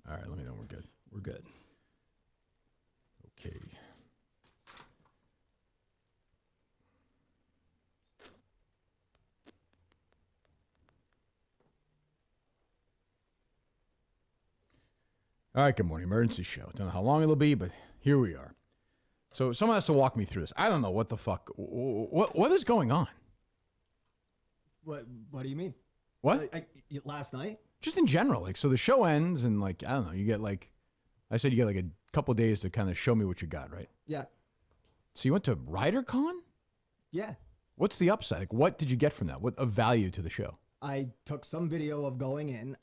All right, let me know we're good. We're good. Okay. All right, good morning. Emergency show. Don't know how long it'll be, but here we are. So someone has to walk me through this. I don't know what the fuck. What is going on? What do you mean? What? Last night? Just in general. Like, so the show ends and, like, I don't know, you get like, I said you get like a couple of days to kind of show me what you got, right? Yeah. So you went to Rydercon? Yeah. What's the upside? Like, what did you get from that? What of value to the show? I took some video of going in.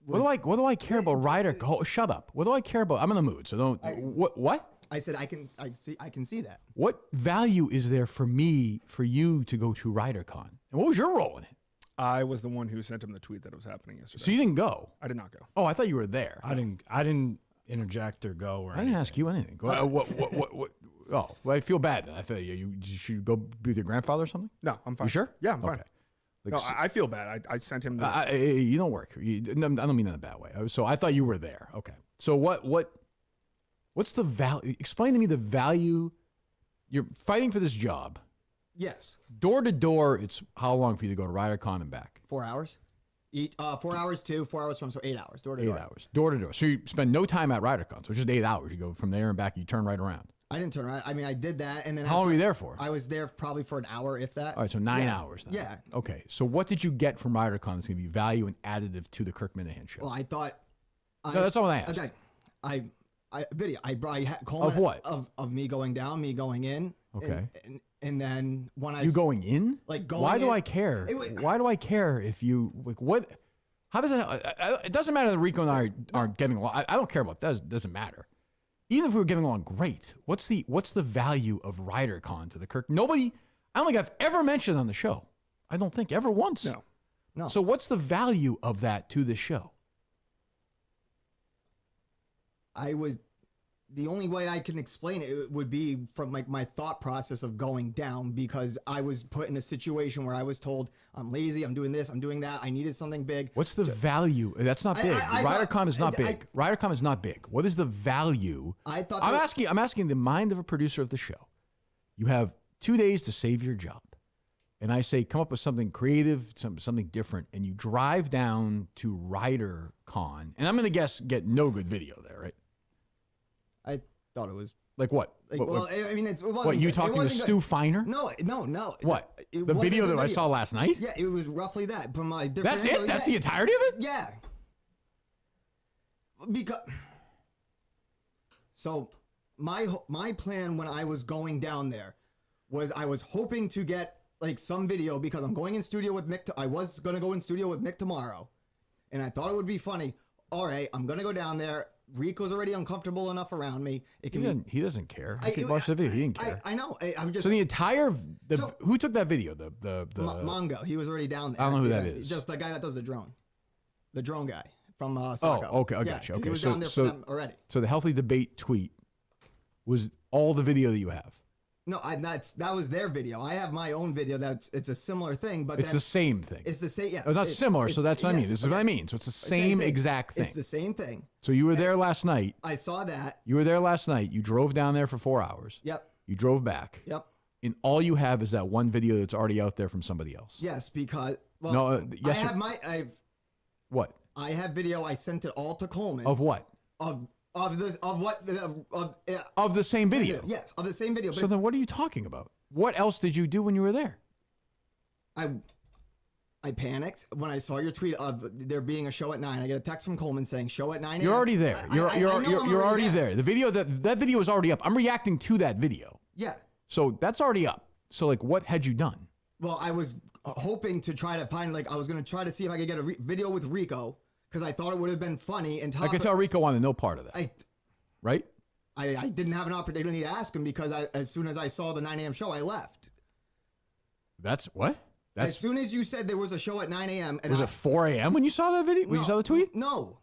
What do I care about Rydercon? Oh, shut up. What do I care about? I'm in the mood, so don't. What? I said I can see that. What value is there for you to go to Rydercon? And what was your role in it? I was the one who sent him the tweet that it was happening yesterday. So you didn't go? I did not go. Oh, I thought you were there. I didn't interject or go or I didn't ask you anything. What? Oh, well, I feel bad then. I feel you should go be with your grandfather or something? No, I'm fine. You sure? Yeah, I'm fine. Okay. No, I feel bad. I sent him the... You don't work. I don't mean that in a bad way. So I thought you were there. Okay. So what's the value? Explain to me the value. You're fighting for this job. Yes. Door to door, it's how long for you to go to Rydercon and back? 4 hours. 4 hours to 4 hours from, so 8 hours. Door to door. 8 hours. Door to door. So you spend no time at Rydercon. So it's just 8 hours. You go from there and back. You turn right around. I didn't turn around. I mean, I did that, and then how long were you there for? I was there probably for an hour, if that. All right, so 9 hours. Then. Yeah. Okay. So what did you get from Rydercon that's going to be value and additive to the Kirk Minahan show? Well, I thought. No, that's all I asked. I video. I had of what? Of me going down, me going in. Okay. And then when I going in? Like going. Why in, do I care? Why do I care if you like what? How does it? It doesn't matter that Rico and I aren't getting along. I don't care about that. It doesn't matter. Even if we were getting along great, what's the value of Rydercon to the Kirk? Nobody. I don't think I've ever mentioned on the show. I don't think ever once. No. So what's the value of that to the show? The only way I can explain it would be from like my thought process of going down, because I was put in a situation where I was told I'm lazy, I'm doing this, I'm doing that. I needed something big. What's the value? That's not big. Rydercon is not big. Rydercon is not big. What is the value? I'm asking the mind of a producer of the show. You have 2 days to save your job. And I say, come up with something creative, something different. And you drive down to Rydercon. And I'm going to guess, get no good video there, right? I thought it was like what? I mean, it wasn't. What, you talking to Stu Feiner? No. What? The video that I saw last night? Yeah, it was roughly that from my different. That's it. That's the entirety of it. Yeah. Because so my plan when I was going down there was I was hoping to get like some video, because I'm going in studio with Mick. I was gonna go in studio with Mick tomorrow, and I thought it would be funny. All right, I'm gonna go down there. Rico's already uncomfortable enough around me. He doesn't care. I could watch the video. He didn't care. I know. I'm just. So the entire who took that video? The Mongo. He was already down there. I don't know who that is. Just the guy that does the drone guy from Sacco. Oh, okay, I got you. Okay, he was down there for them already. So the healthy debate tweet was all the video that you have. No, that was their video. I have my own video. It's a similar thing, but it's the same thing. It's the same. Yes, it's not similar. So that's what I mean. This is what I mean. So it's the same exact thing. It's the same thing. So you were there last night. I saw that. You were there last night. You drove down there for 4 hours. Yep. You drove back. Yep. And all you have is that one video that's already out there from somebody else. Yes, because what? I have video. I sent it all to Coleman. Of what? Of the same video. Yes, of the same video. So then what are you talking about? What else did you do when you were there? I panicked when I saw your tweet of there being a show at 9. I get a text from Coleman saying show at 9 a.m. You're already there. You're already there. The video that video is already up. I'm reacting to that video. Yeah. So that's already up. So like, what had you done? Well, I was hoping to try to find I was going to try to see if I could get a video with Rico, because I thought it would have been funny. And I could tell Rico wanted no part of that. Right? I didn't have an opportunity to ask him, because as soon as I saw the 9 a.m. show, I left. That's what? As soon as you said there was a show at 9 a.m. Was it 4 a.m. when you saw that video? When you saw the tweet? No.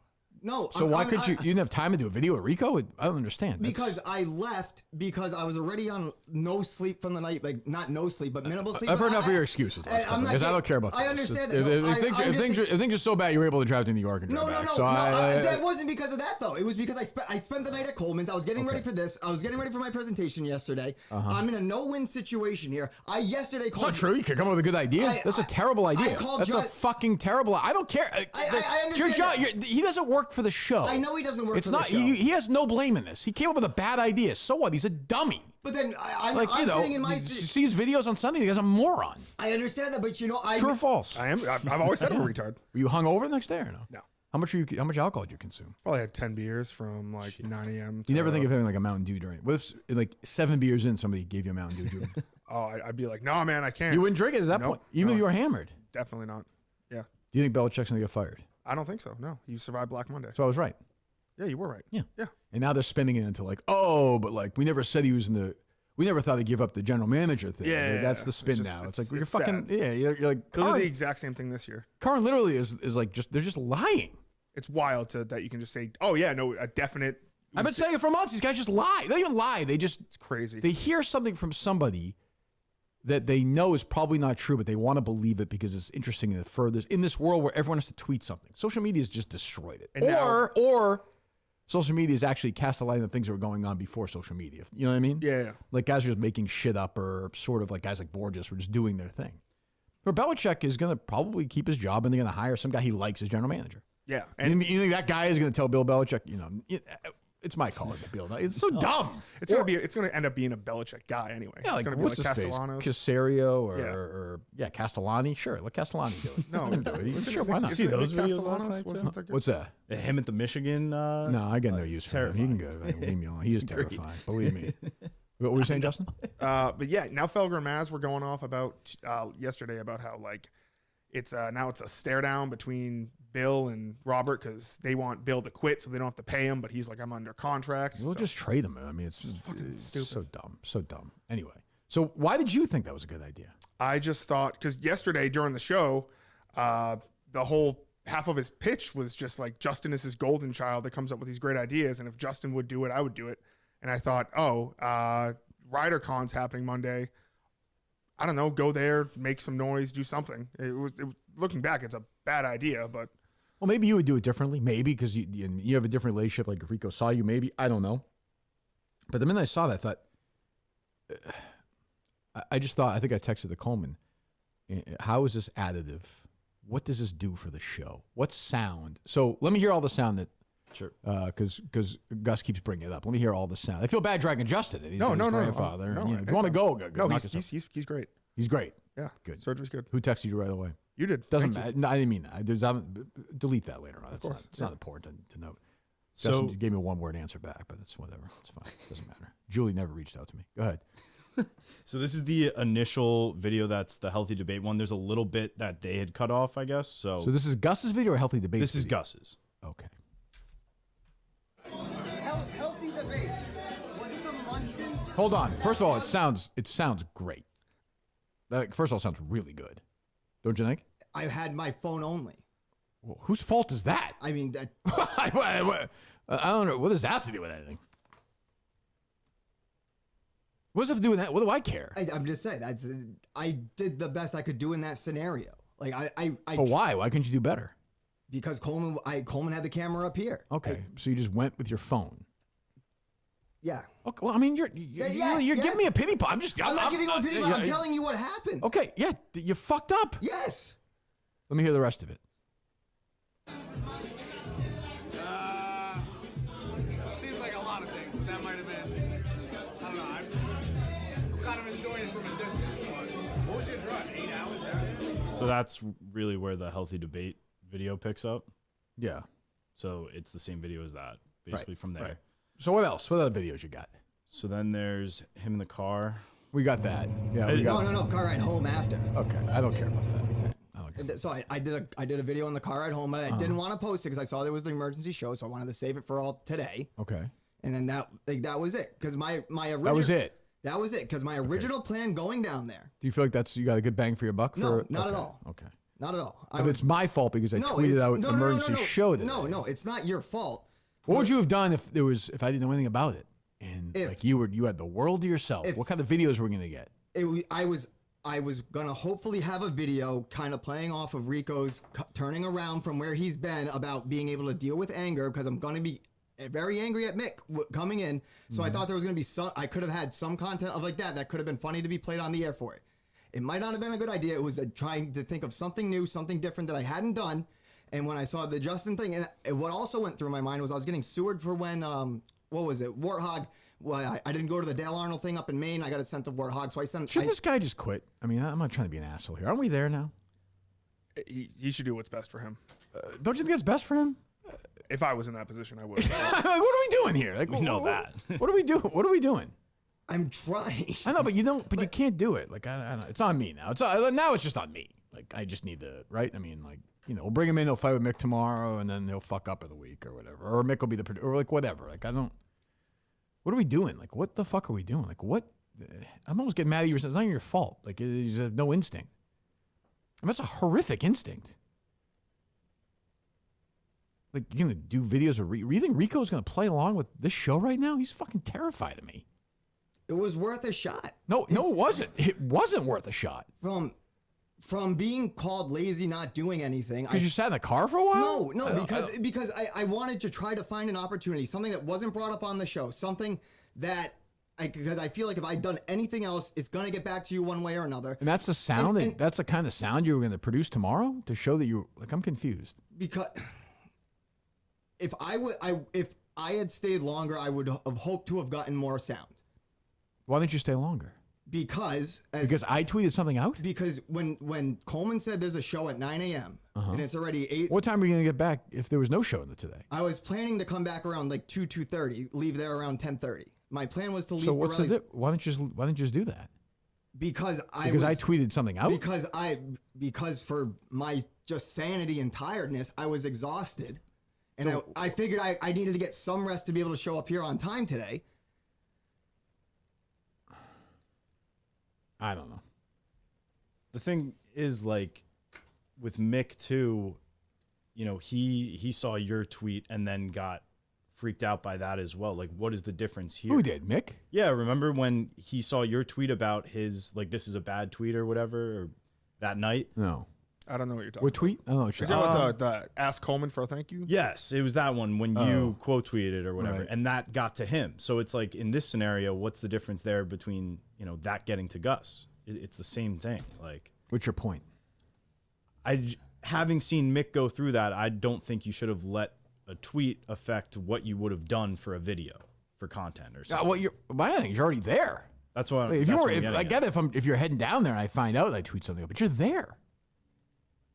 No. So why could you didn't have time to do a video with Rico? I don't understand. Because I left because I was already on no sleep from the night, like not no sleep, but minimal sleep. I've heard enough of your excuses because I don't care about that. I understand that. If things are so bad, you were able to drive to New York and drive back. That wasn't because of that, though. It was because I spent the night at Coleman's. I was getting ready for this. I was getting ready for my presentation yesterday. I'm in a no-win situation here. I yesterday called. It's not true. You could come up with a good idea. That's a terrible idea. That's a fucking terrible. I don't care. I understand. He doesn't work for the show. I know he doesn't work for the show. He has no blame in this. He came up with a bad idea. So what? He's a dummy. But then I'm sitting in my you see his videos on Sunday. The guy's a moron. I understand that, but true or false? I am. I've always said I'm a retard. Were you hungover the next day or no? No. How much alcohol did you consume? Probably had 10 beers from like 9 a.m. You never think of having like a Mountain Dew during it. What if like 7 beers in, somebody gave you a Mountain Dew during? Oh, I'd be like, no, man, I can't. You wouldn't drink it at that point, even if you were hammered. Definitely not. Yeah. Do you think Belichick's gonna get fired? I don't think so. No, you survived Black Monday. So I was right. Yeah, you were right. Yeah. Yeah. And now they're spinning it into like, oh, but like we never said he was in the. We never thought he'd give up the general manager thing. Yeah, that's the spin now. It's like you're fucking sad. yeah. You're like They'll do the exact same thing this year. Karn literally is like they're just lying. It's wild that you can just say, oh yeah, no, a definite. I've been saying it for months. These guys just lie. They don't even lie. It's crazy. They hear something from somebody that they know is probably not true, but they want to believe it because it's interesting and further in this world where everyone has to tweet something. Social media has just destroyed it. Or social media has actually cast a light on things that were going on before social media. You know what I mean? Yeah. Like guys are just making shit up, or sort of like guys like Borges were just doing their thing. But Belichick is going to probably keep his job, and they're going to hire some guy he likes as general manager. Yeah. And you think that guy is going to tell Bill Belichick, it's my call to Bill. It's so dumb. It's going to end up being a Belichick guy anyway. Yeah, it's going to be like Castellanos. Casario or Castellani. Sure, let Castellani do it. No, do it. Sure, why not? See those videos last night? What's that? Him at the Michigan. No, I got no use for him. He can go. Leave me alone. He is terrifying. Believe me. What were you saying, Justin? But yeah, now Felger and Maz were going off about yesterday about how like it's now it's a stare down between Bill and Robert because they want Bill to quit so they don't have to pay him, but he's like, I'm under contract. We'll just trade him. I mean, it's just fucking stupid. So dumb. Anyway, so why did you think that was a good idea? I just thought because yesterday during the show, the whole half of his pitch was just like Justin is his golden child that comes up with these great ideas, and if Justin would do it, I would do it. And I thought, Rydercon's happening Monday. I don't know, go there, make some noise, do something. It was looking back, it's a bad idea, but. Well, maybe you would do it differently. Maybe because you have a different relationship. Like if Rico saw you, maybe. I don't know. But the minute I saw that, I thought, I think I texted the Coleman. How is this additive? What does this do for the show? What sound? So let me hear all the sound that. Sure. Because Gus keeps bringing it up. Let me hear all the sound. I feel bad dragging Justin. He's no. grandfather. No, if you want to go. No, he's great. He's great. Yeah, good. Surgery's good. Who texted you right away? You did. Doesn't matter. No, I didn't mean that. Delete that later on. It's not important to note. So Justin gave me a one-word answer back, but it's whatever. It's fine. Doesn't matter. Julie never reached out to me. Go ahead. So this is the initial video. That's the healthy debate one. There's a little bit that they had cut off, I guess. So this is Gus's video or healthy debate? This is Gus's. Okay. Healthy debate. Was it the Munchkins? Hold on. First of all, it sounds great. First of all, it sounds really good. Don't you think? I had my phone only. Well, whose fault is that? I mean, that. I don't know. What does that have to do with anything? What does it have to do with that? What do I care? I'm just saying. I did the best I could do in that scenario. Like But why? Why couldn't you do better? Because Coleman had the camera up here. Okay, so you just went with your phone. Yeah. Okay. Well, I mean, you're giving me a pity pot. I'm not giving you a pity pot. I'm telling you what happened. Okay. Yeah. You fucked up. Yes. Let me hear the rest of it. Seems like a lot of things, but that might have been, I don't know, I'm kind of enjoying it from a distance, but what was your drive, 8 hours there? So that's really where the healthy debate video picks up. Yeah. So it's the same video as that, basically from there. Right. So what else? What other videos you got? So then there's him in the car. We got that. Yeah. No. Car ride home after. Okay. I don't care about that. So I did a video on the car ride home, but I didn't want to post it because I saw there was the emergency show, so I wanted to save it for all today. Okay. And then that was it because my original. That was it. That was it because my original plan going down there. Do you feel like you got a good bang for your buck? No, not at all. Okay. Not at all. But it's my fault because I tweeted out emergency show today. No, it's not your fault. What would you have done if I didn't know anything about it? And you had the world to yourself. What kind of videos were we gonna get? I was gonna hopefully have a video kind of playing off of Rico's turning around from where he's been about being able to deal with anger, because I'm gonna be very angry at Mick coming in. So I thought there was gonna be I could have had some content of like that could have been funny to be played on the air for it. It might not have been a good idea. It was trying to think of something new, something different that I hadn't done. And when I saw the Justin thing, and what also went through my mind was I was getting sewered for when, what was it, Warthog. Well, I didn't go to the Dale Arnold thing up in Maine. I got it sent to Warthog, so I sent. Shouldn't this guy just quit? I mean, I'm not trying to be an asshole here. Aren't we there now? He should do what's best for him. Don't you think it's best for him? If I was in that position, I would. What are we doing here? Like, we know that. What are we doing? What are we doing? I'm trying. I know, but you don't. But you can't do it. Like, I it's on me now. Now it's just on me. Like, I just need the right. I mean, like, we'll bring him in. He'll fight with Mick tomorrow, and then he'll fuck up in a week or whatever. Or Mick will be the producer, or like whatever. Like, I don't. What are we doing? Like, what the fuck are we doing? Like, what? I'm almost getting mad at you. It's not even your fault. Like, you have no instinct. I mean, that's a horrific instinct. Like, you're gonna do videos of you think Rico's gonna play along with this show right now? He's fucking terrified of me. It was worth a shot. No, it wasn't. It wasn't worth a shot. From being called lazy, not doing anything. Because you sat in the car for a while? No, because I wanted to try to find an opportunity, something that wasn't brought up on the show, something that because I feel like if I'd done anything else, it's gonna get back to you one way or another. And that's the sound. That's the kind of sound you were gonna produce tomorrow to show that you like. I'm confused. Because if I had stayed longer, I would have hoped to have gotten more sound. Why didn't you stay longer? Because I tweeted something out? Because when Coleman said there's a show at 9 a.m. And it's already 8. What time are you going to get back if there was no show today? I was planning to come back around like 2:30, leave there around 10:30. My plan was to leave. So what's why didn't you just do that? Because I tweeted something out? Because for my just sanity and tiredness, I was exhausted. And I figured I needed to get some rest to be able to show up here on time today. I don't know. The thing is, like, with Mick too, he saw your tweet and then got freaked out by that as well. Like, what is the difference here? Who did, Mick? Yeah, remember when he saw your tweet about his, like, this is a bad tweet or whatever, or that night? No. I don't know what you're talking What tweet? I don't know what you're talking about. The ask Coleman for a thank you? Yes, it was that one when you quote tweeted it or whatever, Right. and that got to him. So it's like, in this scenario, what's the difference there between, that getting to Gus? It's the same thing. Like, what's your point? Having seen Mick go through that, I don't think you should have let a tweet affect what you would have done for a video, for content or something. I think you're already there. That's what. Like, I get it. If you're heading down there and I find out and I tweet something, but you're there.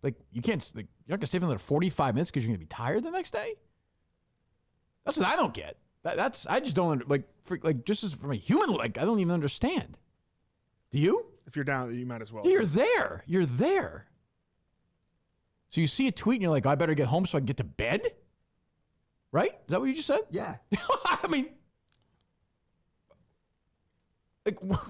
Like, you can't. Like, you're not gonna stay for another 45 minutes because you're gonna be tired the next day. That's what I don't get. I just don't just as from a human. Like, I don't even understand. Do you? If you're down, you might as well. You're there. You're there. So you see a tweet and you're like, I better get home so I can get to bed. Right? Is that what you just said? Yeah. I mean, like, what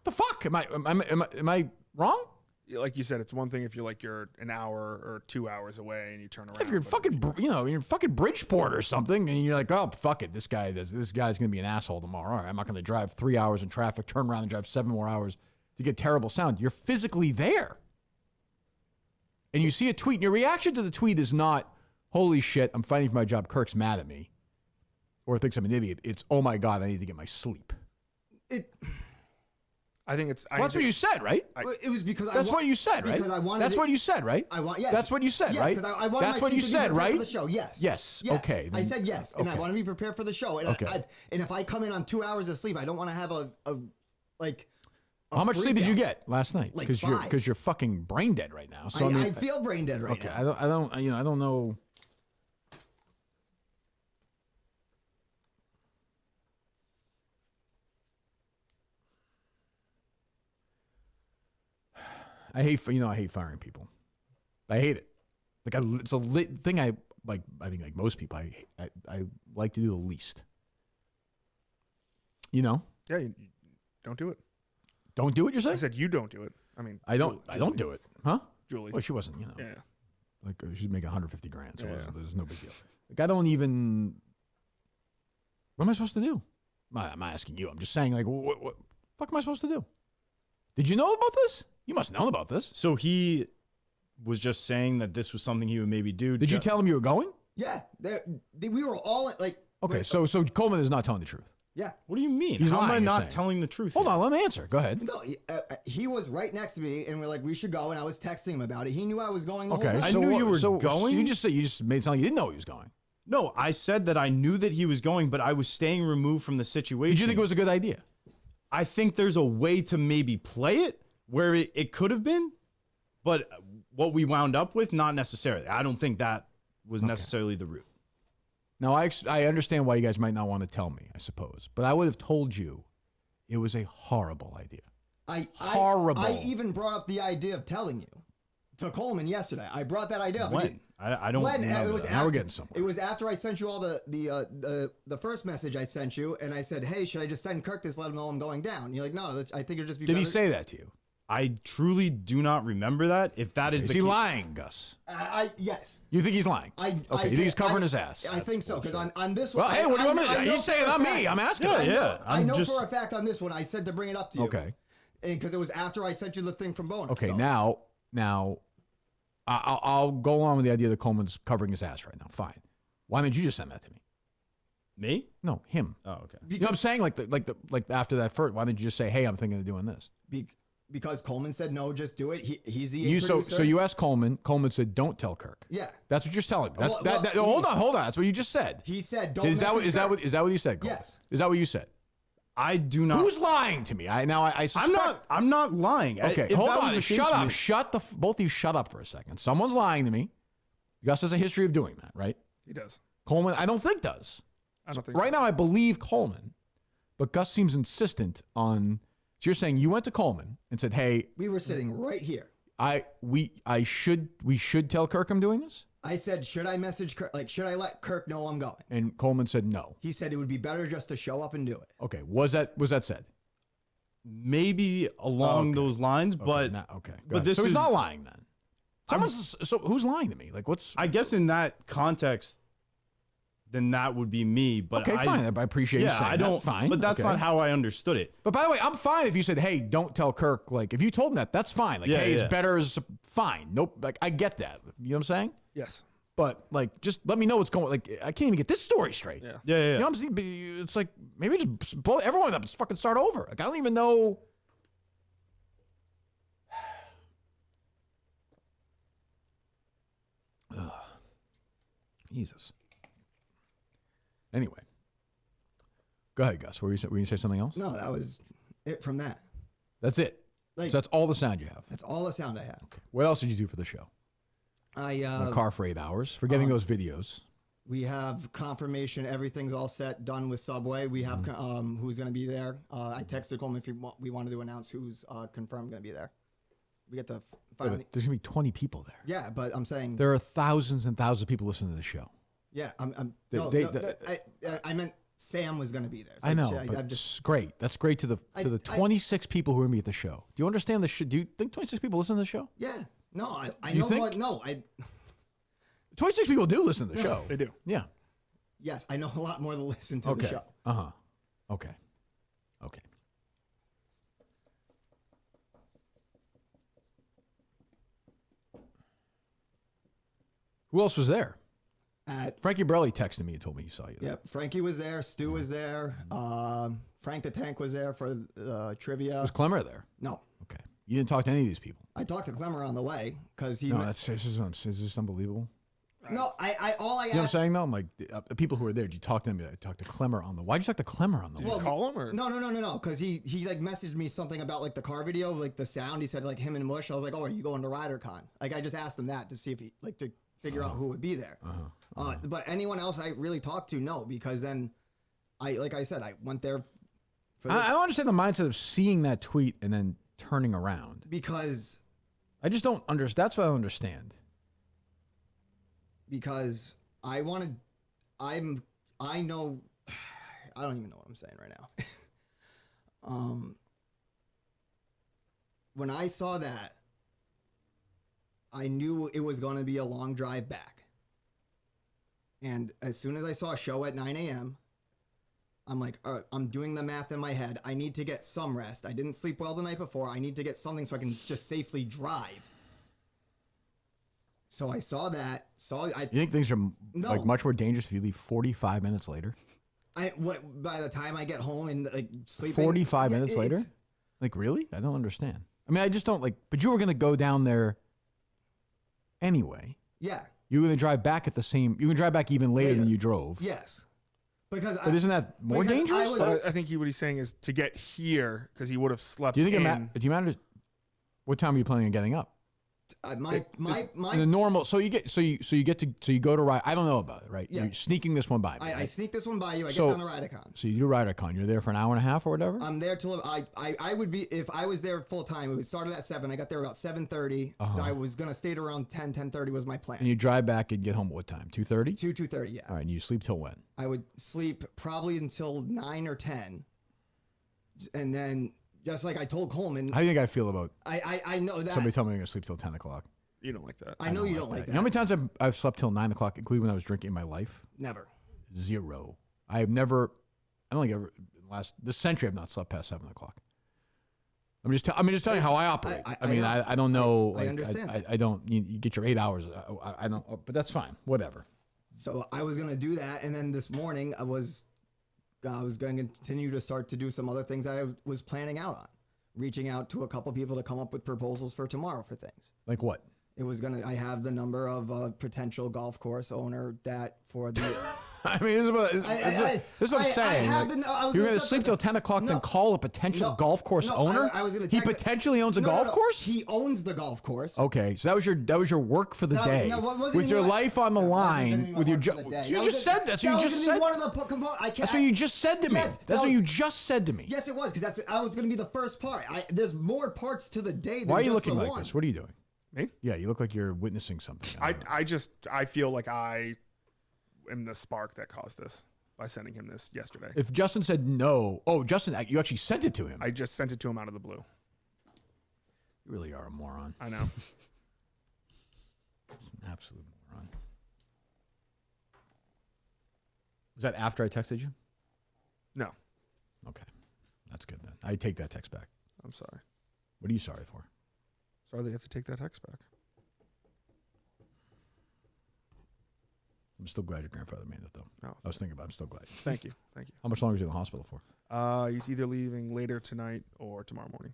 the fuck? Am I wrong? Like you said, it's one thing if you're an hour or 2 hours away and you turn around. If you're you're fucking Bridgeport or something, and you're like, oh, fuck it, this guy's gonna be an asshole tomorrow. All right, I'm not gonna drive 3 hours in traffic, turn around and drive 7 more hours to get terrible sound. You're physically there, and you see a tweet, and your reaction to the tweet is not, holy shit, I'm fighting for my job, Kirk's mad at me, or thinks I'm an idiot. It's, oh my god, I need to get my sleep. I think it's. That's what you said, right? It was because that's what you said, right? Because I wanted. That's what you said, right? Yes. That's what you said, yes, right? Because I wanted that's my what you seat to said, be prepared right? for the show. Yes. Yes. Okay. I said yes, and I want to be prepared for the show. And okay. And if I come in on 2 hours of sleep, I don't want to have a How much sleep did you get last night? Like Because you're fucking brain dead right now. So I feel brain dead right now. Okay. I don't know. I hate firing people. I hate it. Like, it's a thing I like. I think like most people, I like to do the least. Yeah, you don't do it. Don't do it. You're saying? I said you don't do it. I mean, I don't do it. Huh? Julie. Well, she wasn't, Yeah. like she's making 150 grand, so Yeah. there's no big deal. Like I don't even. What am I supposed to do? I'm not asking you. I'm just saying, like, what the fuck am I supposed to do? Did you know about this? You must know about this. So he was just saying that this was something he would maybe do. Did you tell him you were going? Yeah, we were all like. Okay, wait, so Coleman is not telling the truth. yeah. What do you mean? He's How am I lying, you're not saying. telling the truth? Hold here? on, let me answer. Go ahead. No, he was right next to me, and we're like, we should go. And I was texting him about it. He knew I was going. The Okay, whole time. I so knew what- you were so going? you just made it sound like you didn't know he was going. No, I said that I knew that he was going, but I was staying removed from the situation. Did you think it was a good idea? I think there's a way to maybe play it where it could have been, but what we wound up with, not necessarily. I don't think that was necessarily the route. Now, I understand why you guys might not want to tell me, I suppose, but I would have told you it was a horrible idea. Horrible. I even brought up the idea of telling you to Coleman yesterday. I brought that idea up. When? I don't When? remember It was that. Now we're after- getting somewhere. It was after I sent you all the first message I sent you, and I said, "Hey, should I just send Kirk this? Let him know I'm going down." And you're like, "No, I think it'll just be." Did he better." say that to you? I truly do not remember that. If that is Is the he case- lying, Gus? Yes. You think he's lying? I Okay, you think he's covering his ass? I think so because on this Well, one. hey, what do you want me to do? know He's saying for a not me. fact- I'm asking. Yeah, him. yeah. I know just- for a fact on this one. I said to bring it up to you. Okay. Because it was after I sent you the thing from Boner. Okay, so. now, I'll go along with the idea that Coleman's covering his ass right now. Fine. Why didn't you just send that to me? Me? No, him. Oh, okay. You know what I'm saying? Like after that first, why didn't you just say, "Hey, I'm thinking of doing this"? Because Coleman said no, just do it. He's the You producer. so you asked Coleman. Coleman said, "Don't tell Kirk." Yeah. That's what you're telling me. That's, Well, hold on. That's what you just said. He said don't. Is that message Kirk. what you said? Coleman? Yes. Is that what you said? I do not. Who's lying to me? I suspect. I'm not lying. Okay, If hold that was on. the Shut case, up. Both of you shut up for a second. Someone's lying to me. Gus has a history of doing that, right? He does. Coleman, I don't think does. I don't think Right so. now, I believe Coleman, but Gus seems insistent on. So you're saying you went to Coleman and said, "Hey, We were sitting right here. we should tell Kirk I'm doing this," I said, should I message Kirk? Like, should I let Kirk know I'm going? and Coleman said no. He said it would be better just to show up and do it. Okay, was that said? maybe along Okay. those lines, but Okay. Go but ahead. this So he's is not lying then. So who's lying to me? Like what's? I guess in that context, then that would be me. But Okay, fine. I appreciate you Yeah, saying I don't. that. Fine. But that's okay. not how I understood it. But by the way, I'm fine if you said, "Hey, don't tell Kirk." Like if you told him that, that's fine. Like, Yeah, hey, it's yeah. better as fine. Nope. Like I get that. You know what I'm saying? Yes. But like, just let me know what's going. Like I can't even get this story straight. Yeah. Yeah, yeah. You know what I'm saying? It's like maybe just blow everyone up and just fucking start over. Like I don't even know. Ugh. Jesus. Anyway, go ahead, Gus. Were you going to say something else? No, that was it from that. That's it. Like- So that's all the sound you have. That's all the sound I have. What else did you do for the show? I In the car for 8 hours. For getting those videos. We have confirmation. Everything's all set, done with Subway. We have who's going to be there. I texted Coleman if we wanted to announce who's confirmed going to be there. We get to finally. There's going to be 20 people there. Yeah, but I'm saying. There are thousands and thousands of people listening to the show. Yeah, They- I meant Sam was going to be there. So I know, I'm but just it's great. That's great to the I- 26 people who are going to be at the show. Do you understand the show? Do you think 26 people listen to the show? yeah. No, I You know think? what. No, 26 people do listen to the show. They do. Yeah. yes, I know a lot more to listen to Okay. the show. Uh-huh. Okay. Okay. Who else was there? Frankie Borelli texted me and told me he saw you. Yep, Frankie was there. Stu was there. Frank the Tank was there for trivia. Was Clemmer there? No, Okay. You didn't talk to any of these people? I talked to Clemmer on the way because he. No, this is unbelievable. No, I all I You know what I'm asked. saying, though? I'm like, the people who were there, did you talk to them? I talked to Clemmer on the... Why'd you talk to Clemmer on the... Well, Call him or No, because he like messaged me something about like the car video, like the sound. He said like him and Mush. I was like, oh, are you going to Rydercon? Like I just asked him that to see if he like to figure out who would be there. But anyone else I really talked to, no, because then like I said, I went there for I don't understand the mindset of seeing that tweet and then turning around. because I just don't understand. That's what I don't understand. because I wanted. I know. I don't even know what I'm saying right now. When I saw that, I knew it was going to be a long drive back. And as soon as I saw a show at 9 a.m., I'm like, all right, I'm doing the math in my head. I need to get some rest. I didn't sleep well the night before. I need to get something so I can just safely drive. So I saw that. You think things are like much more dangerous if you leave 45 minutes later? By the time I get home and like sleeping, 45 minutes later? Like, really? I don't understand. I mean, I just don't like, but you were going to go down there anyway. Yeah. You were going to drive back at the same, you can drive back even later than you drove. Yes. But isn't that more dangerous? I think what he's saying is to get here because he would have slept. Do you think do you matter? What time are you planning on getting up? My the normal. So you go to ride. I don't know about it, right? Yeah. You're sneaking this one by me. I sneak this one by you. I get down to Rydercon. So you do Rydercon. You're there for an hour and a half or whatever. I'm there till I would be if I was there full time. It would start at 7. I got there about 7:30. So I was gonna stay to around 10:30 was my plan. And you drive back and get home at what time? 2:30. 2:30. Yeah. All right. And you sleep till when? I would sleep probably until 9 or 10, and then just like I told Coleman. How do you think I feel about? I know that Somebody told me I'm gonna sleep till 10 o'clock. You don't like that. I know you don't like that. You know how many times I've slept till 9 o'clock, including when I was drinking in my life? Never. 0. I have never. I don't think ever this century I've not slept past 7 o'clock. I'm just telling you how I operate. I don't know. I understand. I don't. You get your 8 hours. I don't. But that's fine. Whatever. So I was gonna do that, and then this morning I was going to continue to start to do some other things that I was planning out on, reaching out to a couple people to come up with proposals for tomorrow for things. Like what? I have the number of a potential golf course owner that for the. I mean, this is what I'm saying. You're going to sleep till 10 o'clock, then call a potential golf course owner? I was gonna he potentially owns a golf course? He owns the golf course. Okay, so that was your work for the day. With your life on the line, with your job. You just said that. So you just said one of the components. That's what you just said to me. That's what you just said to me. Yes, it was, because I was going to be the first part. There's more parts to the day than Why are you just looking the like one. this? What are you doing? Me? Yeah, you look like you're witnessing something. I feel like I am the spark that caused this by sending him this yesterday. If Justin said no, Justin, you actually sent it to him. I just sent it to him out of the blue. You really are a moron. I know. Just an absolute moron. Was that after I texted you? No. Okay, that's good then. I take that text back. I'm sorry. What are you sorry for? Sorry that you have to take that text back. I'm still glad your grandfather made it, though. No. I was thinking about it. I'm still glad. Thank you. Thank you. How much longer is he in the hospital for? He's either leaving later tonight or tomorrow morning.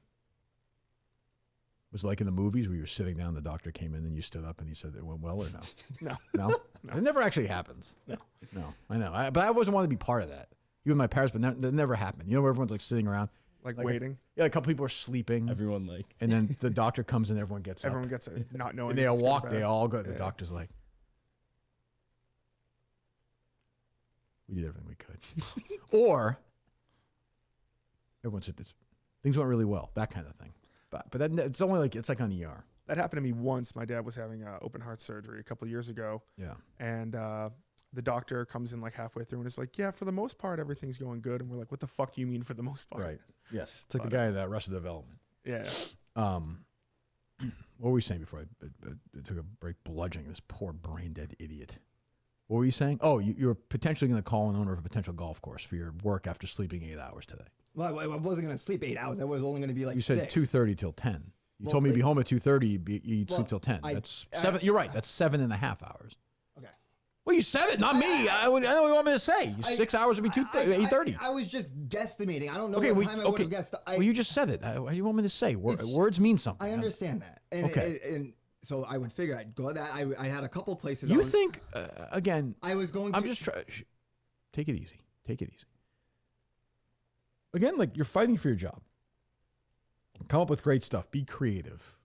Was it like in the movies where you were sitting down, the doctor came in, and you stood up and he said it went well or no? No. No? No. It never actually happens. No. No. I know. But I wasn't wanting to be part of that. You and my parents, but that never happened. You know where everyone's like sitting around? Like waiting? Yeah, a couple people are sleeping. Everyone like. And then the doctor comes in, everyone gets up. Everyone gets it, not knowing. And they all it's gonna walk, be they bad. all go. The Yeah. doctor's like, we did everything we could. Or everyone said this, things went really well, that kind of thing. But that, it's only like, it's like on ER. That happened to me once. My dad was having open heart surgery a couple of years ago. Yeah. And the doctor comes in like halfway through and is like, yeah, for the most part, everything's going good. And we're like, what the fuck do you mean for the most part? Right. Yes. It's like the guy in that Arrested Development. Yeah. What were we saying before I took a break bludgeoning this poor brain dead idiot? What were you saying? Oh, you're potentially going to call an owner of a potential golf course for your work after sleeping 8 hours today. Well, I wasn't going to sleep 8 hours. I was only going to be like You said 6. 2:30 till 10. You told me to be home at 2:30. You'd sleep till 10. I- That's 7. You're right. That's 7.5 hours. Okay. Well, you said it, not me. I know what you want me to say. 6 hours would be 8:30. I was just guesstimating. I don't know Okay, what time I would have guessed. Well, you just said it. What do you want me to say? Words mean something. I understand that. And, Okay. and so I would figure I'd go that. I had a couple places. You think, again, I was going to. I'm just trying. Take it easy. Take it easy. Again, like you're fighting for your job. Come up with great stuff. Be creative.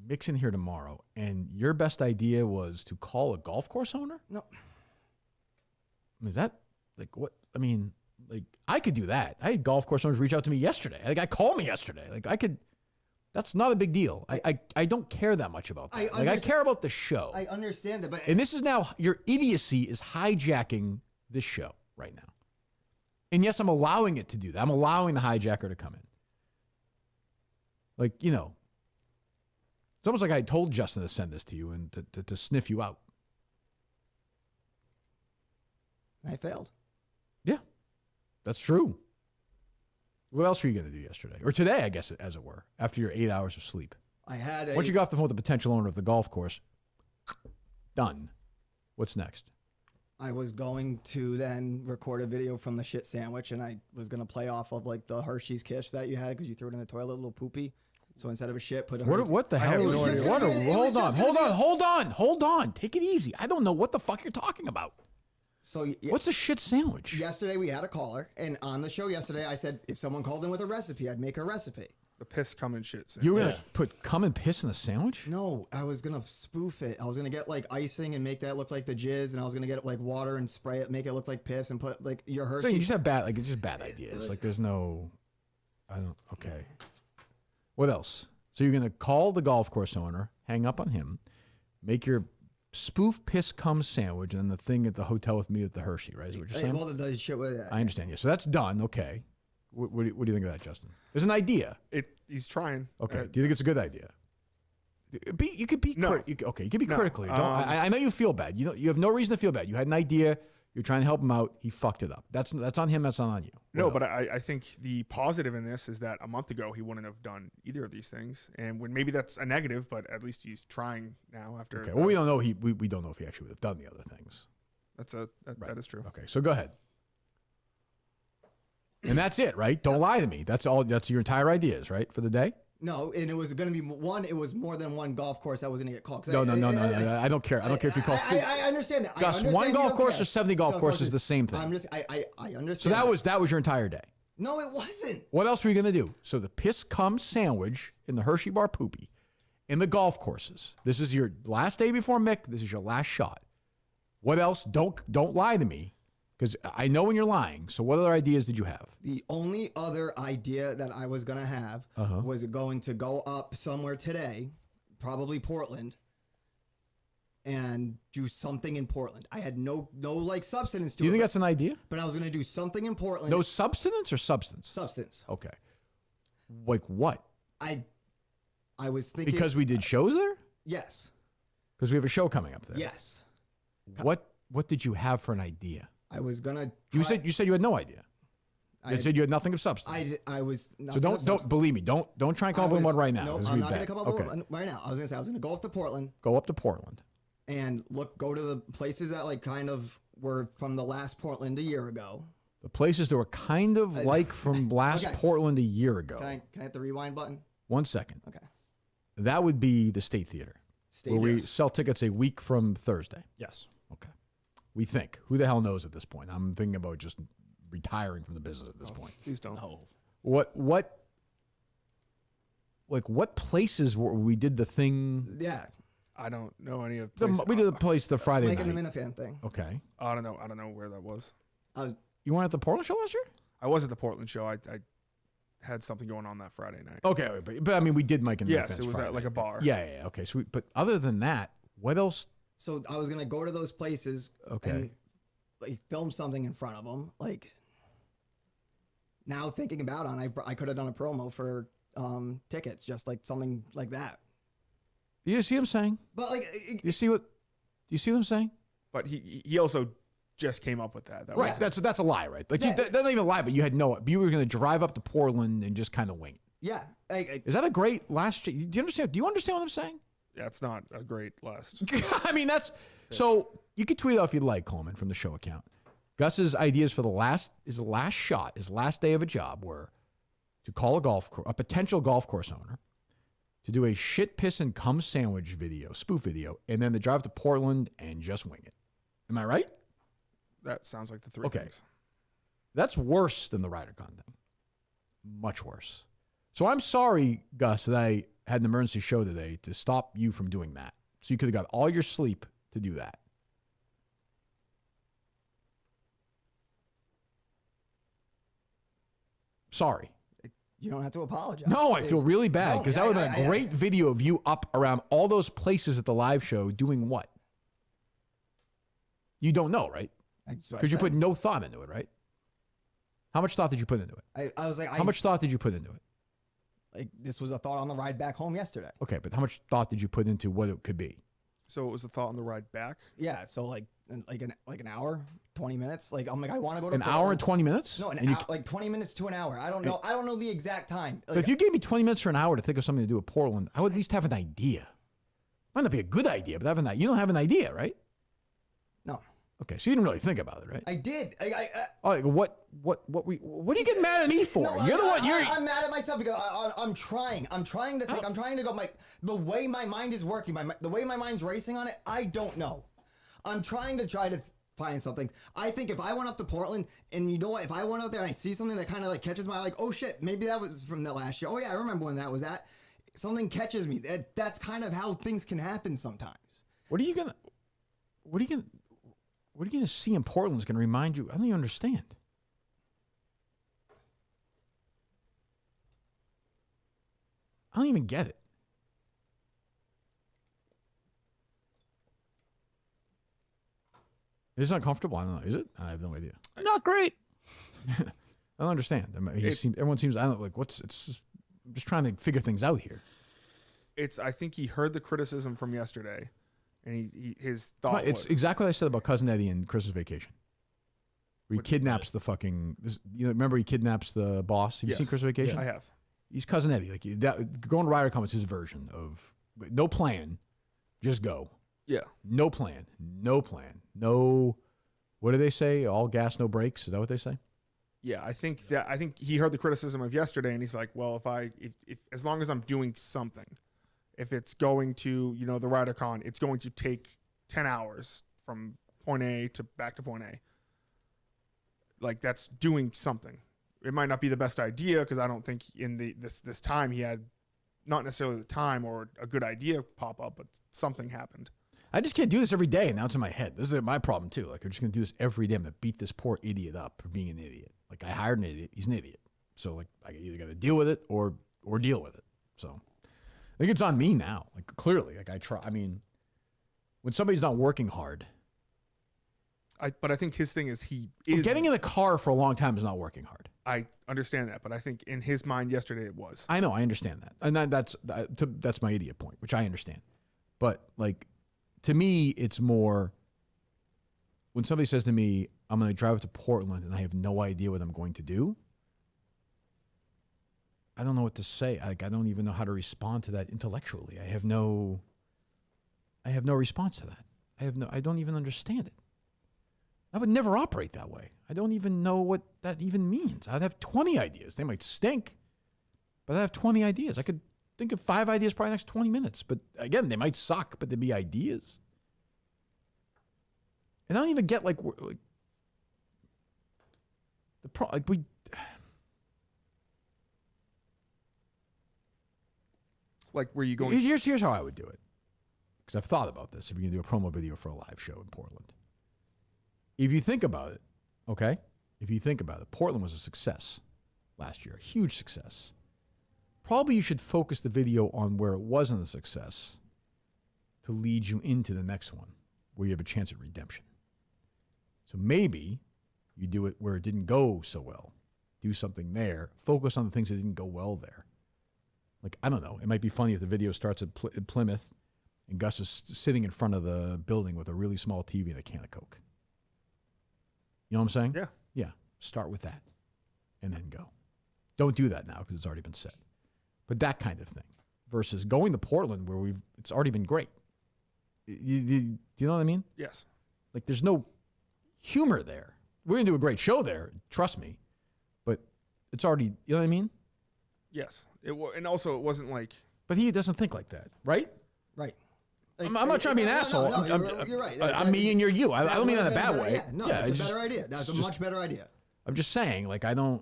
Mick's in here tomorrow, and your best idea was to call a golf course owner? No. I mean, is that like what? I mean, like I could do that. I had golf course owners reach out to me yesterday. Like I called me yesterday. Like I could. That's not a big deal. I don't care that much about that. I care about the show. I understand that, but And this is now, your idiocy is hijacking this show right now. And yes, I'm allowing it to do that. I'm allowing the hijacker to come in. Like, It's almost like I told Justin to send this to you and to sniff you out. I failed. Yeah, that's true. What else were you going to do yesterday? Or today, I guess, as it were, after your 8 hours of sleep? I had a... Once you got off the phone with the potential owner of the golf course, done. What's next? I was going to then record a video from the shit sandwich, and I was going to play off of like the Hershey's Kiss that you had because you threw it in the toilet, a little poopy. So instead of a shit, put a Hershey's. What the hell? Hold on. Take it easy. I don't know what the fuck you're talking about. So what's a shit sandwich? Yesterday we had a caller, and on the show yesterday I said if someone called in with a recipe, I'd make a recipe. The piss, cum, and shit. You were gonna put cum and piss in a sandwich? No, I was gonna spoof it. I was gonna get like icing and make that look like the jizz, and I was gonna get like water and spray it, make it look like piss, and put like your Hershey. So you just have it's just bad ideas. Like there's no, okay. What else? So you're gonna call the golf course owner, hang up on him, make your spoof piss cum sandwich, and the thing at the hotel with me at the Hershey, right? Is what you're saying? Well, the shit with that. I understand. Yeah. So that's done. Okay. What do you think of that, Justin? There's an idea. He's trying. Okay. Do you think it's a good idea? You could be no. You could be critical. I know you feel bad. You have no reason to feel bad. You had an idea. You're trying to help him out. He fucked it up. That's on him. That's not on you. No, but I think the positive in this is that a month ago he wouldn't have done either of these things, and when maybe that's a negative, but at least he's trying now. After okay, well, we don't know. We don't know if he actually would have done the other things. That is true. Okay, so go ahead. And that's it, right? Don't lie to me. That's all. That's your entire ideas, right, for the day? No, and it was going to be one. It was more than one golf course that was going to get called. No. I don't care. I don't care if you call. I understand that. Gus, one golf course or 70 golf courses is the same thing. I understand. So that was your entire day. No, it wasn't. What else were you going to do? So the piss cum sandwich in the Hershey bar poopy in the golf courses. This is your last day before Mick. This is your last shot. What else? Don't lie to me. Because I know when you're lying. So what other ideas did you have? The only other idea that I was going to have was going to go up somewhere today, probably Portland, and do something in Portland. I had no like substance to it. Do you think that's an idea? But I was going to do something in Portland. No substance or substance? Substance. Okay. Like what? I was thinking. Because we did shows there? Yes. Because we have a show coming up there. Yes. What did you have for an idea? I was gonna. You said you had no idea. You said you had nothing of substance. I was. So don't believe me. Don't try and come up with one right now. No, I'm not gonna come up with one right now. I was gonna say I was gonna go up to Portland. Go up to Portland. And go to the places that like kind of were from the last Portland a year ago. The places that were kind of like from last Portland a year ago. Can I hit the rewind button? 1 second. Okay. That would be the State Theater. Where we sell tickets a week from Thursday. Yes. Okay. We think. Who the hell knows at this point? I'm thinking about just retiring from the business at this point. Please don't. No. What places were we did the thing? Yeah. I don't know any of We did the place the Friday Making night. the Minifan thing. Okay. I don't know where that was. You weren't at the Portland show last year? I was at the Portland show. I had something going on that Friday night. Okay, but I mean, we did Mike and the Yes, it was at like a bar. Yeah. Okay, so but other than that, what else? So I was gonna go to those places and like film something in front of them. Like now thinking about it, I could have done a promo for tickets, just like something like that. You see what I'm saying? But like, do you see what I'm saying? But he also just came up with that. Right. That's a lie, right? Like that's not even a lie, but you had you were going to drive up to Portland and just kind of wing it. Yeah. Is that a great last? Do you understand? Do you understand what I'm saying? Yeah, it's not a great last. I mean, so you could tweet out if you'd like, Coleman, from the show account. Gus's ideas for his last shot, his last day of a job were to call a potential golf course owner, to do a shit, piss, and cum sandwich video, spoof video, and then to drive to Portland and just wing it. Am I right? That sounds like the three things. That's worse than the Rydercon thing. Much worse. So I'm sorry, Gus, that I had an emergency show today to stop you from doing that. So you could have got all your sleep to do that. Sorry. You don't have to apologize. No, I feel really bad because that would have been a great video of you up around all those places at the live show doing what? You don't know, right? Because you put no thought into it, right? How much thought did you put into it? I was like, how much thought did you put into it? Like, this was a thought on the ride back home yesterday. Okay, but how much thought did you put into what it could be? So it was a thought on the ride back. Yeah, so like an hour, 20 minutes. Like, I'm like, I want to go to An hour and 20 minutes? No, like 20 minutes to an hour. I don't know. I don't know the exact time. But if you gave me 20 minutes or an hour to think of something to do with Portland, I would at least have an idea. Might not be a good idea, but you don't have an idea, right? No. Okay, so you didn't really think about it, right? I did. What are you getting mad at me for? No, You're the one. I'm mad at myself because I'm trying. I'm trying to think. I'm trying to go. The way my mind is working, the way my mind's racing on it, I don't know. I'm trying to find something. I think if I went up to Portland, and you know what, if I went out there and I see something that kind of like catches my eye, like, oh shit, maybe that was from the last year. Oh yeah, I remember when that was at. Something catches me. That's kind of how things can happen sometimes. What are you gonna see in Portland is gonna remind you? I don't even understand. I don't even get it. It's not comfortable. I don't know. Is it? I have no idea. Not great. I don't understand. Everyone seems. I don't like. It's just, I'm just trying to figure things out here. I think he heard the criticism from yesterday, and his thought. It's exactly what I said about Cousin Eddie and Christmas Vacation. Where he kidnaps the fucking. Remember he kidnaps the boss. Have you seen Christmas Vacation? Yeah, I have. He's Cousin Eddie. Like going to Rydercon is his version of no plan, just go. Yeah. No plan. No. What do they say? All gas, no brakes. Is that what they say? Yeah, I think he heard the criticism of yesterday, and he's like, well, if as long as I'm doing something, if it's going to the Rydercon, it's going to take 10 hours from point A to back to point A. Like, that's doing something. It might not be the best idea because I don't think in this time he had not necessarily the time or a good idea pop up, but something happened. I just can't do this every day, and now it's in my head. This is my problem, too. Like, I'm just going to do this every day. I'm going to beat this poor idiot up for being an idiot. Like, I hired an idiot. He's an idiot. So, like, I either got to deal with it or deal with it. So, I think it's on me now. Like, clearly. Like, when somebody's not working hard. But I think his thing is Getting in the car for a long time is not working hard. I understand that, but I think in his mind yesterday it was. I know, I understand that. And that's my idiot point, which I understand. But, like, to me, it's more when somebody says to me, I'm going to drive up to Portland and I have no idea what I'm going to do. I don't know what to say. Like, I don't even know how to respond to that intellectually. I have no response to that. I don't even understand it. I would never operate that way. I don't even know what that even means. I'd have 20 ideas. They might stink, but I have 20 ideas. I could think of 5 ideas probably next 20 minutes. But again, they might suck, but they'd be ideas. And I don't even get like where you going? Here's how I would do it. Because I've thought about this. If you're going to do a promo video for a live show in Portland. If you think about it, okay? If you think about it, Portland was a success last year, a huge success. Probably you should focus the video on where it wasn't a success to lead you into the next one where you have a chance at redemption. So maybe you do it where it didn't go so well. Do something there. Focus on the things that didn't go well there. Like, I don't know. It might be funny if the video starts at Plymouth and Gus is sitting in front of the building with a really small TV and a can of Coke. You know what I'm saying? Yeah. Yeah. Start with that and then go. Don't do that now because it's already been said. But that kind of thing versus going to Portland where it's already been great. Do you know what I mean? Yes. Like, there's no humor there. We're going to do a great show there. Trust me. But it's already, you know what I mean? Yes. And also it wasn't like. But he doesn't think like that, right? Right. I'm not trying to be an asshole. No, you're right. I'm me and you're you. I don't mean that in a bad way. Yeah, no, that's a better idea. That's a much better idea. I'm just saying, like, I don't.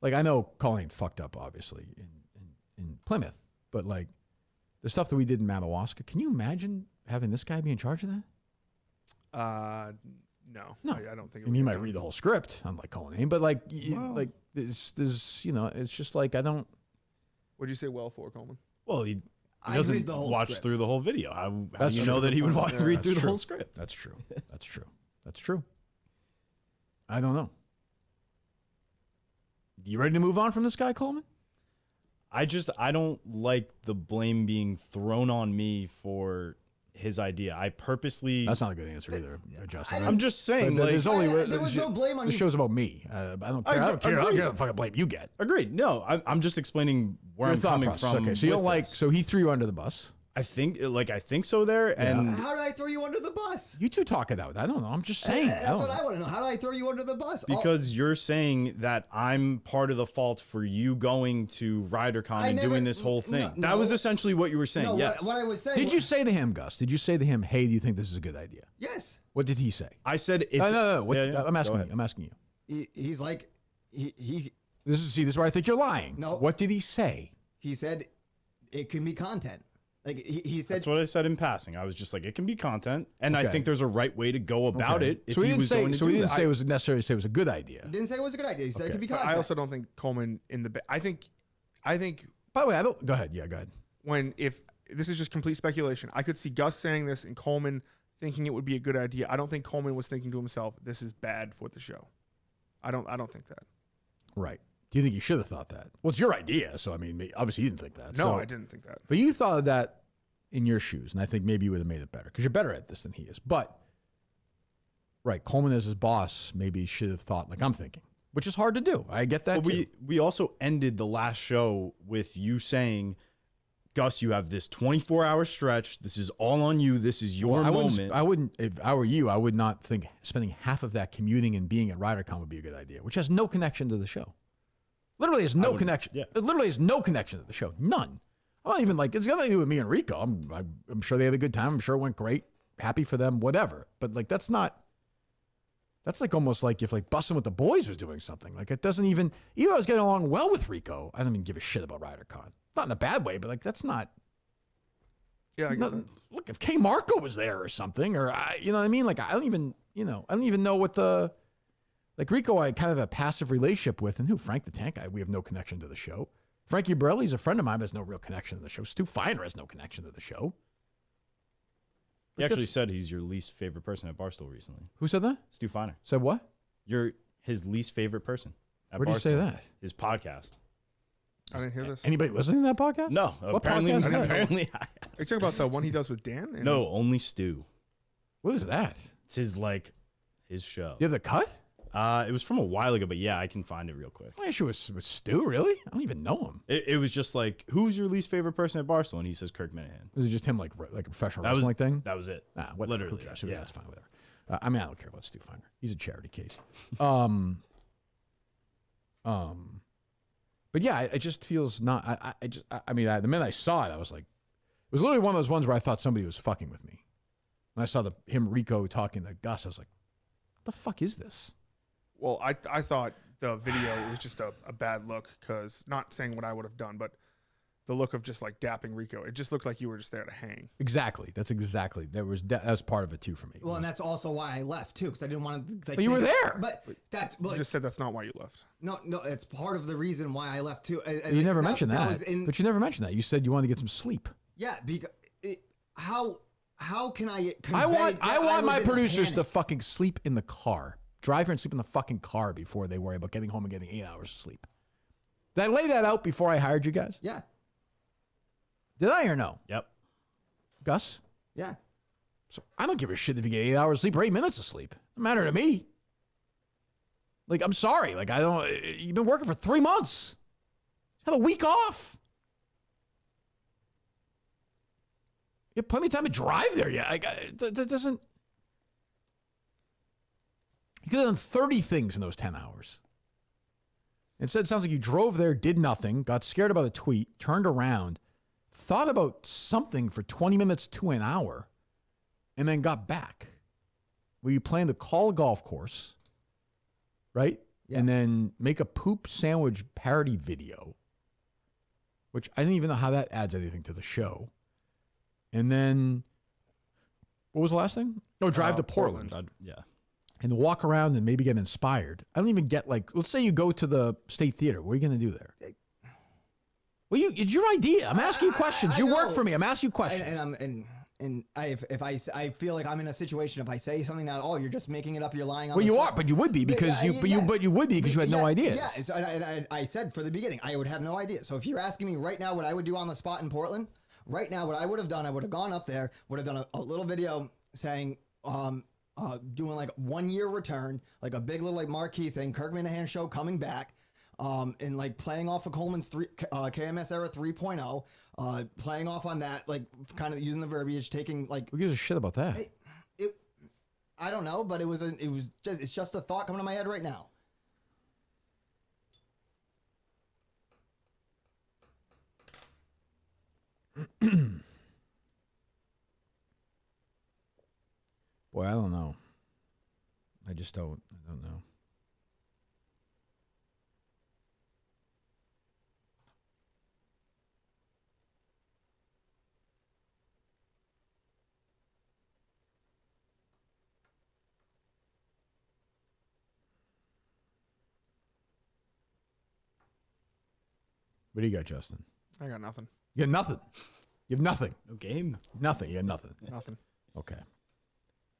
Like, I know Colleen fucked up, obviously, in Plymouth, but, like, the stuff that we did in Madawaska, can you imagine having this guy be in charge of that? No. I don't think. I mean, you might read the whole script, unlike Colleen, but, like, there's, it's just like I don't. What'd you say well for, Coleman? Well, he doesn't watch through the whole video. How do you know that he would read through the whole script? That's true. That's true. I don't know. You ready to move on from this guy, Coleman? I don't like the blame being thrown on me for his idea. I purposely. That's not a good answer either, Justin. I'm just saying, But like, there was no blame on This you. show's about me. I don't care. I don't care what the fucking blame you get. agreed. No, I'm just explaining where Your I'm thought coming process. from. Okay, so you don't with like. this. So he threw you under the bus. I think so there, and How did I throw you under the bus? You two talk it out. I don't know. I'm just saying. That's what I want to know. How did I throw you under the bus? because you're saying that I'm part of the fault for you going to Rydercon and doing this whole thing. no, that was essentially what you were saying. No, yes. what I was saying. Did you say to him, Gus? Did you say to him, "Hey, do you think this is a good idea"? Yes. What did he say? I said it's. No. What, Yeah, I'm asking go you. ahead. I'm asking you. He's like, he This is where I think you're lying. No. What did he say? said it can be content. Like he said. That's what I said in passing. I was just like, it can be content, and I Okay. think there's a right way to go about Okay. it. If So he didn't was say. going to So do he didn't that. say it was necessarily say it was a good idea. Didn't say it was a good idea. He said it could be But content. I also don't think Coleman I think By the way, I don't. Go ahead. Yeah, go ahead. if this is just complete speculation, I could see Gus saying this and Coleman thinking it would be a good idea. I don't think Coleman was thinking to himself, "This is bad for the show." I don't think that. Right. Do you think you should have thought that? Well, it's your idea, so I mean, obviously you didn't think that. No, so, I didn't think that. But you thought of that in your shoes, and I think maybe you would have made it better because you're better at this than he is. But right, Coleman as his boss maybe should have thought like I'm thinking, which is hard to do. I get that. But too. we also ended the last show with you saying, Gus, you have this 24-hour stretch. This is all on you. This is your moment. I wouldn't. If I were you, I would not think spending half of that commuting and being at Rydercon would be a good idea, which has no connection to the show. Literally has no connection. yeah. It literally has no connection to the show. None. I'm not even like it's got nothing to do with me and Rico. I'm sure they had a good time. I'm sure it went great. Happy for them. Whatever. But like that's not. That's like almost like if like Bussin' with the Boys was doing something. Like it doesn't even. Even though I was getting along well with Rico, I don't even give a shit about Rydercon. Not in a bad way, but like that's not. Yeah, I get that. Look, if K Marco was there or something, or you know what I mean? Like I don't even know what the, like Rico, I kind of have a passive relationship with, and Frank the Tank guy, we have no connection to the show. Frankie Borelli's a friend of mine, but has no real connection to the show. Stu Feiner has no connection to the show. He actually said he's your least favorite person at Barstool recently. Who said that? Stu Feiner. Said what? You're his least favorite person at Where'd you say Barstool. that? His podcast. I didn't hear this. Anybody listening to that podcast? No, What apparently, podcast is that? apparently, Are you talking about the one he does with Dan? no, only Stu. What is that? It's his show. You have the cut? It was from a while ago, but yeah, I can find it real quick. My issue was with Stu, really? I don't even know him. It was just like, who's your least favorite person at Barstool? And he says Kirk Minahan. Was it just him like a professional That was wrestling thing? That was it. Literally. Who Literally. cares? Yeah. That's fine, whatever. I mean, I don't care about Stu Feiner. He's a charity case. But yeah, it just feels not. I mean, the minute I saw it, I was like, it was literally one of those ones where I thought somebody was fucking with me. When I saw him Rico talking to Gus, I was like, what the fuck is this? Well, I thought the video was just a bad look because not saying what I would have done, but the look of just like dapping Rico. It just looked like you were just there to hang. Exactly. That's exactly. That was part of it too for me. Well, and that's also why I left too, because I didn't want to. Like, But you were there. But that's. You But just said that's not why you left. no, it's part of the reason why I left too. You never mentioned that. was in, But you never mentioned that. You said you wanted to get some sleep. yeah, because how can I? I want my producers to to. fucking sleep in the car. Drive here and sleep in the fucking car before they worry about getting home and getting 8 hours of sleep. Did I lay that out before I hired you guys? Yeah, Did I or no? Yep. Gus? yeah. So I don't give a shit if you get 8 hours of sleep or 8 minutes of sleep. Doesn't matter to me. Like, I'm sorry. Like, I don't. You've been working for 3 months. Have a week off. You have plenty of time to drive there. Yeah, that doesn't. You could have done 30 things in those 10 hours. Instead, it sounds like you drove there, did nothing, got scared about a tweet, turned around, thought about something for 20 minutes to an hour, and then got back. Where you plan to call a golf course, right? Yeah. And then make a poop sandwich parody video, which I didn't even know how that adds anything to the show. And then, what was the last thing? Oh, drive to Portland. Yeah. And walk around and maybe get inspired. I don't even get like, let's say you go to the State Theater. What are you going to do there? Well, it's your idea. I'm asking you questions. I You know. work for me. I'm asking you questions. And And I feel like I'm in a situation, if I say something that, oh, you're just making it up, you're lying on Well, the you spot. are, but you would be because you would be because you had no idea. Yeah, so I said for the beginning, I would have no idea. So if you're asking me right now what I would do on the spot in Portland, right now what I would have done, I would have gone up there, would have done a little video saying, doing like 1 year return, like a big little like marquee thing, Kirk Minahan show coming back. And like playing off of Coleman's KMS era 3.0, playing off on that, like kind of using the verbiage, taking like Who gives a shit about that? I don't know, but it's just a thought coming to my head right now. Boy, I don't know. I don't know. What do you got, Justin? I got nothing. You got nothing. You have nothing. No game. Nothing. You have nothing. Nothing. Okay.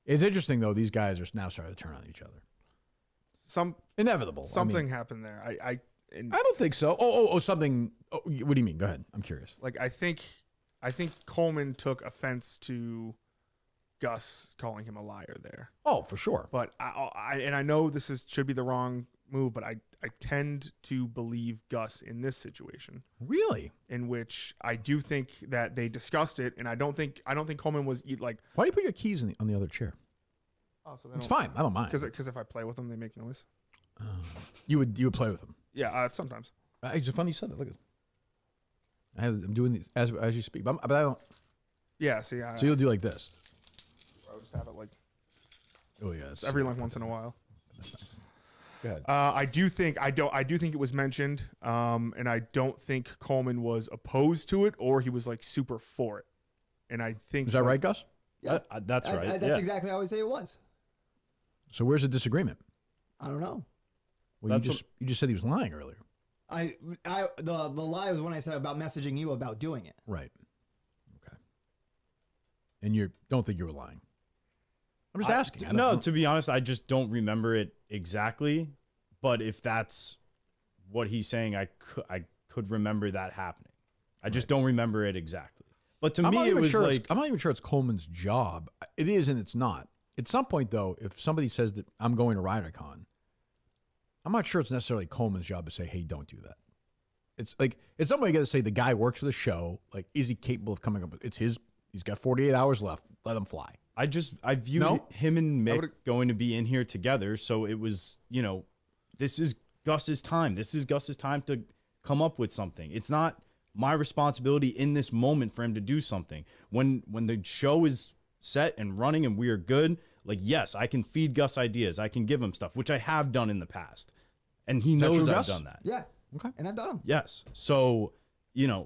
It's interesting though. These guys are now starting to turn on each other. Inevitable. Something happened there. I don't think so. Oh, something. Oh, what do you mean? Go ahead. I'm curious. Like I think Coleman took offense to Gus calling him a liar there. Oh, for sure. But I know this should be the wrong move, but I tend to believe Gus in this situation. Really? In which I do think that they discussed it, and I don't think Coleman was like. Why do you put your keys on the other chair? Oh, so it's fine. I don't mind. Because if I play with them, they make noise. You would play with them. Yeah, sometimes. It's funny you said that. Look at. I'm doing these as you speak, but I don't. Yeah. See. So you'll do like this. I'll just have it like. Oh yes. Every like once in a while. Go ahead. I do think it was mentioned, and I don't think Coleman was opposed to it or he was like super for it. And I think is that right, Gus? Yeah, that's right. That's exactly how I would say it was. So where's the disagreement? I don't know. Well, you just said he was lying earlier. The lie was when I said about messaging you about doing it. Right. Okay. And you don't think you were lying? I'm just asking. No, to be honest, I just don't remember it exactly. But if that's what he's saying, I could remember that happening. I just don't remember it exactly. But to me, it was like I'm not even sure it's Coleman's job. It is and it's not. At some point, though, if somebody says that I'm going to Rydercon, I'm not sure it's necessarily Coleman's job to say, "Hey, don't do that." It's like it's somebody got to say the guy works for the show. Like, is he capable of coming up? It's his. He's got 48 hours left. Let him fly. I view him and Mick going to be in here together. So it was, this is Gus's time. This is Gus's time to come up with something. It's not my responsibility in this moment for him to do something. When the show is set and running and we are good, like, yes, I can feed Gus ideas. I can give him stuff, which I have done in the past. And he knows I've done that. Yeah. Okay. And I've done them. Yes. So,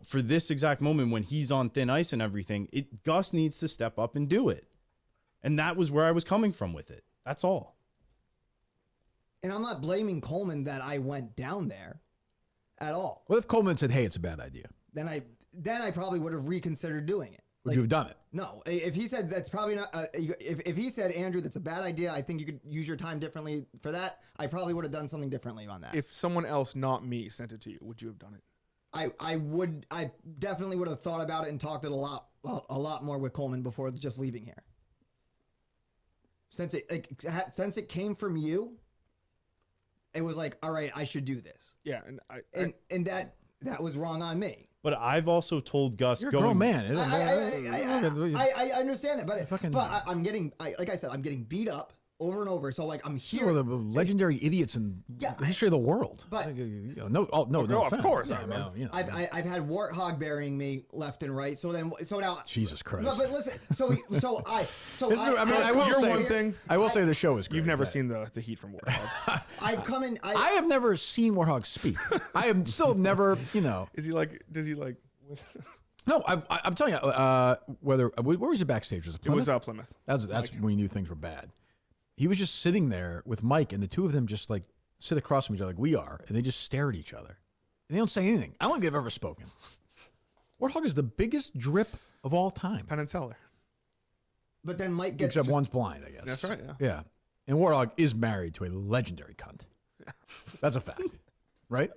for this exact moment when he's on thin ice and everything, Gus needs to step up and do it. And that was where I was coming from with it. That's all. And I'm not blaming Coleman that I went down there at all. What if Coleman said, "Hey, it's a bad idea"? Then I probably would have reconsidered doing it. Would you have done it? No. If he said that's probably not, if he said, "Andrew, that's a bad idea. I think you could use your time differently for that," I probably would have done something differently on that. If someone else, not me, sent it to you, would you have done it? I definitely would have thought about it and talked it a lot more with Coleman before just leaving here. Since it came from you, it was like, all right, I should do this. Yeah, and that was wrong on me. But I've also told Gus, you're a grown man. I understand that, but I'm getting, like I said, I'm getting beat up over and over. So like I'm here. You're the legendary idiots in the history of the world. But no, of course. I've had Warthog burying me left and right. So now Jesus Christ. But listen, I will say the show is great. You've never seen the heat from Warthog. I have never seen Warthog speak. I have still never, Is he like? Does he like? No, I'm telling you. Where was it backstage? Was it Plymouth? It was Plymouth. That's when we knew things were bad. He was just sitting there with Mike, and the two of them just like sit across from each other like we are, and they just stare at each other. And they don't say anything. I don't think they've ever spoken. Warthog is the biggest drip of all time. Penn and Teller. But then Mike gets except one's blind, I guess. That's right. Yeah. Yeah. And Warthog is married to a legendary cunt. That's a fact, right?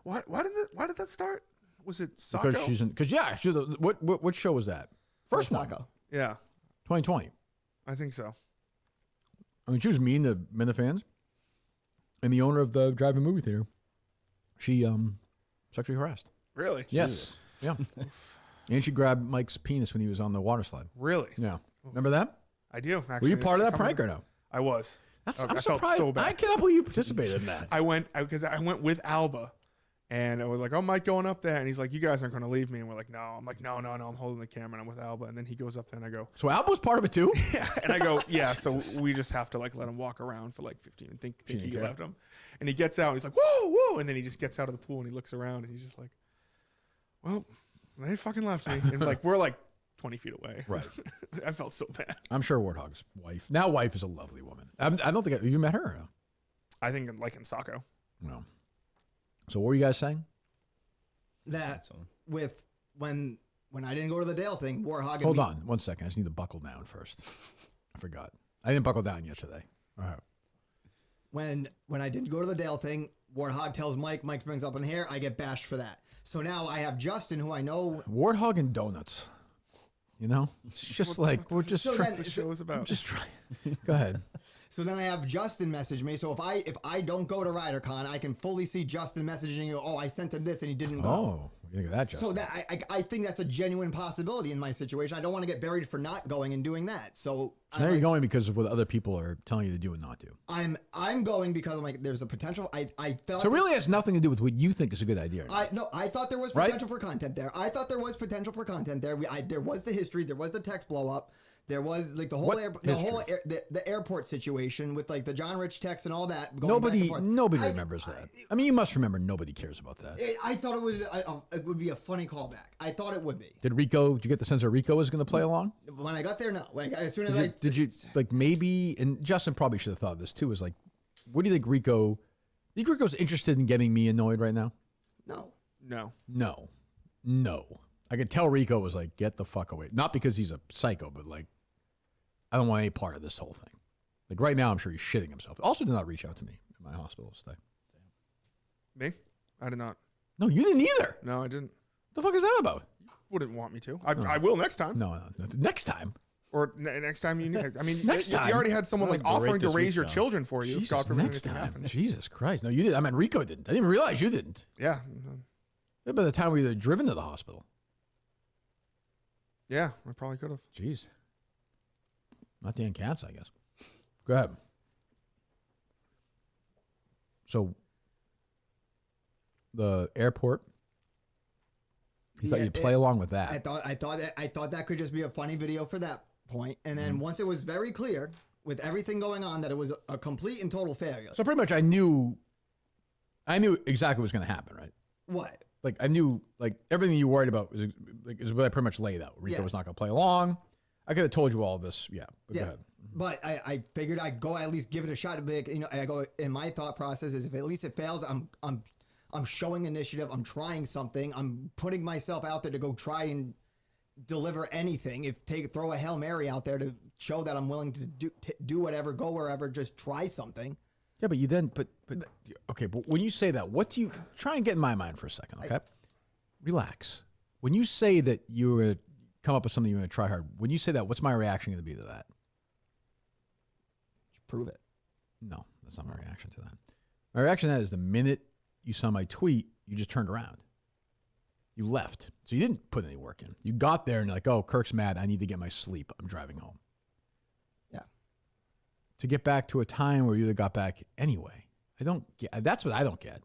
Why did that start? Was it Sacco? Because she's what show was that? First one, Sacco. Yeah, 2020. I think so. I mean, she was mean to men, the fans, and the owner of the drive-in movie theater. She sexually harassed. Really? Yes. Yeah. And she grabbed Mike's penis when he was on the water slide. Really? Yeah. Remember that? I do. Actually, Were you part of that prank or no? I was. I'm I felt surprised. so bad. I cannot believe you participated in that. I went with Alba, and I was like, "Oh, Mike going up there," and he's like, "You guys aren't going to leave me," and we're like, "No." I'm like, "No, I'm holding the camera, and I'm with Alba," and then he goes up there, and I go, So Alba was part of it too? "Yeah," and I go, "Yeah." So we just have to like let him walk around for like 15 and think didn't he care. left him, and he gets out, and he's like, "Whoa, whoa," and then he just gets out of the pool and he looks around and he's just like, "Well, they fucking left me," and like we're like 20 feet away. Right. I felt so bad. I'm sure Warthog's wife is a lovely woman. I don't think have you met her? Or no? I think like in Sacco. No. So what were you guys saying? That with when I didn't go to the Dale thing, Warthog. Hold on 1 second. I just need to buckle down first. I forgot. I didn't buckle down yet today. All right. When I didn't go to the Dale thing, Warthog tells Mike brings up in here, I get bashed for that. So now I have Justin, who I know. Warthog and donuts. You know, it's just like we're just trying. That's the show is about. Just trying. Go ahead. So then I have Justin message me. So if I don't go to Rydercon, I can fully see Justin messaging you. Oh, I sent him this and he didn't go. Oh, look at that, Justin. So that I think that's a genuine possibility in my situation. I don't want to get buried for not going and doing that. So now you're going because of what other people are telling you to do and not do. I'm going because I'm like there's a potential. I thought So it really has nothing to do with what you think is a good idea. I thought there was potential for content there. I thought there was potential for content there. There was the history. There was the text blow up. There was like the airport situation with like the John Rich text and all that. Nobody remembers that. I mean, you must remember. Nobody cares about that. I thought it would be a funny callback. I thought it would be. Did you get the sense that Rico was going to play along? When I got there, no. Like as soon as Did you like maybe? And Justin probably should have thought of this too. Was like, what do you think Rico? Do you think Rico's interested in getting me annoyed right now? No. No. I could tell Rico was like, get the fuck away. Not because he's a psycho, but like, I don't want any part of this whole thing. Like right now, I'm sure he's shitting himself. Also did not reach out to me in my hospital stay. Me? I did not. No, you didn't either. No, I didn't. The fuck is that about? Wouldn't want me to. I will next time. No. Next time. Or next time you need. I mean, Next you time. already had someone like offering to raise your week, children for you. Jesus, God forbid next anything time. happens. Jesus Christ. No, you didn't. I mean, Rico didn't. I didn't even realize you didn't. Yeah. By the time we were driven to the hospital. Yeah, I probably could have. Jeez. Not Dan Katz, I guess. Go ahead. So, the airport. You thought you'd play along with that. I thought that could just be a funny video for that point. And then once it was very clear with everything going on that it was a complete and total failure. So pretty much, I knew exactly what was going to happen, right? What? Like I knew, like everything you worried about is what I pretty much laid out. Rico was not going to play along. I could have told you all this, Go ahead. But I figured I'd go at least give it a shot. I go in my thought process is if at least it fails, I'm showing initiative. I'm trying something. I'm putting myself out there to go try and deliver anything. Throw a Hail Mary out there to show that I'm willing to do whatever, go wherever, just try something. Yeah, but you then, but when you say that, what do you try and get in my mind for a second? Okay, relax. When you say that you're gonna come up with something you're gonna try hard, when you say that, what's my reaction gonna be to that? Prove it. No, that's not my reaction to that. My reaction to that is the minute you saw my tweet, you just turned around. You left. So you didn't put any work in. You got there and you're like, oh, Kirk's mad. I need to get my sleep. I'm driving home. Yeah. To get back to a time where you got back anyway. I don't get. That's what I don't get.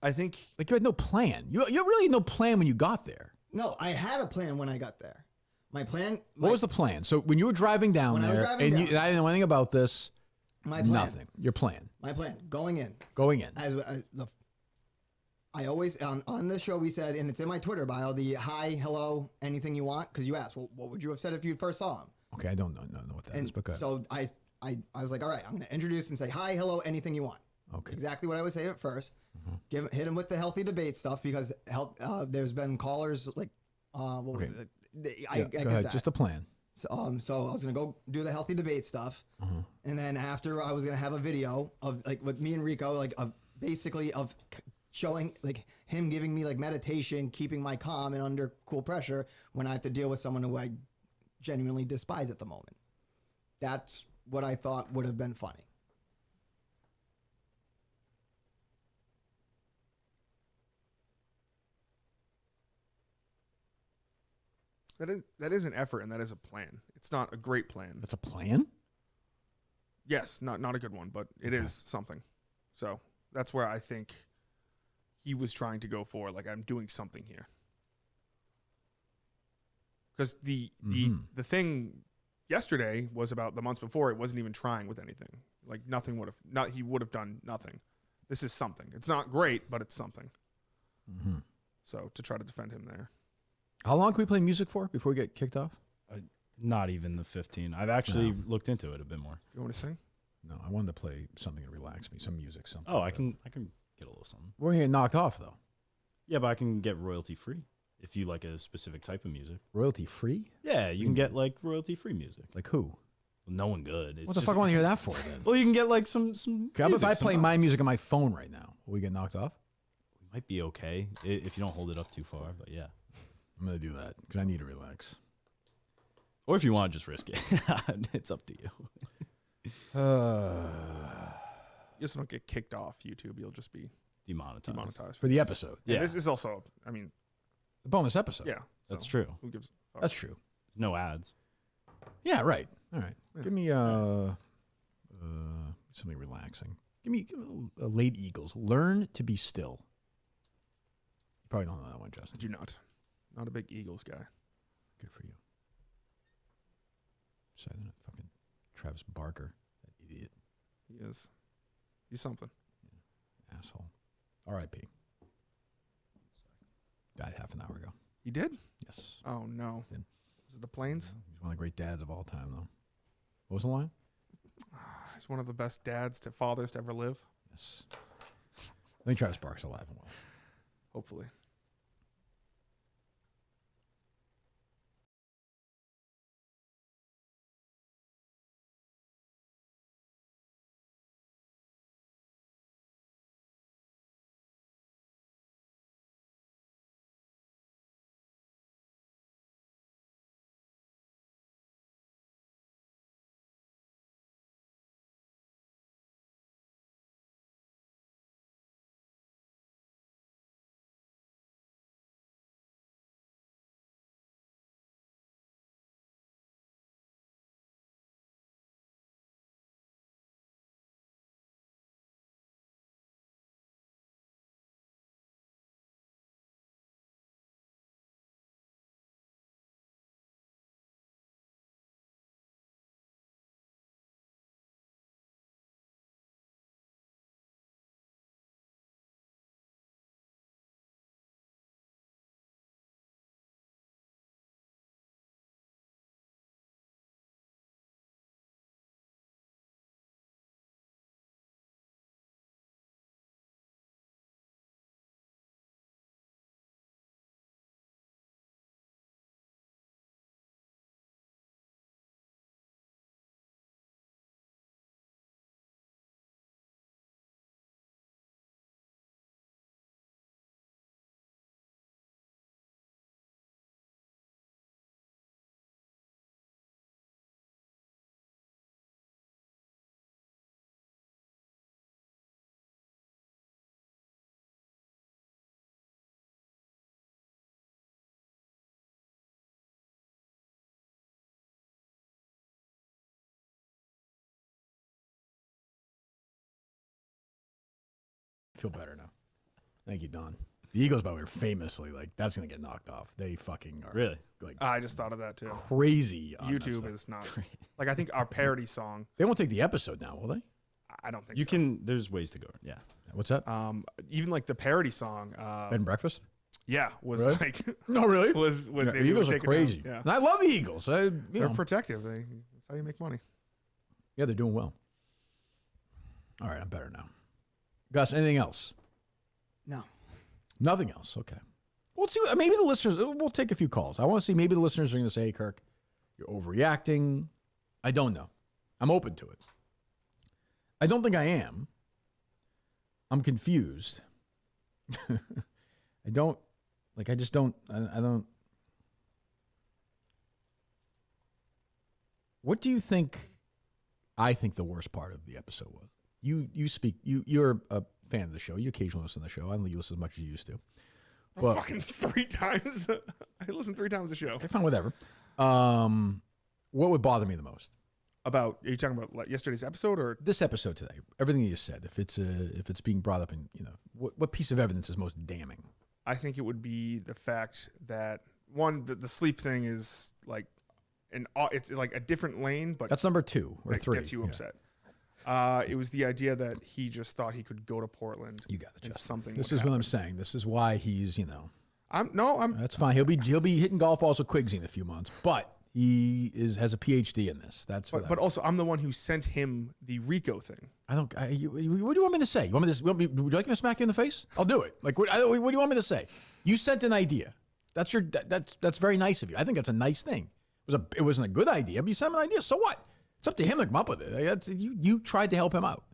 I think like you had no plan. You really had no plan when you got there. No, I had a plan when I got there. My plan. What was the plan? So when you were driving down there, and I didn't know anything about this. My plan. Nothing. Your plan. My plan. Going in. I always on the show we said, and it's in my Twitter bio, the hi, hello, anything you want, because you asked, well, what would you have said if you first saw him? Okay, I don't know what that is, but go ahead. So I was like, all right, I'm going to introduce and say hi, hello, anything you want. Okay. Exactly what I would say at first. Hit him with the healthy debate stuff because there's been callers like, what was it? I go get ahead. that. Just a plan. So I was gonna go do the healthy debate stuff, and then after I was gonna have a video of like with me and Rico, like basically of showing like him giving me like meditation, keeping my calm and under cool pressure when I have to deal with someone who I genuinely despise at the moment. That's what I thought would have been funny. That is an effort and that is a plan. It's not a great plan. That's a plan? Yes, not a good one, but it is something. So that's where I think he was trying to go for. Like, I'm doing something here. Because the thing yesterday was about the months before. It wasn't even trying with anything. Like nothing would have. He would have done nothing. This is something. It's not great, but it's something. Mm-hmm. So to try to defend him there. How long can we play music for before we get kicked off? Not even the 15. I've actually looked into it a bit more. You want to sing? No, I wanted to play something to relax me, some music, something. Oh, I can get a little something. We're gonna get knocked off though. Yeah, but I can get royalty free if you like a specific type of music. Royalty free? Yeah, you can get like royalty free music. Like who? Well, no one good. It's What the just, fuck I want to hear that for then? Well, you can get like some. Okay, how about if I music, play some my music on my phone right now? Will we get knocked off? might be okay if you don't hold it up too far, but yeah. I'm gonna do that because I need to relax. Or if you want to just risk it, it's up to you. You just don't get kicked off YouTube. You'll just be Demonetized. For the episode. And Yeah. this is also, I mean, The bonus episode. yeah. That's so true. Who gives a fuck? That's true. No ads. Yeah, right. All right. Yeah. Give me something relaxing. Give me a late Eagles. Learn to be still. You probably don't know that one, Justin. Did you not? Not a big Eagles guy. Good for you. Sorry, that fucking Travis Barker, that idiot, He is. He's something. asshole. R.I.P. Died half an hour ago. He did? Yes. Oh, no. Did. Was it the Plains? He's one of the great dads of all time, though. What was the line? He's one of the best fathers to ever live. Yes. I think Travis Barker's alive and well. Hopefully. Feel better now. Thank you, Don. The Eagles, by the way, are famously like that's gonna get knocked off. They fucking are Really? like I just thought of that too. crazy. On that YouTube stuff. is not. Like, I think our parody song, They won't take the episode now, will they? I don't think You so. can. There's ways to go. Yeah. What's that? Even like the parody song, Bed and breakfast? yeah, was Really? like, No, really. was what Yeah, they the Eagles would are take it down. crazy. Yeah. And I love the Eagles. They're Know, protective. That's how you make money. yeah, they're doing well. All right, I'm better now. Gus, anything else? No. Nothing else. Okay. Well, we'll see. Maybe the listeners. We'll take a few calls. I want to see. Maybe the listeners are going to say, "Hey, Kirk, you're overreacting." I don't know. I'm open to it. I don't think I am. I'm confused. I don't. Like, I just don't. I don't. What do you think? I think the worst part of the episode was. You speak. You're a fan of the show. You occasionally listen to the show. I don't think you listen as much as you used to. But fucking 3 times. I listen 3 times a show. Okay, fine, whatever. What would bother me the most? Are you talking about like yesterday's episode or This episode today? Everything you said. If it's being brought up in, what piece of evidence is most damning? I think it would be the fact that one, the sleep thing is like it's like a different lane, but That's number 2 or that 3. gets you upset. It was the idea that he just thought he could go to Portland. You got it. And Justin. something. This would is what happen. I'm saying. This is why he's, I'm That's fine. He'll be hitting golf balls with Quigsy in a few months, but he has a PhD in this. That's what. But also, I'm the one who sent him the Rico thing. What do you want me to say? Would you like me to smack you in the face? I'll do it. Like, what do you want me to say? You sent an idea. That's very nice of you. I think that's a nice thing. It wasn't a good idea, but you sent an idea. So what? It's up to him to come up with it. You tried to help him out.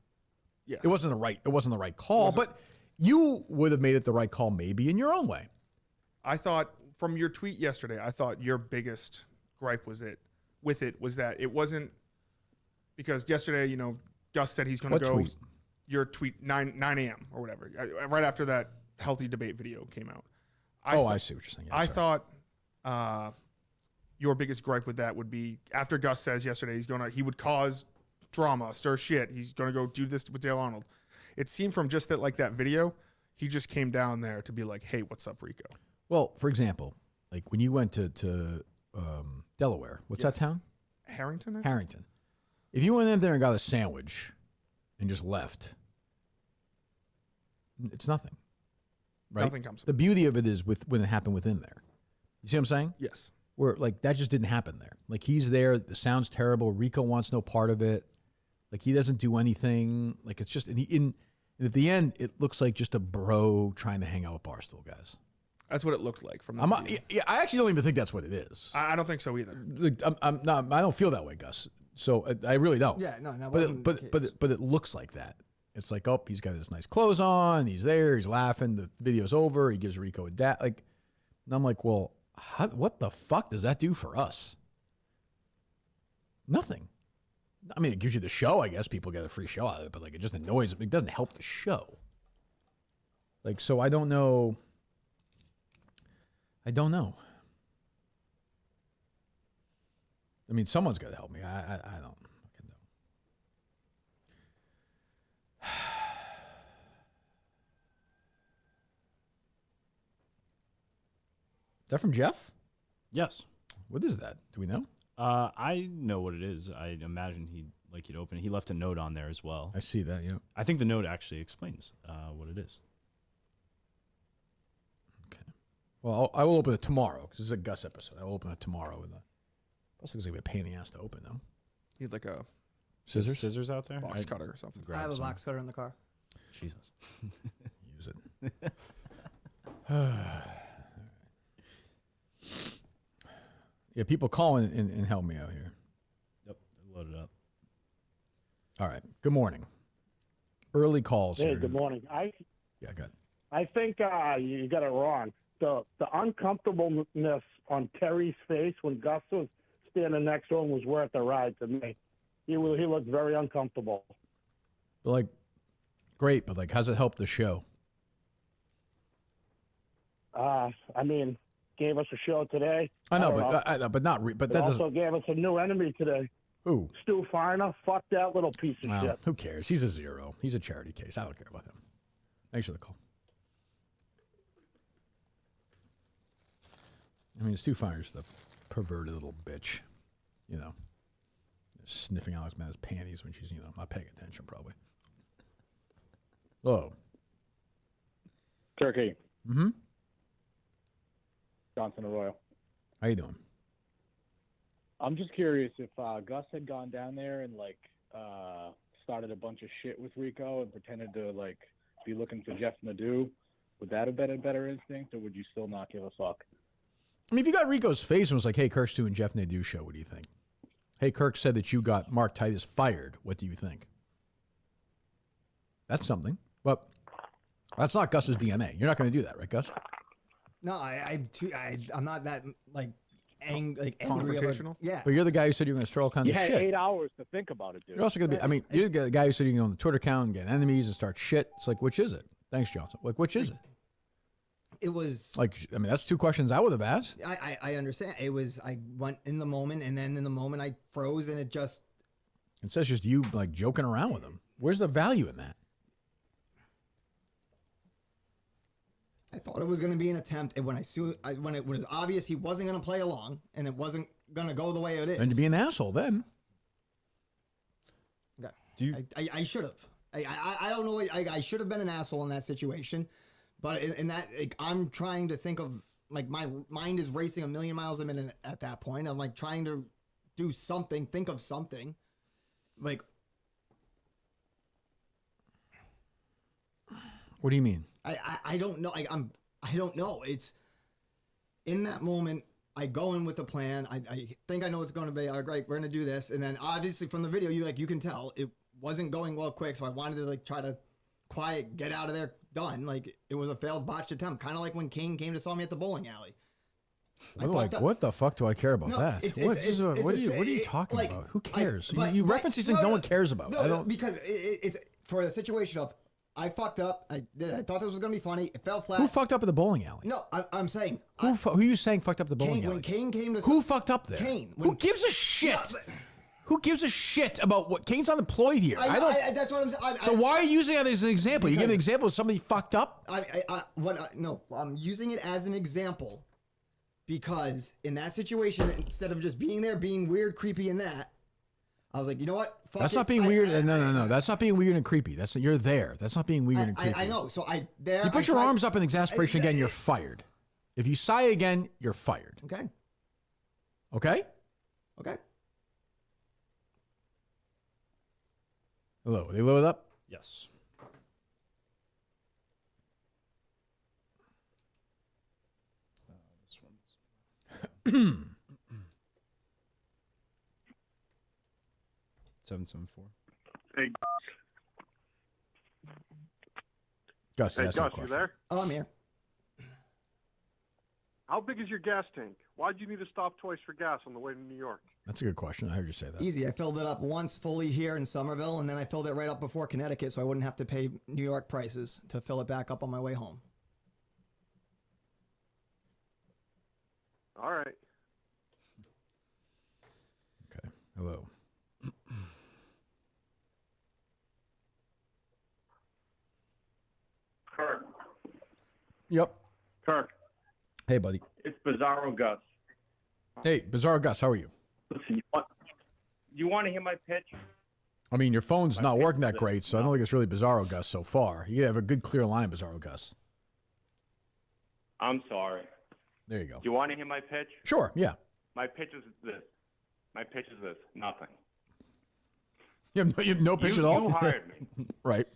Yes. It wasn't the right call, but you would have made it the right call maybe in your own way. I thought from your tweet yesterday, I thought your biggest gripe was that it wasn't because yesterday, Gus said he's going to go. Tweet? Your tweet 9 a.m. or whatever, right after that healthy debate video came out. I see what you're saying. Yeah, I sorry. thought your biggest gripe with that would be after Gus says yesterday he would cause drama, stir shit. He's going to go do this with Dale Arnold. It seemed from just that video, he just came down there to be like, hey, what's up, Rico? Well, for example, like when you went to Delaware, what's that town? Harrington? I think? Harrington. If you went in there and got a sandwich and just left, it's nothing. Right? Nothing comes. The beauty of it is when it happened within there. You see what I'm saying? Yes. Where like that just didn't happen there. Like he's there, the sound's terrible. Rico wants no part of it. Like he doesn't do anything. Like it's just and at the end, it looks like just a bro trying to hang out with Barstool guys. That's what it looked like from the video. I actually don't even think that's what it is. I don't think so either. I'm not. I don't feel that way, Gus. So I really don't. Yeah, no, that But wasn't the case. but it looks like that. It's like, oh, he's got his nice clothes on. He's there. He's laughing. The video's over. He gives Rico a dad. Like, and I'm like, well, what the fuck does that do for us? Nothing. I mean, it gives you the show. I guess people get a free show out of it, but like, it just annoys them. It doesn't help the show. Like, so I don't know. I don't know. I mean, someone's got to help me. I don't fucking know. Is that from Jeff? Yes. What is that? Do we know? I know what it is. I imagine he'd open it. He left a note on there as well. I see that, yeah. I think the note actually explains what it is. Okay. Well, I will open it tomorrow because this is a Gus episode. I'll open it tomorrow. Plus, it's going to be a pain in the ass to open, though. You had like a Scissors out there? box cutter or something. I have a box cutter in the car. Jesus. Use it. Yeah, people call and help me out here. Yep. Load it up. All right. Good morning. Early calls Hey, here. good morning. Yeah, good. I think you got it wrong. The uncomfortableness on Terry's face when Gus was standing next to him was worth the ride to me. He looked very uncomfortable. But like, great, but like, how's it help the show? I mean, gave us a show today. I know, don't but not. But It that also doesn't. gave us a new enemy today. Who? Stu Finer. Fuck that little piece of Well, shit. who cares? He's a zero. He's a charity case. I don't care about him. Thanks for the call. I mean, Stu Finer's the perverted little bitch, sniffing Alex Manna's panties when she's, not paying attention, probably. Lowe. Turkey. Mm-hmm. Johnson Arroyo. How you doing? I'm just curious if Gus had gone down there and started a bunch of shit with Rico and pretended to be looking for Jeff Nadeau, Would that have been a better instinct, or would you still not give a fuck? I mean, if you got Rico's face and was like, hey, Kirk's doing Jeff Nadeau show, what do you think? Hey, Kirk said that you got Mark Titus fired. What do you think? That's something. But that's not Gus's DNA. You're not going to do that, right, Gus? No, I'm not that angry. Confrontational? Yeah. But you're the guy who said you were going to stir all kinds You of had shit. 8 hours to think about it, dude. You're also going to be, I mean, you're the guy who said you can go on the Twitter account and get enemies and start shit. It's like, which is it? Thanks, Johnson. Like, which is it? It was Like, I mean, that's two questions I would have asked. I understand. It was I went in the moment, and then in the moment I froze, and it just. It says just you like joking around with him. Where's the value in that? I thought it was going to be an attempt, and when when it was obvious he wasn't going to play along, and it wasn't going to go the way it is. And to be an asshole then. Okay. Do you? I should have. I don't know. I should have been an asshole in that situation, but in that I'm trying to think of like my mind is racing a million miles a minute at that point. I'm like trying to do something, think of something, like. What do you mean? I don't know. I don't know. It's in that moment. I go in with the plan. I think I know what's going to be. All right, we're going to do this, and then obviously from the video, you can tell it wasn't going well quick. So I wanted to like try to get out of there, done. Like it was a failed botched attempt, kind of like when Kane came to saw me at the bowling alley. What the fuck do I care about that? What are you talking like, about? Who cares? But you reference these things no one cares about. No, I don't because it's for the situation of I fucked up. I thought this was gonna be funny. It fell flat. Who fucked up at the bowling alley? No, I'm saying Who are you saying fucked up at the bowling Kane, alley? when Kane came to Who fucked up there? Kane. Who gives a shit? No, Who gives a shit about what Kane's unemployed here? I don't. That's what I'm saying. So why are you using that as an example? You give an example of somebody fucked up? No, I'm using it as an example because in that situation, instead of just being there, being weird, creepy, and that, I was like, you know what? Fuck That's it. not being weird. No. That's not being weird and creepy. You're there. That's not being weird and creepy. I know. So You put your arms up in exasperation again, you're fired. If you sigh again, you're fired. Okay. Okay? Okay. Hello. Are they loaded up? Yes. This one's 774. Hey, Gus, hey that's Gus, question. you there? Oh, I'm here. How big is your gas tank? Why'd you need to stop twice for gas on the way to New York? That's a good question. I heard you say that. Easy. I filled it up once fully here in Somerville, and then I filled it right up before Connecticut, so I wouldn't have to pay New York prices to fill it back up on my way home. All right. Okay. Hello. Kirk. Yep. Kirk. Hey, buddy. It's Bizarro Gus. Hey, Bizarro Gus, how are you? Listen, you want to hear my pitch? I mean, your phone's not working that great, so I don't think it's really Bizarro Gus so far. You have a good, clear line, Bizarro Gus. I'm sorry. There you go. Do you want to hear my pitch? Sure, yeah. My pitch is this. Nothing. You have no pitch at all? You hired me. Right.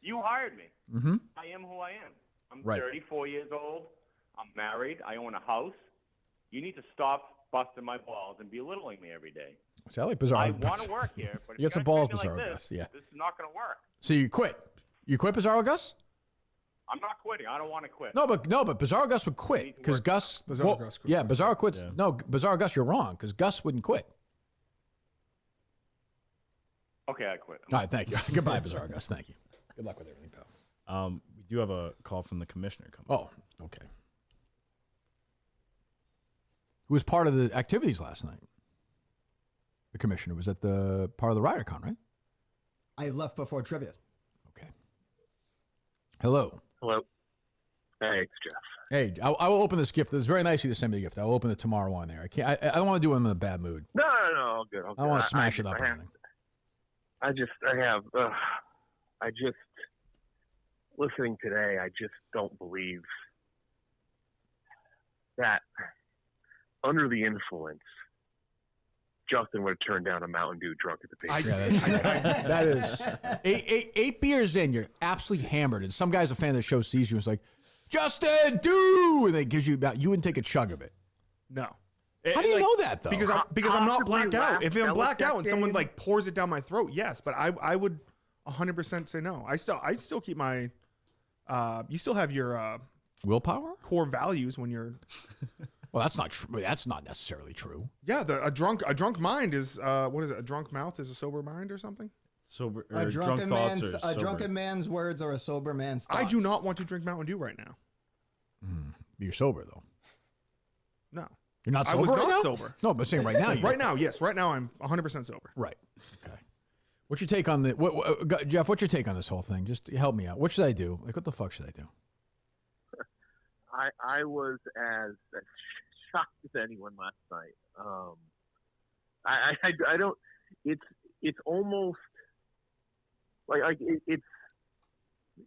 You hired me. Mm-hmm. I am who I am. I'm Right. 34 years old. I'm married. I own a house. You need to stop busting my balls and belittling me every day. See, I like Bizarro. I want to work here, but if You got some you're gonna balls, treat me Bizarro like Gus, yeah. This is not going to work. So you quit. You quit, Bizarro Gus? I'm not quitting. I don't want to quit. No, but Bizarro Gus would quit because Gus. Bizarro Gus quit. Yeah, Bizarro quits. Yeah. No, Bizarro Gus, you're wrong because Gus wouldn't quit. Okay, I quit. All right, thank you. Goodbye, Bizarro Gus. Thank you. Good luck with everything, pal. We do have a call from the commissioner coming. Oh, okay. Who was part of the activities last night? The commissioner was at the part of the Rydercon, right? I left before trivia. Okay. Hello. Hello. Hey, it's Jeff. Hey, I will open this gift. It was very nice of you to send me the gift. I'll open it tomorrow on there. I can't. I don't want to do it in a bad mood. No, all good. I don't want to smash it up or anything. I just listening today, I just don't believe that under the influence, Justin would have turned down a Mountain Dew drunk at the picture. That is eight beers in. You're absolutely hammered. And some guy's a fan of the show sees you and is like, Justin, do, and it gives you about. You wouldn't take a chug of it. No. How do you know that though? Because I'm not blacked out. If I'm blacked out and someone like pours it down my throat, yes, but I would 100% say no. I still keep my. You still have your willpower, core values when you're. Well, that's not true. That's not necessarily true. Yeah, a drunk mind is what is it? A drunk mouth is a sober mind or something. Sober. A drunken man's words are a sober man's thoughts. I do not want to drink Mountain Dew right now. You're sober though. No. You're not sober. I was right not now? sober. No, but saying right now. Right now, yes. Right now, I'm 100% sober. Right. Okay. What's your take on the Jeff? What's your take on this whole thing? Just help me out. What should I do? Like, what the fuck should I do? I was as shocked as anyone last night. I don't. It's almost like it's.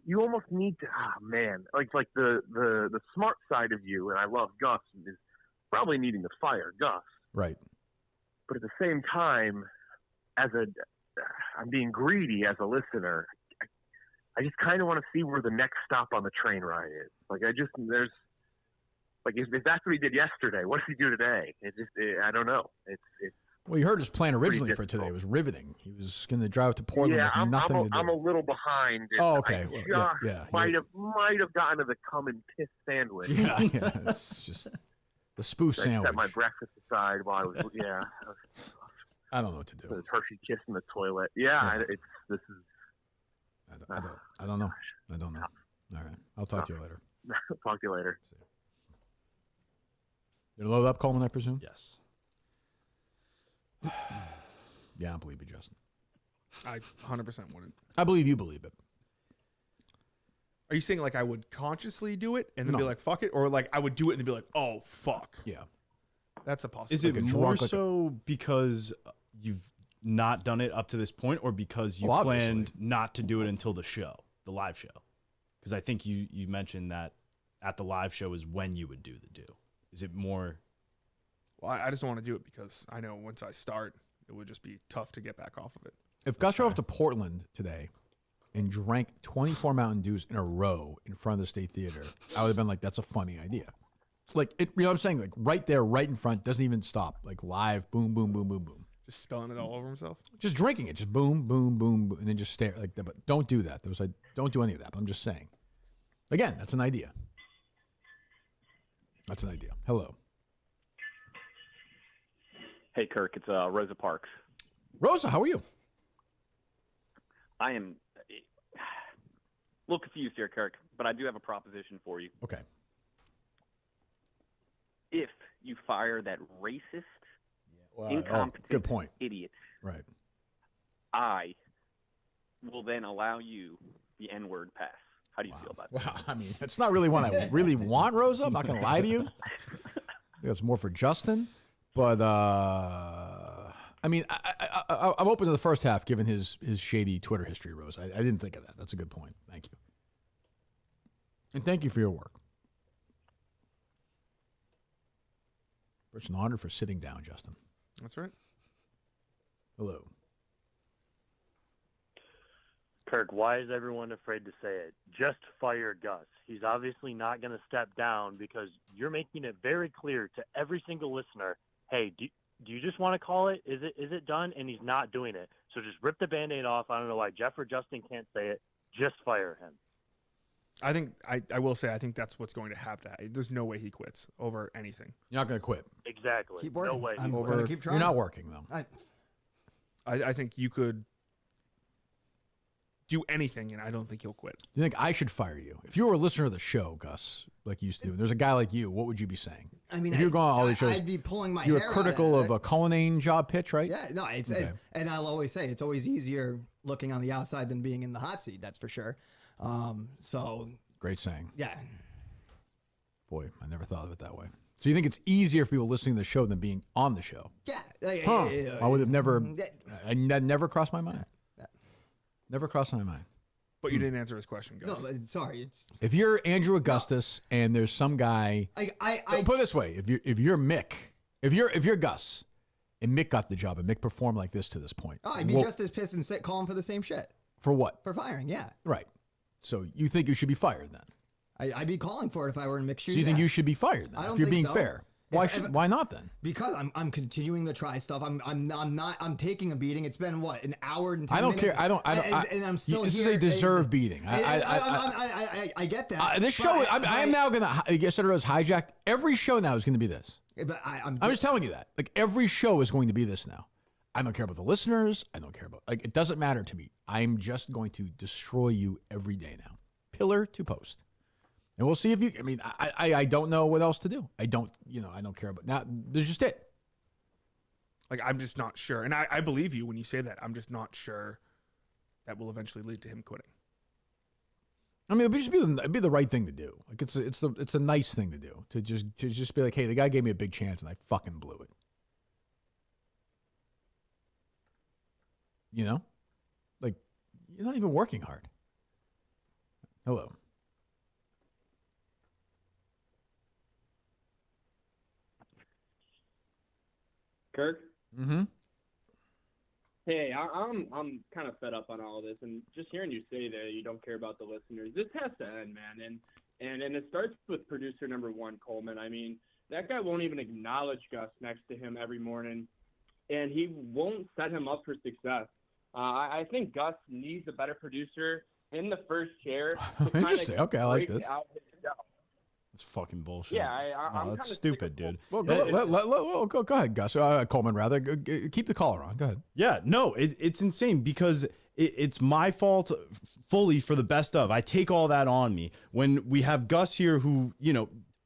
You almost need to. Man, like the smart side of you, and I love Gus, is probably needing to fire Gus. Right. But at the same time, I'm being greedy as a listener. I just kind of want to see where the next stop on the train ride is. Like if that's what he did yesterday, what does he do today? I don't know. It's Well, you heard his plan originally for today. It was riveting. He was going to drive to Portland with nothing to do. I'm a little behind. Oh, okay. Might have gotten to the cum and piss sandwich. Yeah. It's just the spoof sandwich. I set my breakfast aside while I was. I don't know what to do. The Hershey kiss in the toilet. Yeah. I don't know. I don't know. All right. I'll talk to you later. Talk to you later. Did it load up, Coleman, I presume? Yes. Yeah, I don't believe you, Justin. I 100% wouldn't. I believe you believe it. Are you saying like I would consciously do it and then be like, fuck it? Or like I would do it and then be like, oh, fuck. Yeah. That's a possibility. Is it more so because you've not done it up to this point, or because you planned not to do it until the show, the live show? Because I think you mentioned that at the live show is when you would do the do. Is it more? Well, I just don't want to do it because I know once I start, it would just be tough to get back off of it. If Gus drove up to Portland today and drank 24 Mountain Dews in a row in front of the State Theater, I would have been like, that's a funny idea. It's like, you know what I'm saying? Like right there, right in front, doesn't even stop. Like live, boom, boom, boom, boom, boom. Just spelling it all over himself? Just drinking it. Just boom, boom, boom, boom, and then just stare like that. But don't do that. Don't do any of that. But I'm just saying. Again, that's an idea. That's an idea. Hello. Hey, Kirk. It's Rosa Parks. Rosa, how are you? I am a little confused here, Kirk, but I do have a proposition for you. Okay. If you fire that racist, incompetent good point. idiot, right, I will then allow you the N-word pass. How do you feel about that? Well, I mean, it's not really one I really want, Rosa. I'm not going to lie to you. I think it's more for Justin. But, I mean, I'm open to the first half, given his shady Twitter history, Rose. I didn't think of that. That's a good point. Thank you. And thank you for your work. It's an honor for sitting down, Justin. That's right. Hello. Kirk, why is everyone afraid to say it? Just fire Gus. He's obviously not going to step down because you're making it very clear to every single listener, hey, do you just want to call it? Is it done? And he's not doing it. So just rip the Band-Aid off. I don't know why Jeff or Justin can't say it. Just fire him. I think I will say I think that's what's going to happen. There's no way he quits over anything. You're not going to quit. Exactly. Keep working. No way. I'm going to keep trying. You're not working, though. I think you could do anything, and I don't think he'll quit. Do you think I should fire you? If you were a listener of the show, Gus, like you used to do, and there's a guy like you, what would you be saying? I mean, if you're going on all these shows, I'd be pulling my you hair were critical out of a Cullinane job pitch, right? Yeah, no, it's okay. and I'll always say it's always easier looking on the outside than being in the hot seat. That's for sure. So great saying. Yeah. Boy, I never thought of it that way. So you think it's easier for people listening to the show than being on the show? Yeah. I would have never. That never crossed my mind. Never crossed my mind. But you didn't answer his question, Gus. No, sorry. If you're Andrew Augustus and there's some guy, I put it this way: if you're Mick, if you're Gus, and Mick got the job and Mick performed like this to this point, I'd be just as pissed and call him for the same shit. For what? For firing, yeah. Right. So you think you should be fired then? I'd be calling for it if I were in Mick's shoes. So you think you should be fired? Then, I don't if you're think being so. fair. Why not then? Because I'm continuing to try stuff. I'm taking a beating. It's been what, an hour and 10 I don't minutes? care. I don't. And I'm still this here. is a deserved beating. I get that. This show. I am now going to. I guess it was hijacked. Every show now is going to be this. But I'm just telling you that. Like every show is going to be this now. I don't care about the listeners. I don't care about. Like it doesn't matter to me. I'm just going to destroy you every day now, pillar to post. And we'll see if you. I mean, I don't know what else to do. I don't care about now. This is just it. Like I'm just not sure, and I believe you when you say that. I'm just not sure that will eventually lead to him quitting. I mean, it'd be the right thing to do. Like it's a nice thing to do to just be like, hey, the guy gave me a big chance and I fucking blew it. You know, like you're not even working hard. Hello. Kirk? Mm-hmm. Hey, I'm kind of fed up on all of this, and just hearing you say that you don't care about the listeners, this has to end, man. And it starts with producer number one, Coleman. I mean, that guy won't even acknowledge Gus next to him every morning, and he won't set him up for success. I think Gus needs a better producer in the first chair. Interesting. Okay, I like this. That's fucking bullshit. Yeah, I'm that's stupid, dude. Well, go ahead, Gus. Coleman, rather. Keep the caller on. Go ahead. Yeah, no, it's insane because it's my fault fully for the best of. I take all that on me. When we have Gus here who,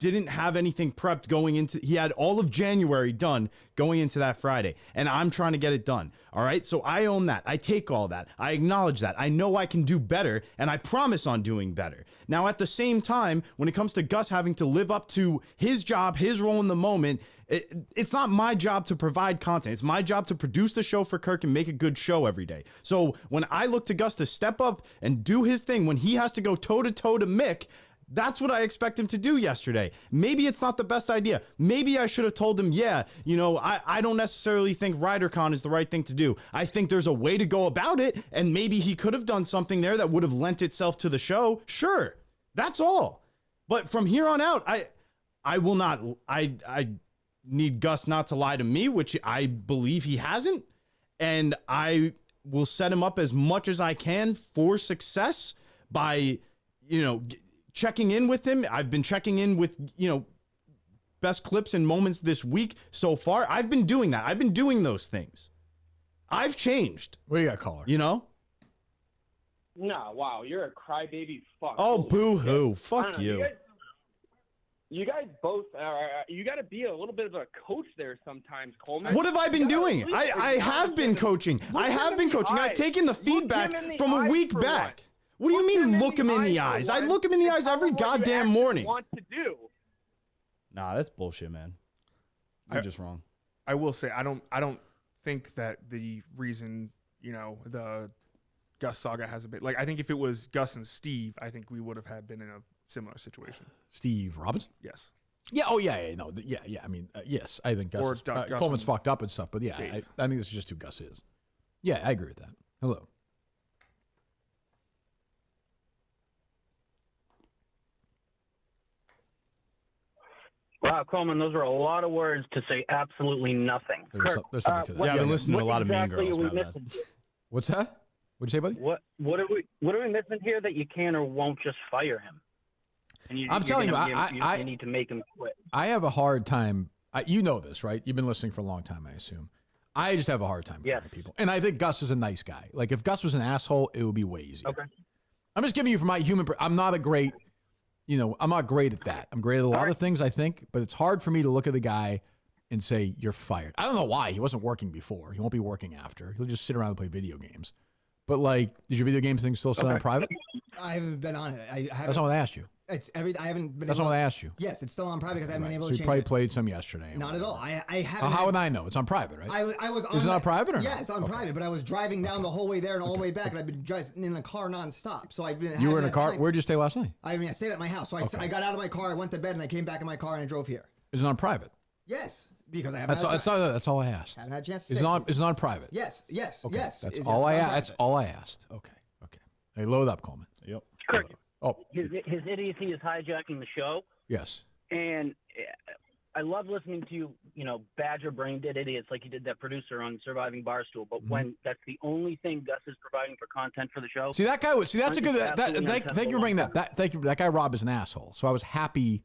didn't have anything prepped going into, he had all of January done going into that Friday, and I'm trying to get it done. All right. So I own that. I take all that. I acknowledge that. I know I can do better, and I promise on doing better. Now, at the same time, when it comes to Gus having to live up to his job, his role in the moment, it's not my job to provide content. It's my job to produce the show for Kirk and make a good show every day. So when I look to Gus to step up and do his thing, when he has to go toe-to-toe to Mick, that's what I expect him to do yesterday. Maybe it's not the best idea. Maybe I should have told him, I don't necessarily think Rydercon is the right thing to do. I think there's a way to go about it, and maybe he could have done something there that would have lent itself to the show. Sure, that's all. But from here on out, I will not. I need Gus not to lie to me, which I believe he hasn't, and I will set him up as much as I can for success by, checking in with him. I've been checking in with, best clips and moments this week so far. I've been doing that. I've been doing those things. I've changed. What do you got, caller? No, wow, you're a crybaby fuck. Oh, Holy boo-hoo. shit. Fuck you. You guys both you got to be a little bit of a coach there sometimes, Coleman. What have I been doing? I have been coaching. I have been coaching. I've taken the feedback from a week back. What do you mean look him in the eyes? I look him in the eyes every goddamn morning. Want to do? Nah, that's bullshit, man. You're just wrong. I will say I don't think that the reason, the Gus saga has a bit, like, I think if it was Gus and Steve, I think we would have been in a similar situation. Steve Robinson? Yes. Yeah. Oh, yeah. I mean, yes. I think Gus. Coleman's fucked up and stuff, but yeah, I think this is just who Gus is. Yeah, I agree with that. Hello. Wow, Coleman, those were a lot of words to say absolutely nothing. There's something to that. Yeah, I've been listening to a lot of Mean Girls. What's that? What'd you say, buddy? What are we missing here that you can or won't just fire him? And I'm telling you, I need to make him quit. I have a hard time. You know this, right? You've been listening for a long time, I assume. I just have a hard time firing people. And I think Gus is a nice guy. Like, if Gus was an asshole, it would be way easier. Okay. I'm just giving you from my human. I'm not a great. I'm not great at that. I'm great at a lot of things, I think, but it's hard for me to look at the guy and say, you're fired. I don't know why. He wasn't working before. He won't be working after. He'll just sit around and play video games. But, like, is your video game thing still on private? I haven't been on it. That's not what I asked you. I haven't been. That's not what I asked you. Yes, it's still on private because I haven't been able so to change you probably it. played some yesterday. Not at all. I haven't. How would I know? It's on private, right? I was on. Is it on private or yeah, not? it's on private. But I was driving down the whole way there and all the way back, and I've been driving in a car nonstop. So I've been. You were in a car. Where'd you stay last night? I stayed at my house. So I got out of my car, I went to bed, and I came back in my car and I drove here. Is it on private? Yes, because I haven't. That's all I asked. Haven't had a chance to. Is it on private? Yes. Okay. Yes. That's all I asked. Okay. Hey, load up, Coleman. Yep. Kirk, his idiocy is hijacking the show. Yes. And I love listening to you, badger brain dead idiots like you did that producer on Surviving Barstool. But when that's the only thing Gus is providing for content for the show. See, that guy was. See, that's a good. Thank you for bringing that. Thank you. That guy Rob is an asshole. So I was happy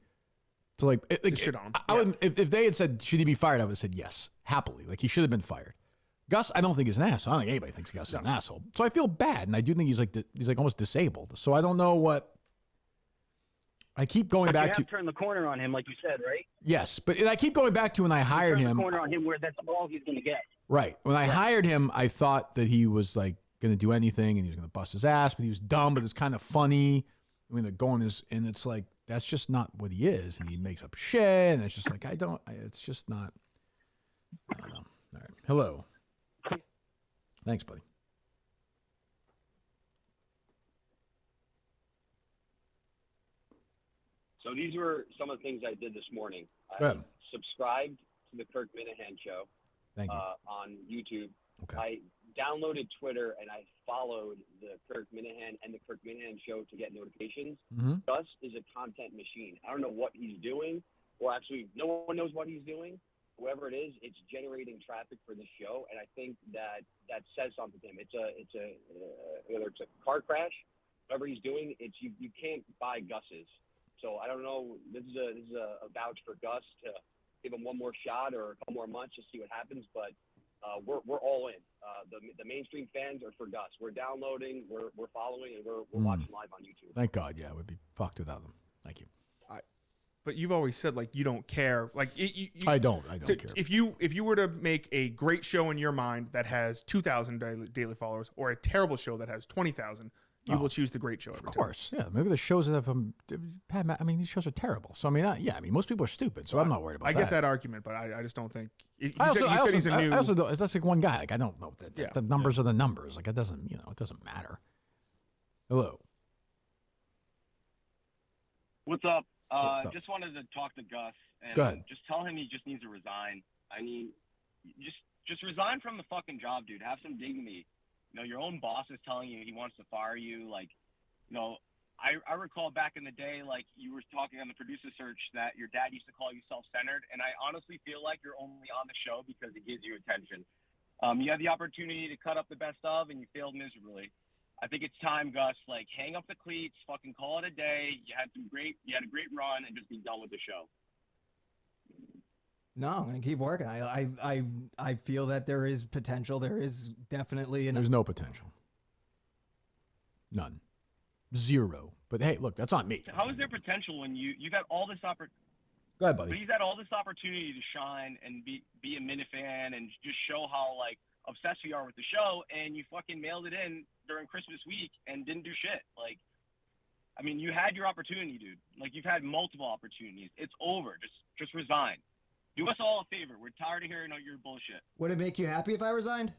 to shit on. I would, if they had said should he be fired, I would have said yes, happily. Like he should have been fired. Gus, I don't think is an asshole. I don't think anybody thinks Gus is an asshole. So I feel bad, and I do think he's like almost disabled. So I don't know what. I keep going back to turn the corner on him, like you said, right? Yes, but I keep going back to when I hired him. The corner on him where that's all he's going to get. Right. When I hired him, I thought that he was like going to do anything and he was going to bust his ass, but he was dumb, but it's kind of funny. I mean, and it's like, that's just not what he is. And he makes up shit. And it's just like, it's just not, I don't know. All right. Hello. Thanks, buddy. So these were some of the things I did this morning. I subscribed to the Kirk Minahan show on YouTube. Okay. I downloaded Twitter and I followed the Kirk Minahan and the Kirk Minahan show to get notifications. Mm-hmm. Gus is a content machine. I don't know what he's doing. Well, actually, no one knows what he's doing. Whoever it is, it's generating traffic for the show, and I think that says something to him. It's a whether it's a car crash, whatever he's doing, you can't buy Gus's. So I don't know. This is a vouch for Gus to give him one more shot or a couple more months to see what happens. But we're all in. The mainstream fans are for Gus. We're downloading, we're following, and we're watching live on YouTube. Thank God. Yeah, we'd be fucked without them. Thank you. But you've always said like you don't care. Like I don't care. If you were to make a great show in your mind that has 2,000 daily followers, or a terrible show that has 20,000. You will choose the great show. Of course, yeah. Maybe the shows that have I mean, these shows are terrible. So I mean, most people are stupid. So I'm not worried about that. I get that argument, but I just don't think. He I said he's a new. I also that's like one guy. Like I don't know. The numbers are the numbers. Like it doesn't matter. Hello. What's up? What's up? Just wanted to talk to Gus and Go ahead. just tell him he just needs to resign. I mean, just resign from the fucking job, dude. Have some dignity. Your own boss is telling you he wants to fire you. Like, I recall back in the day, like you were talking on the producer search that your dad used to call you self-centered. And I honestly feel like you're only on the show because it gives you attention. You had the opportunity to cut up the best of and you failed miserably. I think it's time, Gus, like hang up the cleats, fucking call it a day. You had a great run and just be done with the show. No, I'm going to keep working. I feel that there is potential. There is definitely There's no potential. None. Zero. But hey, look, that's on me. How is there potential when you got all this opportunity? Go ahead, buddy. But he's had all this opportunity to shine and be a Minifan and just show how like obsessed we are with the show, and you fucking mailed it in during Christmas week and didn't do shit. Like, I mean, you had your opportunity, dude. Like you've had multiple opportunities. It's over. Just resign. Do us all a favor. We're tired of hearing your bullshit. Would it make you happy if I resigned?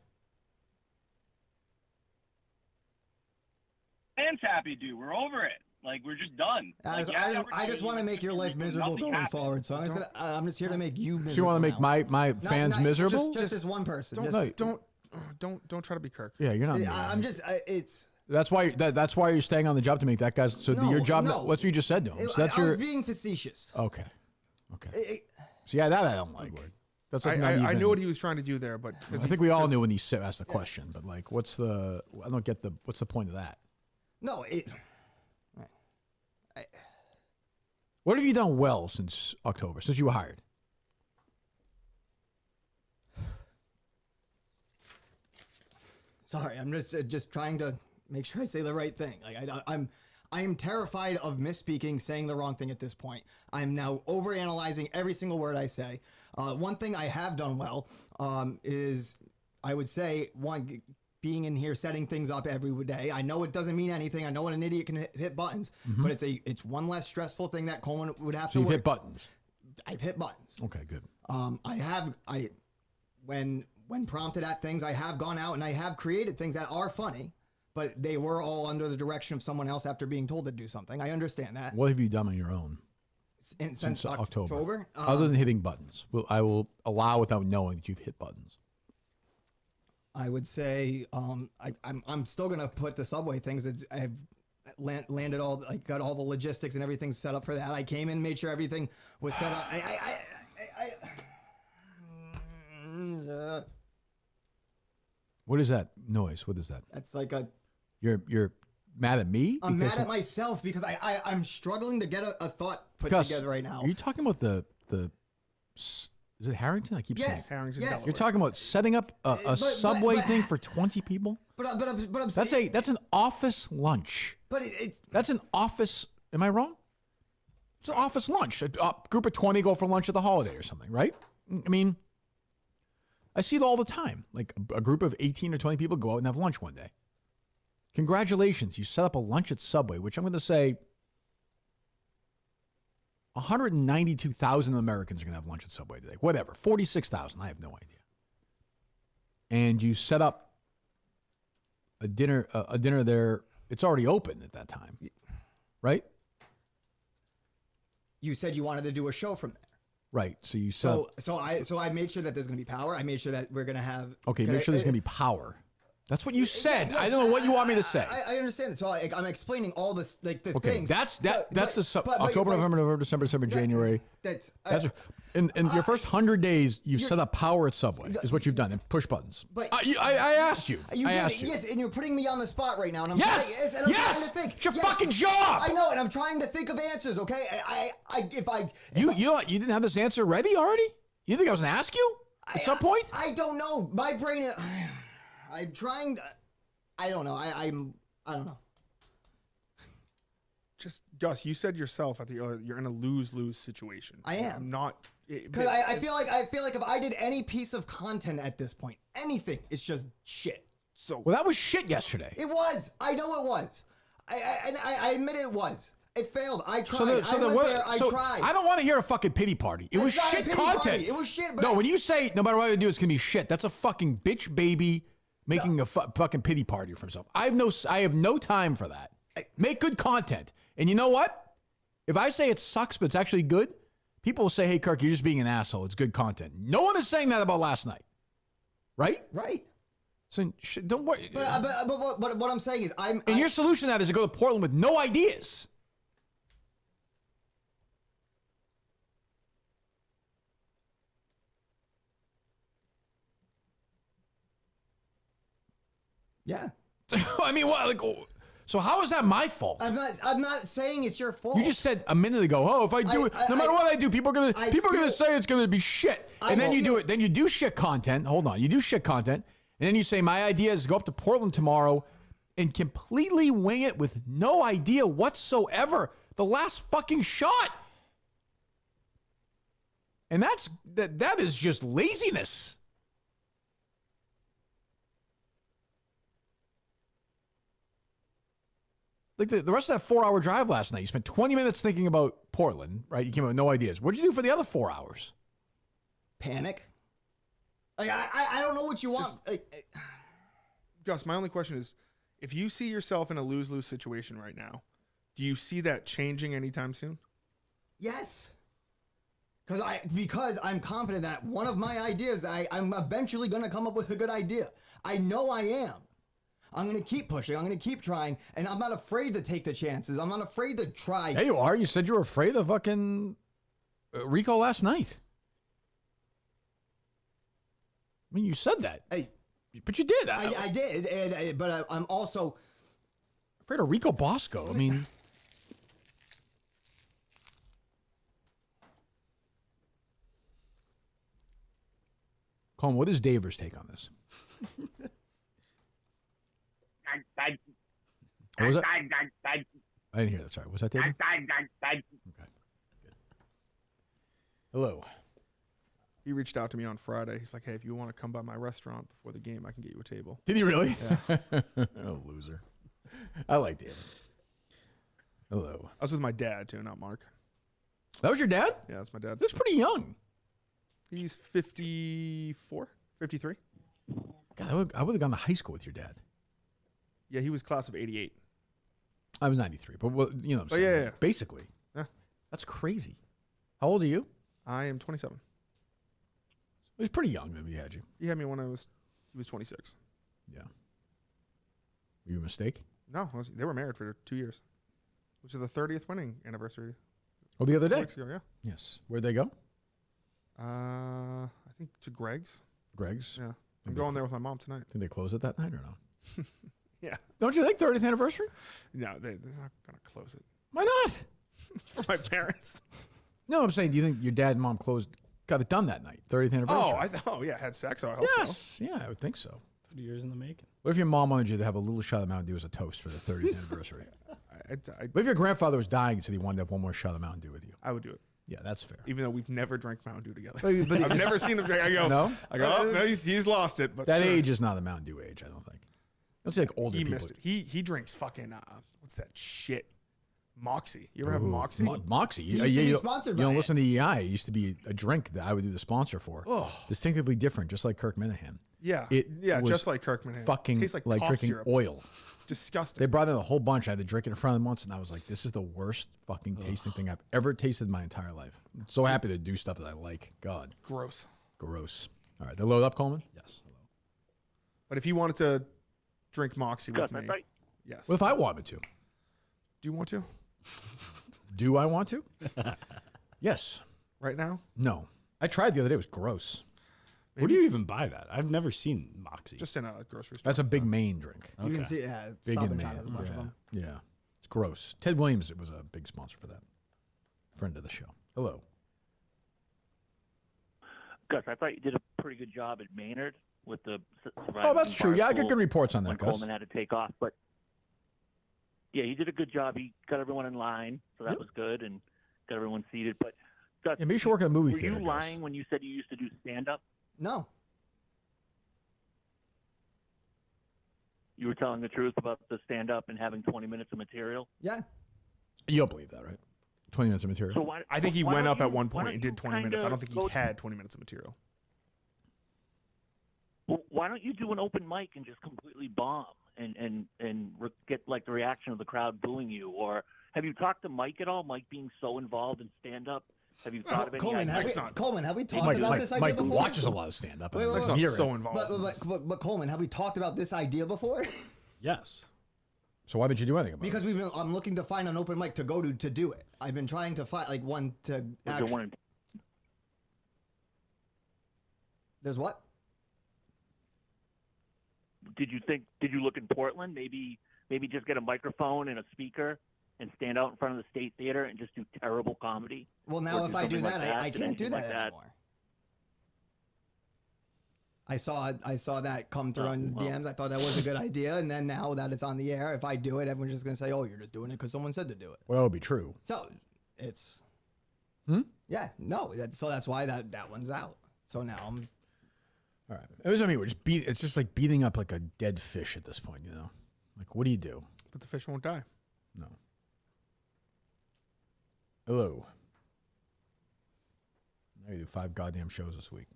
Fans happy, dude. We're over it. Like we're just done. I just want to make your life miserable going forward. So I'm just here to make you miserable. So you want to make my fans miserable? Just as one person. Don't try to be Kirk. Yeah, you're not. I'm just. It's. That's why you're staying on the job to make that guy's. So your job. That's what you just said to him. So that's I was being facetious. Okay. So yeah, that I don't like. That's like I knew what he was trying to do there, but I think we all knew when he asked the question. But like, what's the point of that? No, what have you done well since October, since you were hired? Sorry, I'm just trying to make sure I say the right thing. Like I am terrified of misspeaking, saying the wrong thing at this point. I'm now overanalyzing every single word I say. One thing I have done well is, I would say, being in here, setting things up every day. I know it doesn't mean anything. I know what an idiot can hit buttons, but it's one less stressful thing that Coleman would have to So you've work. hit buttons. I've hit buttons. Okay, good. When prompted at things, I have gone out and I have created things that are funny, but they were all under the direction of someone else after being told to do something. I understand that. What have you done on your own since October? Other than hitting buttons, I will allow without knowing that you've hit buttons. I would say I'm still gonna put the subway things. landed all, like, got all the logistics and everything set up for that. I came in, made sure everything was set up. What is that noise? What is that? That's like a. You're mad at me? I'm mad at myself because I'm struggling to get a thought put Gus, together right now. Are you talking about the? Is it Harrington? I keep Yes, saying Harrington. Yes. You're talking about setting up a subway thing for 20 people. But I'm saying That's an office lunch. But it's That's an office. Am I wrong? It's an office lunch. A group of 20 go for lunch at the Holiday or something, right? I mean, I see it all the time. Like a group of 18 or 20 people go out and have lunch one day. Congratulations, you set up a lunch at Subway, which I'm going to say 192,000 Americans are going to have lunch at Subway today. Whatever, 46,000, I have no idea. And you set up a dinner there. It's already open at that time, right? You said you wanted to do a show from there. Right. So you set up. So I made sure that there's going to be power. I made sure that we're going to have. Okay, make sure there's going to be power. That's what you said. Yes, I don't know what you want me to say. I understand. So I'm explaining all this, like the okay, things. that's October, November, December, January. In your first 100 days, you've set up power at Subway, is what you've done, and push buttons. But I asked you. I asked you. Yes, and you're putting me on the spot right now. And I'm trying to think. It's your fucking job. I know, and I'm trying to think of answers. Okay, you didn't have this answer ready already? You think I was gonna ask you at some point? I don't know. My brain. I'm trying to. I don't know. I don't know. Just Gus, you said yourself you're in a lose-lose situation. I am. I'm not. Because I feel like if I did any piece of content at this point, anything, it's just shit. So well, that was shit yesterday. It was. I know it was. I admit it was. It failed. I tried. I tried. I don't want to hear a fucking pity party. It was shit content. Party. It was shit. But no, when you say no matter what I do, it's gonna be shit. That's a fucking bitch baby making a fucking pity party for himself. I have no time for that. Make good content. And you know what? If I say it sucks, but it's actually good, people will say, "Hey, Kirk, you're just being an asshole. It's good content." No one is saying that about last night, right? Right. So don't worry. But what I'm saying is, your solution to that is to go to Portland with no ideas. Yeah. I mean, what? Like, so how is that my fault? I'm not saying it's your fault. You just said a minute ago, "Oh, if I do it, no matter what I do, people are gonna say it's gonna be shit." And then you do it. Then you do shit content. Hold on, you do shit content, and then you say, "My idea is to go up to Portland tomorrow and completely wing it with no idea whatsoever." The last fucking shot, and that is just laziness. Like the rest of that 4-hour drive last night, you spent 20 minutes thinking about Portland, right? You came up with no ideas. What'd you do for the other 4 hours? Panic. Like I don't know what you want. Gus, my only question is, if you see yourself in a lose-lose situation right now, do you see that changing anytime soon? Yes. Because I'm confident that one of my ideas, I'm eventually going to come up with a good idea. I know I am. I'm going to keep pushing. I'm going to keep trying. And I'm not afraid to take the chances. I'm not afraid to try. Yeah, you are. You said you were afraid of fucking Rico last night. I mean, you said that. But you did. I did. But I'm also afraid of Rico Bosco. I mean. Colin, what is Daver's take on this? What was that? I didn't hear that. Sorry. Was that David? Okay. Good. Hello. He reached out to me on Friday. He's like, "Hey, if you want to come by my restaurant before the game, I can get you a table." Did he really? Yeah. Oh, loser. I like David. Hello. I was with my dad, too, not Mark. That was your dad? Yeah, that's my dad. He looks pretty young. He's 54, 53. God, I would have gone to high school with your dad. Yeah, he was class of 88. I was 93, but you know what I'm saying. Yeah. Basically. Yeah. That's crazy. How old are you? I am 27. He was pretty young when we had you. He had me when he was 26. Yeah. Were you a mistake? No, they were married for 2 years, which is the 30th wedding anniversary. Oh, the other day? Weeks ago, yeah. Yes. Where'd they go? I think to Greg's. Greg's? Yeah. I'm going there with my mom tonight. Think they close it that night or no? Yeah. Don't you think 30th anniversary? No, they're not going to close it. Why not? For my parents. No, I'm saying, do you think your dad and mom got it done that night, 30th anniversary? Oh, yeah, had sex. So I hope so. Yeah, I would think so. 30 years in the making. What if your mom wanted you to have a little shot of Mountain Dew as a toast for the 30th anniversary? What if your grandfather was dying and said he wanted to have one more shot of Mountain Dew with you? I would do it. Yeah, that's fair. Even though we've never drank Mountain Dew together. But I've never seen him drink. I go, no? oh, no, he's lost it. But that sure. age is not a Mountain Dew age, I don't think. Don't see like older He people. missed it. He drinks fucking, what's that shit? Moxie. You ever have Moxie? Moxie. He used to be sponsored by you don't it. listen to EI. It used to be a drink that I would do the sponsor for. Oh. Distinctively different, just like Kirk Minahan. Yeah. It Yeah, was just like Kirk Minahan. Fucking Tastes like like cough drinking syrup. oil. It's disgusting. They brought in a whole bunch. I had to drink it in front of them once, and I was like, this is the worst fucking tasting thing I've ever tasted in my entire life. I'm so happy to do stuff that I like. God. Gross. Gross. All right, they load up, Coleman? Yes. But if he wanted to drink Moxie with Gus, me, I thought- yes. What if I wanted to? Do you want to? Do I want to? Yes. Right now? No. I tried the other day. It was gross. Where do you even buy that? I've never seen Moxie. Just in a grocery store. That's a big Maine drink. You can see, yeah, Big Stop in and Maine. Shop has a bunch of them. Yeah. It's gross. Ted Williams was a big sponsor for that. Friend of the show. Hello. Gus, I thought you did a pretty good job at Maynard with the surviving. Oh, that's true. Yeah, I got Barstool good reports on that, when Gus. Coleman had to take off, but yeah, he did a good job. He got everyone in line, so that was good, and got everyone seated. But Gus, Yeah, maybe you should work at a movie were theater, you Gus. lying when you said you used to do stand-up? No. You were telling the truth about the stand-up and having 20 minutes of material? Yeah. You don't believe that, right? 20 minutes of material. So why, I think he why went don't up you- at one why point don't and you did 20 kinda minutes. I don't think go- he had 20 minutes of material. Well, why don't you do an open mic and just completely bomb and get like the reaction of the crowd booing you? Or have you talked to Mike at all? Mike being so involved in stand-up, have you thought of any Coleman, ideas? have we talked about this idea Mike before? watches a lot of stand-up. Wait, and wait, doesn't wait. hear so it. involved. But Coleman, have we talked about this idea before? Yes. So why didn't you do anything about Because I'm looking to find an open mic to go to do it. I've been trying to find like one to. Was there one in- There's what? Did you look in Portland? Maybe just get a microphone and a speaker and stand out in front of the State Theater and just do terrible comedy. Well, now Or if I do something like that, I Did can't do anything that like anymore. I saw that come through on well. DMs. I thought that was a good idea, and then now that it's on the air, if I do it, everyone's just gonna say, "Oh, you're just doing it because someone said to do it." Well, that would be true. So it's Hmm? yeah, no. So that's why that one's out. So now I'm. All right. It was, I mean, it's just like beating up like a dead fish at this point, you know? Like, what do you do? But the fish won't die. No. Hello. Now you do 5 goddamn shows this week.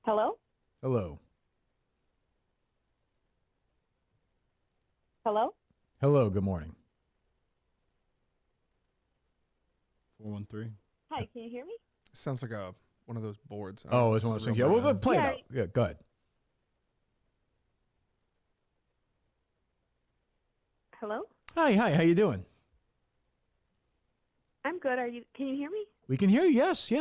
Hello? Hello. Hello? Hello, good morning. 413. Hi, can you hear me? Sounds like one of those boards. Oh, it's one of those things. Yeah, well, play it Yeah. out. Yeah, go ahead. Hello? Hi, how you doing? I'm good. Can you hear me? We can hear you. Yes.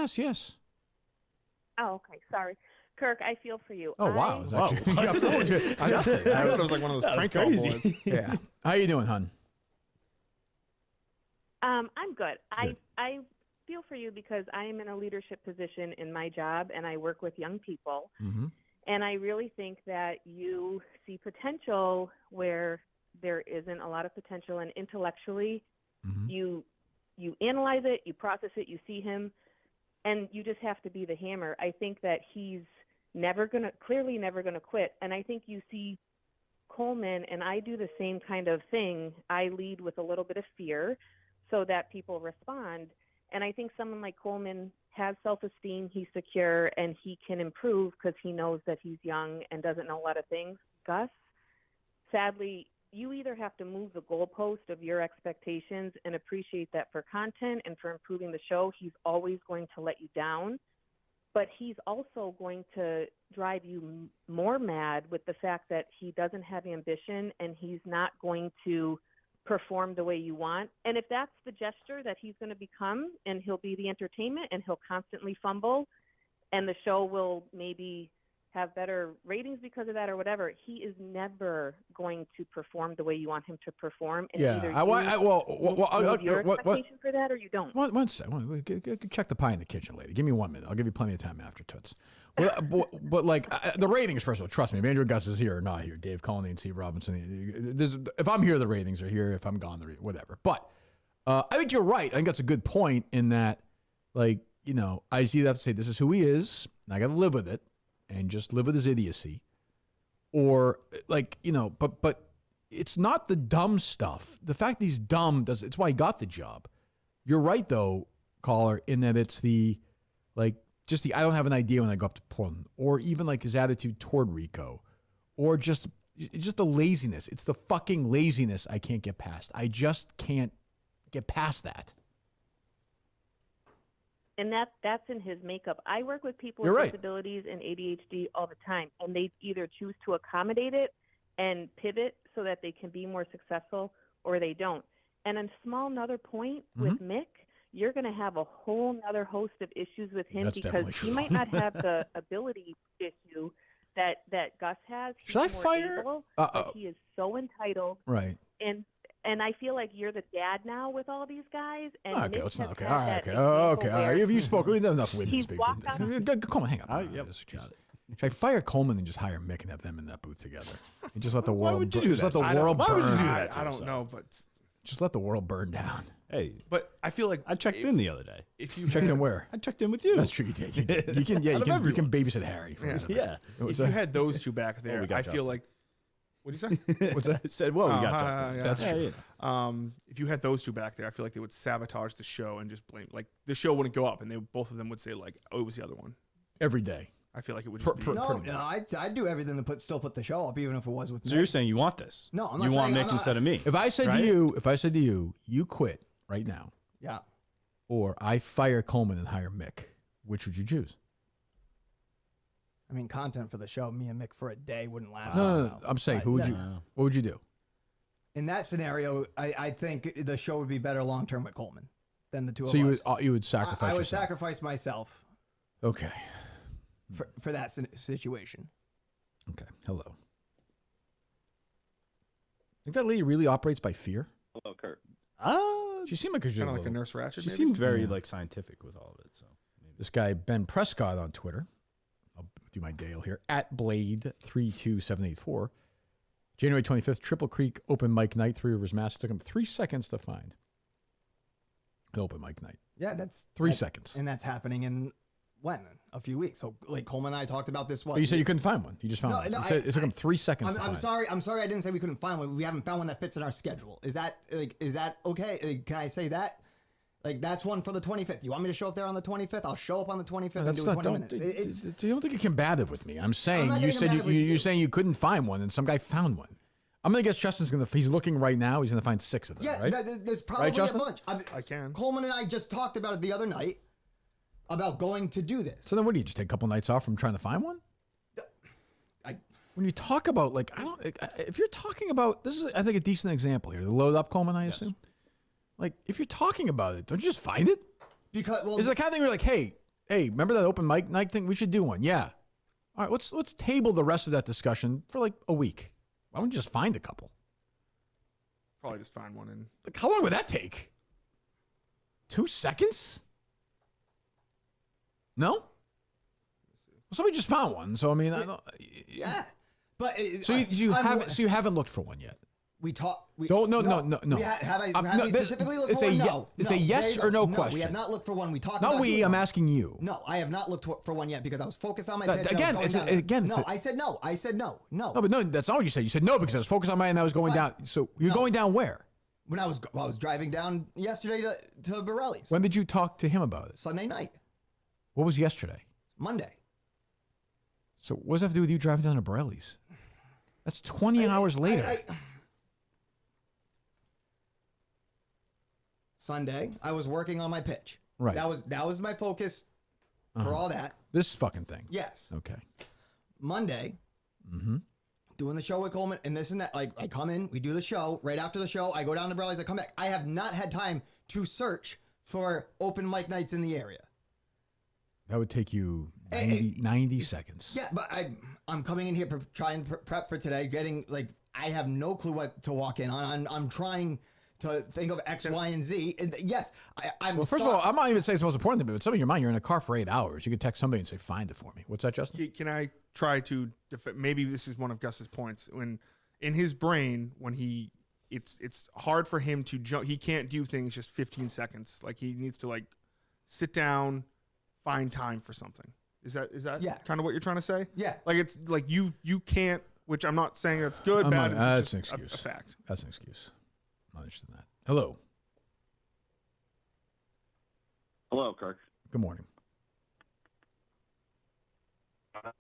Oh, okay. Sorry. Kirk, I feel for you. Oh, wow. It's actually, I thought it was like one of those prank call boards. Yeah. How you doing, hon? I'm good. I feel for you because I am in a leadership position in my job and I work with young people. Mm-hmm. And I really think that you see potential where there isn't a lot of potential, and intellectually you analyze it, you process it, you see him, and you just have to be the hammer. I think that he's clearly never gonna quit. And I think you see Coleman, and I do the same kind of thing. I lead with a little bit of fear so that people respond. And I think someone like Coleman has self-esteem, he's secure, and he can improve because he knows that he's young and doesn't know a lot of things. Gus, sadly, you either have to move the goalpost of your expectations and appreciate that for content and for improving the show, he's always going to let you down. but he's also going to drive you more mad with the fact that he doesn't have ambition and he's not going to perform the way you want. And if that's the gesture that he's going to become, and he'll be the entertainment and he'll constantly fumble, and the show will maybe have better ratings because of that or whatever, he is never going to perform the way you want him to perform. And Yeah, either your expectation for that or you don't. One second. Check the pie in the kitchen, lady. Give me 1 minute. I'll give you plenty of time after Toots. But like the ratings, first of all, trust me, if Andrew Gus is here or not here, Dave Cullen and Steve Robinson, if I'm here, the ratings are here. If I'm gone, whatever. But I think you're right. I think that's a good point in that, like, you know, I either have to say this is who he is, and I got to live with it, and just live with his idiocy, or like, you know, but it's not the dumb stuff. The fact that he's dumb it's why he got the job. You're right though, caller, in that it's the, like, just the, I don't have an idea when I go up to Portland, or even like his attitude toward Rico, or just the laziness. It's the fucking laziness I can't get past. I just can't get past that. And that's in his makeup. I work with people You're with right. disabilities and ADHD all the time, and they either choose to accommodate it and pivot so that they can be more successful, or they don't. And a small another point with Mick, you're going to have a whole nother host of issues with him. That's because definitely he true. might not have the ability issue that Gus has. He's Should I more fire? able, but he is so entitled. Right. And I feel like you're the dad now with all these guys. And Okay, Mick let's not. has Okay, had all right, that okay, example okay, all right. where You spoke. We have enough women he's speaking. walked out on- Coleman, hang on. Should I fire Coleman and just hire Mick and have them in that booth together, and just let the world? would you do that? Let the world Why burn. would you do that? I don't know, but Just let the world burn down. Hey, but I feel like I checked in the other day. if you Checked had- in where? I checked in with you. That's true. You did. You did. You can. Yeah. Out You of can everyone. babysit Harry. Yeah. What's if you that? had those two back there, we got I feel Justin. like. What do you say? What's that? I said, well, we got Justin. yeah. That's Yeah, true. yeah. If you had those two back there, I feel like they would sabotage the show and just blame. Like the show wouldn't go up, and both of them would say like, "Oh, it was the other one." Every day. I feel like it would just be. No, I'd do everything to still put the show up, even if it was with So Mick. you're saying you want this? No, I'm not You want saying- Mick I'm not- instead of me? If I said right? to you, you quit right now, Yeah. or I fire Coleman and hire Mick, which would you choose? I mean, content for the show, me and Mick for a day wouldn't last. No. I'm saying, who would you? What would you do? In that scenario, I think the show would be better long term with Coleman than the two So of you us. would sacrifice I would yourself. sacrifice myself Okay. for that situation. Okay. Hello. Think that lady really operates by fear? Hello, Kirk. She seemed like Kind of like a Nurse Ratched. She maybe? seemed very like scientific with all of it. So This guy, Ben Prescott on Twitter. I'll do my Dale here. At Blade32784. January 25th, Triple Creek open mic night. Three Rivers Mass. It took him 3 seconds to find. An open mic night. Yeah, that's 3 seconds. and that's happening in a few weeks. So like Coleman and I talked about this. Oh, you said you couldn't find one. You just found one. No, You said it took him 3 seconds to I'm find. sorry. I'm sorry. I didn't say we couldn't find one. We haven't found one that fits in our schedule. Is that okay? Can I say that? Like that's one for the 25th. You want me to show up there on the 25th? I'll show up on the 25th and do 20 minutes. You don't think you're combative with me. I'm saying not you getting said combative with you're saying you couldn't find one, and some guy found one. I'm gonna guess Justin's he's looking right now. He's gonna find 6 of them. Yeah, right? there's probably Right, a Justin? bunch. I can. Coleman and I just talked about it the other night about going to do this. So then, what do you just take a couple nights off from trying to find one? When you talk about if you're talking about this is I think a decent example here. The load up Coleman, I assume. Like if you're talking about it, don't you just find it? Because it's the kind of thing where you're like, hey, remember that open mic night thing? We should do one. Yeah. All right, let's table the rest of that discussion for like a week. Why don't you just find a couple? Probably just find one and. Like, how long would that take? 2 seconds? No? Well, somebody just found one, so I mean, I don't, yeah, but so you haven't looked for one yet. We talked. No. Have we specifically looked for one? No. It's a yes or no question. We have not looked for one. We talked. Not about we. doing I'm one. asking you. No, I have not looked for one yet because I was focused on my No, pitch. again, and I was it's going a- again, down. it's No, a- I said no. I said no. No. No, but no, that's not what you said. You said no because I was focused on mine and I was going down. So you're going down where? When I was driving down yesterday to Borelli's. When did you talk to him about it? Sunday night. What was yesterday? Monday. So what does that have to do with you driving down to Borelli's? That's 20 hours later. Sunday, I was working on my pitch. Right. That was my focus for all that. This fucking thing. Yes. Okay. Monday, doing the show with Coleman and this and that. Like, I come in, we do the show. Right after the show, I go down to Braley's, I come back. I have not had time to search for open mic nights in the area. That would take you 90 seconds. Yeah, but I'm coming in here trying to prep for today, getting, like, I have no clue what to walk in on. I'm trying to think of X, Y, and Z. And yes, I'm. Well, first of all, I'm not even saying it's the most important thing, but with something in your mind, you're in a car for 8 hours. You could text somebody and say, find it for me. What's that, Justin? Can I try to maybe this is one of Gus's points. When in his brain, when it's hard for him to jump. He can't do things just 15 seconds. Like, he needs to, like, sit down, find time for something. Is that kind of what you're trying to say? Yeah. Like, it's like you can't, which I'm not saying that's good, bad. That's it's an just excuse. a fact. That's an excuse. I'm not interested in that. Hello. Hello, Kirk. Good morning.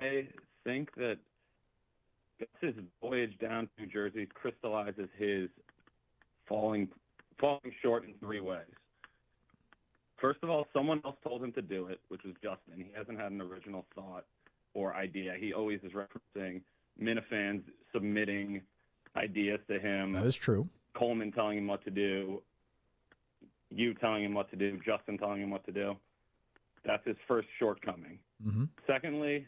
I think that his voyage down to New Jersey crystallizes his falling short in 3 ways. First of all, someone else told him to do it, which was Justin. He hasn't had an original thought or idea. He always is referencing Minifans submitting ideas to him. That is true. Coleman telling him what to do. You telling him what to do. Justin telling him what to do. That's his first shortcoming. Mm-hmm. Secondly,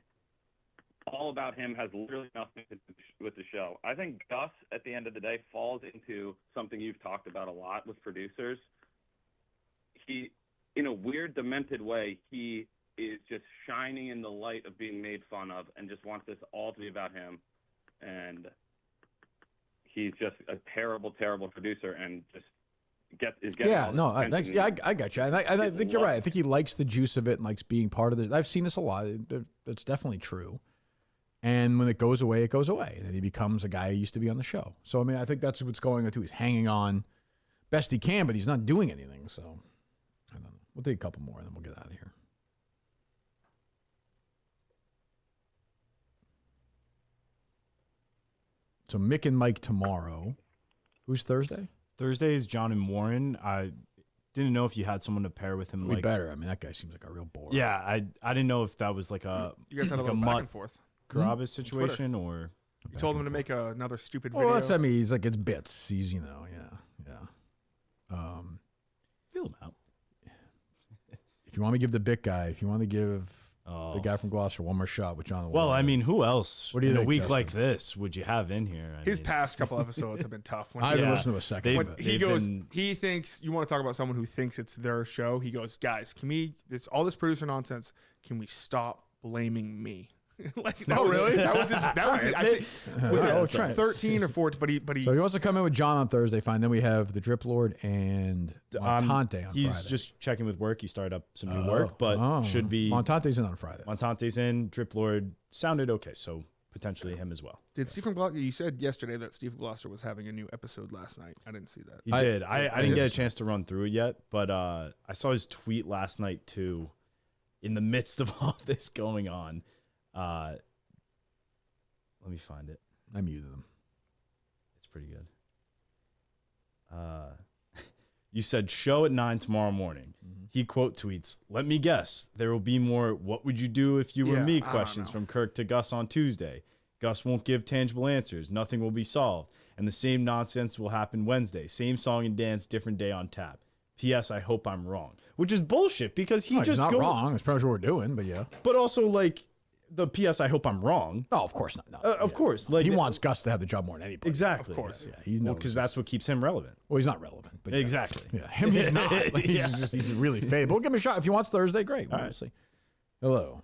All About Him has literally nothing to do with the show. I think Gus, at the end of the day, falls into something you've talked about a lot with producers. He, in a weird, demented way, he is just shining in the light of being made fun of and just wants this all to be about him. And he's just a terrible, terrible producer and just is getting Yeah, all no, this attention. I got you. And I think you're right. I think he likes the juice of it and likes being part of it. I've seen this a lot. That's definitely true. And when it goes away, it goes away. And then he becomes a guy who used to be on the show. So, I mean, I think that's what's going on, too. He's hanging on best he can, but he's not doing anything. So, I don't know. We'll take a couple more, and then we'll get out of here. So, Mick and Mike tomorrow. Who's Thursday? Thursday is John and Warren. I didn't know if you had someone to pair with him. We better. I mean, that guy seems like a real bore. Yeah, I didn't know if that was like a You guys had a little back and forth. Gravis situation or You told him to make another stupid video. Well, that's, I mean, he's like, it's bits. He's, yeah. Feel him out. If you want to give the bit guy, if you want to give the guy from Gloucester one more shot with John. Well, I mean, who else What do you in think, a week Justin? like this would you have in here? His past couple episodes have been tough. I haven't listened to a second. When he goes, he thinks, you want to talk about someone who thinks it's their show. He goes, guys, can we, all this producer nonsense, can we stop blaming me? Like, that was, really? That was his, I think, was it 13 or 14? But he. So he wants to come in with John on Thursday. Fine. Then we have the Drip Lord and Montante on he's Friday. just checking with work. He started up some new work, but should be. Montante's in on Friday. Montante's in. Drip Lord sounded okay, so potentially him as well. Did Stephen Gloucester, you said yesterday that Stephen Gloucester was having a new episode last night. I didn't see that. He did. I didn't get a chance to run through it yet, but I saw his tweet last night too. In the midst of all this going on, let me find it. I muted him. It's pretty good. You said show at 9 tomorrow morning. Mm-hmm. He quote tweets, "Let me guess, there will be more what would you do if you were me questions from Kirk to Gus on Tuesday. Gus won't give tangible answers. Nothing will be solved. And the same nonsense will happen Wednesday. Same song and dance, different day on tap. P.S. I hope I'm wrong." Which is bullshit because he No, he's just not wrong. That's probably what we're doing, but yeah. But also, like, the P.S. I hope I'm wrong. Oh, of course not. No, of course. Like, he wants Gus to have the job more than anybody. Exactly. Of course. Yeah, he's because that's what keeps him relevant. Well, he's not relevant. But exactly. Yeah, him he's not. Like, he's really faded. But we'll give him a shot. If he wants Thursday, great. We'll see. Hello.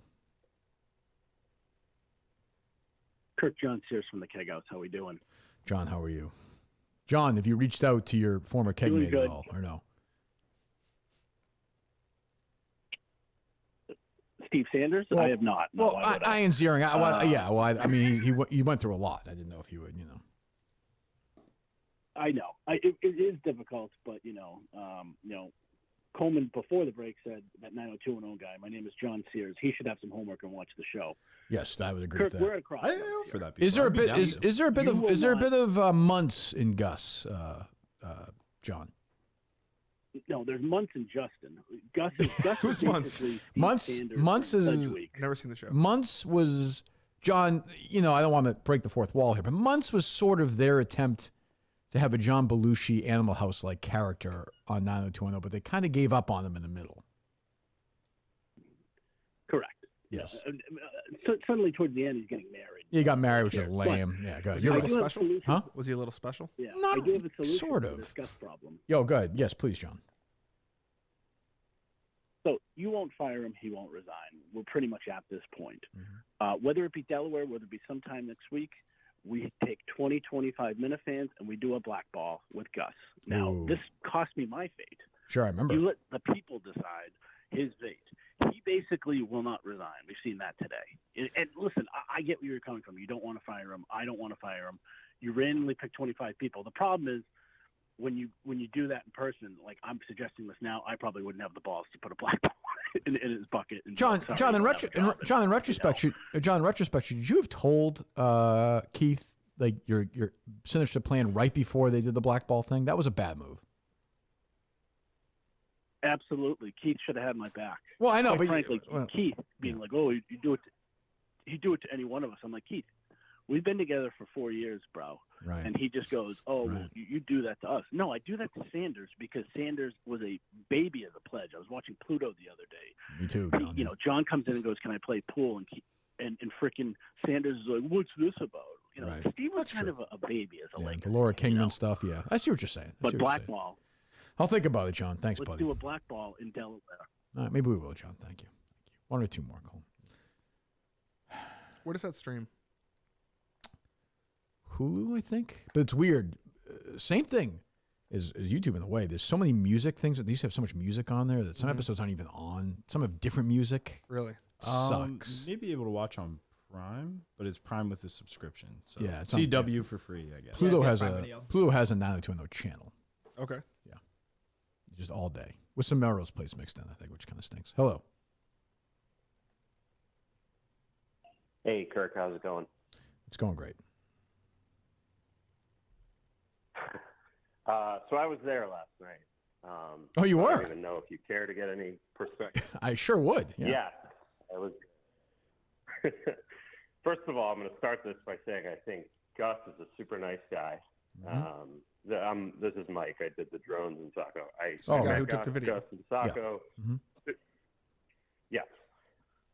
Kirk, John Sears from the Keg House. How we doing? John, how are you? John, have you reached out to your former keg Doing mate good. at all, or no? Steve Sanders? Well, I have not. No, Well, why would I? Ian Ziering. Yeah. Well, I mean, he went through a lot. I didn't know if you would, I know. It is difficult, but Coleman before the break said that 90210 guy. My name is John Sears. He should have some homework and watch the show. Yes, I would agree Kirk, with that. we're at a crossroads for that. Is there a bit? Is there a bit of? Is there a bit of months in Gus, John? No, there's Muntz and Justin. Gus Who's is Muntz? basically Steve Muntz Sanders for is Sedgwick. Never seen the show. Muntz was John. You know, I don't want to break the fourth wall here, but Muntz was sort of their attempt to have a John Belushi Animal House like character on 90210, but they kind of gave up on him in the middle. Correct. Yes. So suddenly, towards the end, he's getting married. He got married, which is lame. Yeah, go Was ahead. he a little special? Huh? Was he a little special? Yeah, Not I do have a solution sort to of. this Gus problem. Yo, go ahead. Yes, please, John. So you won't fire him, he won't resign. We're pretty much at this point. Mm-hmm. Whether it be Delaware, whether it be sometime next week, we take 20, 25 Minifans and we do a blackball with Gus. Now, Ooh. this cost me my fate. Sure, I remember. You let the people decide his fate. He basically will not resign. We've seen that today. And listen, I get where you're coming from. You don't want to fire him. I don't want to fire him. You randomly pick 25 people. The problem is when you do that in person, like I'm suggesting this now, I probably wouldn't have the balls to put a black ball in his bucket. And John, sorry, John, you in, don't have a job. John, in retrospect, should you have told Keith like your sinister plan right before they did the black ball thing? That was a bad move. Absolutely, Keith should have had my back. Well, I know, Quite but frankly, Keith being like, "Oh, you do it to any one of us." I'm like, Keith, we've been together for 4 years, bro. Right. And he just goes, "Oh, well, you do that to us." No, I do that to Sanders because Sanders was a baby of the pledge. I was watching Pluto the other day. Me too, John. John comes in and goes, "Can I play pool?" And frickin' Sanders is like, "What's this about?" Right. Steve was kind of a baby as a Laker. The Laura Kingman stuff, yeah. I see what you're saying. But blackball. I'll think about it, John. Thanks, Let's buddy. do a blackball in Delaware. All right, maybe we will, John. Thank you. One or two more, Cole. Where does that stream? Hulu, I think. But it's weird. Same thing as YouTube in a way. There's so many music things. These have so much music on there that some episodes aren't even on. Some have different music. Really? Sucks. May be able to watch on Prime, but it's Prime with a subscription. So Yeah, it's on- CW for free, I guess. Pluto has a 90210 channel. Okay. Yeah. Just all day. With some Melrose Place mixed in, I think, which kind of stinks. Hello. Hey, Kirk, how's it going? It's going great. So I was there last night. Oh, you I were? don't even know if you care to get any perspective. I sure would. Yeah. Yeah, I was. First of all, I'm going to start this by saying I think Gus is a super nice guy. This is Mike. I did the drones in Saco. The guy who took the video. Gus in Saco. Yeah.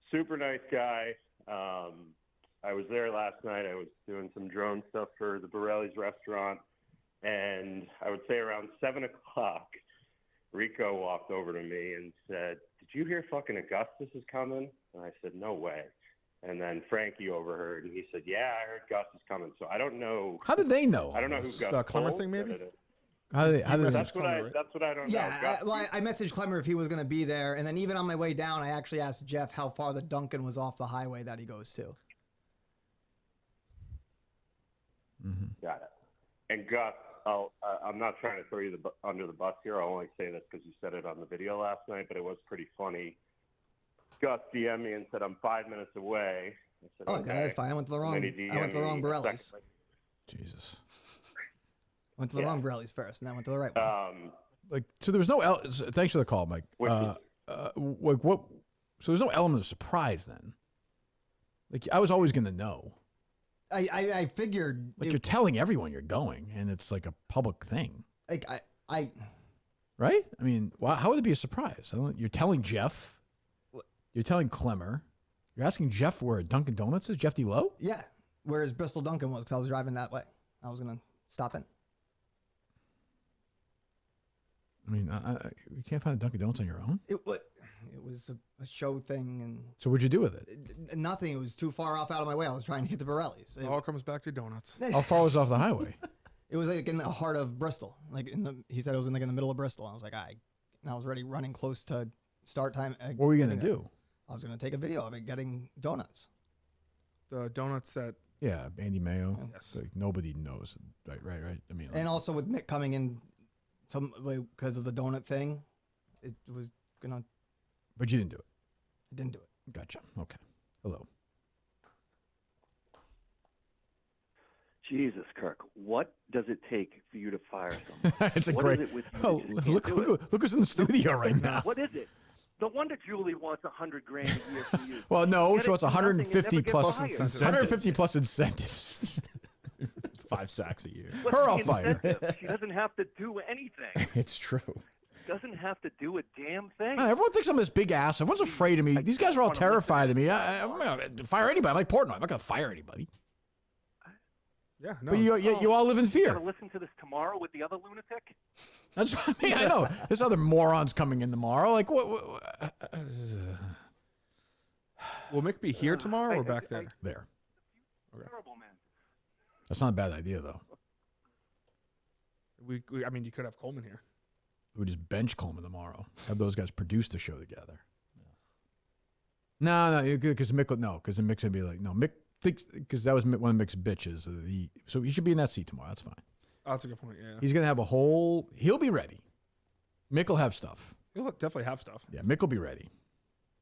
Super nice guy. I was there last night. I was doing some drone stuff for the Borelli's restaurant. And I would say around 7 o'clock, Rico walked over to me and said, "Did you hear fucking Augustus is coming?" And I said, "No way." And then Frankie overheard, and he said, "Yeah, I heard Gus is coming." So I don't know. How did they know? I don't know who Gus The Clemmer told thing, maybe? that it- How did That's what I don't know. Yeah, Gus, I messaged Clemmer if he was going to be there, and then even on my way down, I actually asked Jeff how far the Duncan was off the highway that he goes to. Got it. And Gus, I'm not trying to throw you under the bus here. I'll only say this because you said it on the video last night, but it was pretty funny. Gus DM'd me and said, "I'm 5 minutes away." I said, Oh, "Okay." that's fine. I went to the wrong. And then he I went to the wrong DM'd me a Borelli's. second Jesus. Went to the wrong Borelli's first, and then went to the right one. Like, so there was no. Thanks for the call, Mike. Like what? So there's no element of surprise then. Like I was always going to know. I figured. Like you're telling everyone you're going, and it's like a public thing. Like I. Right? I mean, how would it be a surprise? You're telling Jeff. You're telling Clemmer. You're asking Jeff where Dunkin' Donuts is. Jeff D. Lowe? Yeah, whereas Bristol Duncan was, because I was driving that way. I was gonna stop in. I mean, you can't find a Dunkin' Donuts on your own. It was a show thing, and So what'd you do with it? nothing. It was too far off out of my way. I was trying to get to Borelli's. It all comes back to donuts. How far was off the highway? It was like in the heart of Bristol. Like he said it was in the middle of Bristol. I was like, and I was already running close to start time. What were you gonna do? I was gonna take a video of it getting donuts. The donuts that. Yeah, Andy Mayo. Yes. Like nobody knows. Right. I mean, And also with Mick coming in, because of the donut thing, it was gonna. But you didn't do it. I didn't do it. Gotcha. Okay. Hello. Jesus, Kirk, what does it take for you to fire someone? It's a What great. is it with you Oh, that you just can't do it? look who's in the studio right now. What is it? No wonder Julie wants $100,000 a year from you. Well, no, Get she it wants for nothing and 150 never get plus fired. 150 plus incentives. 5 sacks a year. What's Her the I'll fire. incentive? She doesn't have to do anything. It's true. Doesn't have to do a damn thing. Man, everyone thinks I'm this big ass. Everyone's afraid of me. These guys are all terrified of me. I'm not gonna fire anybody. I'm like Portnoy. I'm not going to fire anybody. Yeah, no. But you all live in You fear. gotta listen to this tomorrow with the other lunatic. That's what I mean. I know. There's other morons coming in tomorrow. Like what? Will Mick be here tomorrow or back there? There. Terrible, man. That's not a bad idea though. I mean, you could have Coleman here. We just bench Coleman tomorrow. Have those guys produce the show together. No, because Mick. No, because then Mick's gonna be like, no, Mick thinks because that was one of Mick's bitches. So he should be in that seat tomorrow. That's fine. Oh, that's a good point. Yeah, He's gonna have a whole. He'll be ready. Mick will have stuff. he'll definitely have stuff. Yeah, Mick will be ready.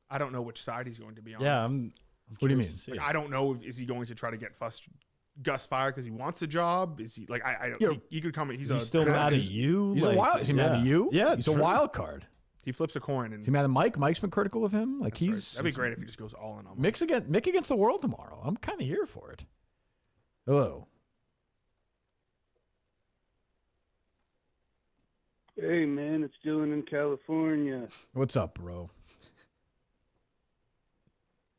I don't know which side he's going to be on. Yeah, I'm What do you mean? Like, I don't know. Is he going to try to get Gus fired because he wants a job? Is he like I don't? Yeah. He could come. Is he still mad at you? He's a wild. Is he mad at you? Yeah, he's a wild card. He flips a coin and Is he mad at Mike? Mike's been critical of him. Like he's. that'd be great if he just goes all in on Mick against the world tomorrow. I'm kind of here for it. Hello. Hey, man, it's Dylan in California. What's up, bro?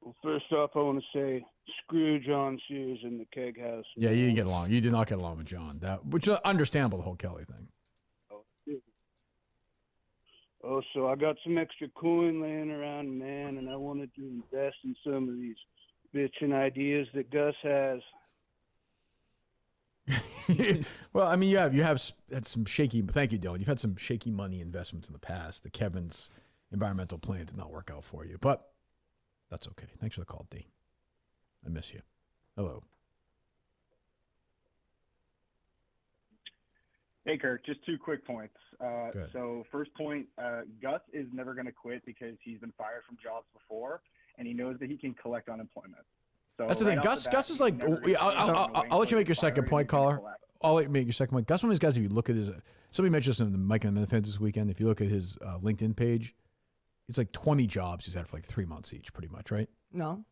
Well, first off, I want to say screw John Sears in the keg house. Yeah, you didn't get along. You did not get along with John. Which is understandable, the whole Kelly thing. Oh, so I got some extra coin laying around, man, and I wanted to invest in some of these bitchin' ideas that Gus has. Well, I mean, you have had some shaky. Thank you, Dylan. You've had some shaky money investments in the past. The Kevin's environmental plan did not work out for you, but that's okay. Thanks for the call, D. I miss you. Hello. Hey, Kirk, just 2 quick points. So first point, Gus is never going to quit because he's been fired from jobs before, and he knows that he can collect unemployment. So That's the thing. Gus is like. I'll let you make your second point, caller. I'll let you make your second point. Gus, one of these guys. If you look at his, somebody mentioned this in the Mike and the Minifans this weekend. If you look at his LinkedIn page, it's like 20 jobs he's had for like 3 months each, pretty much, right? No.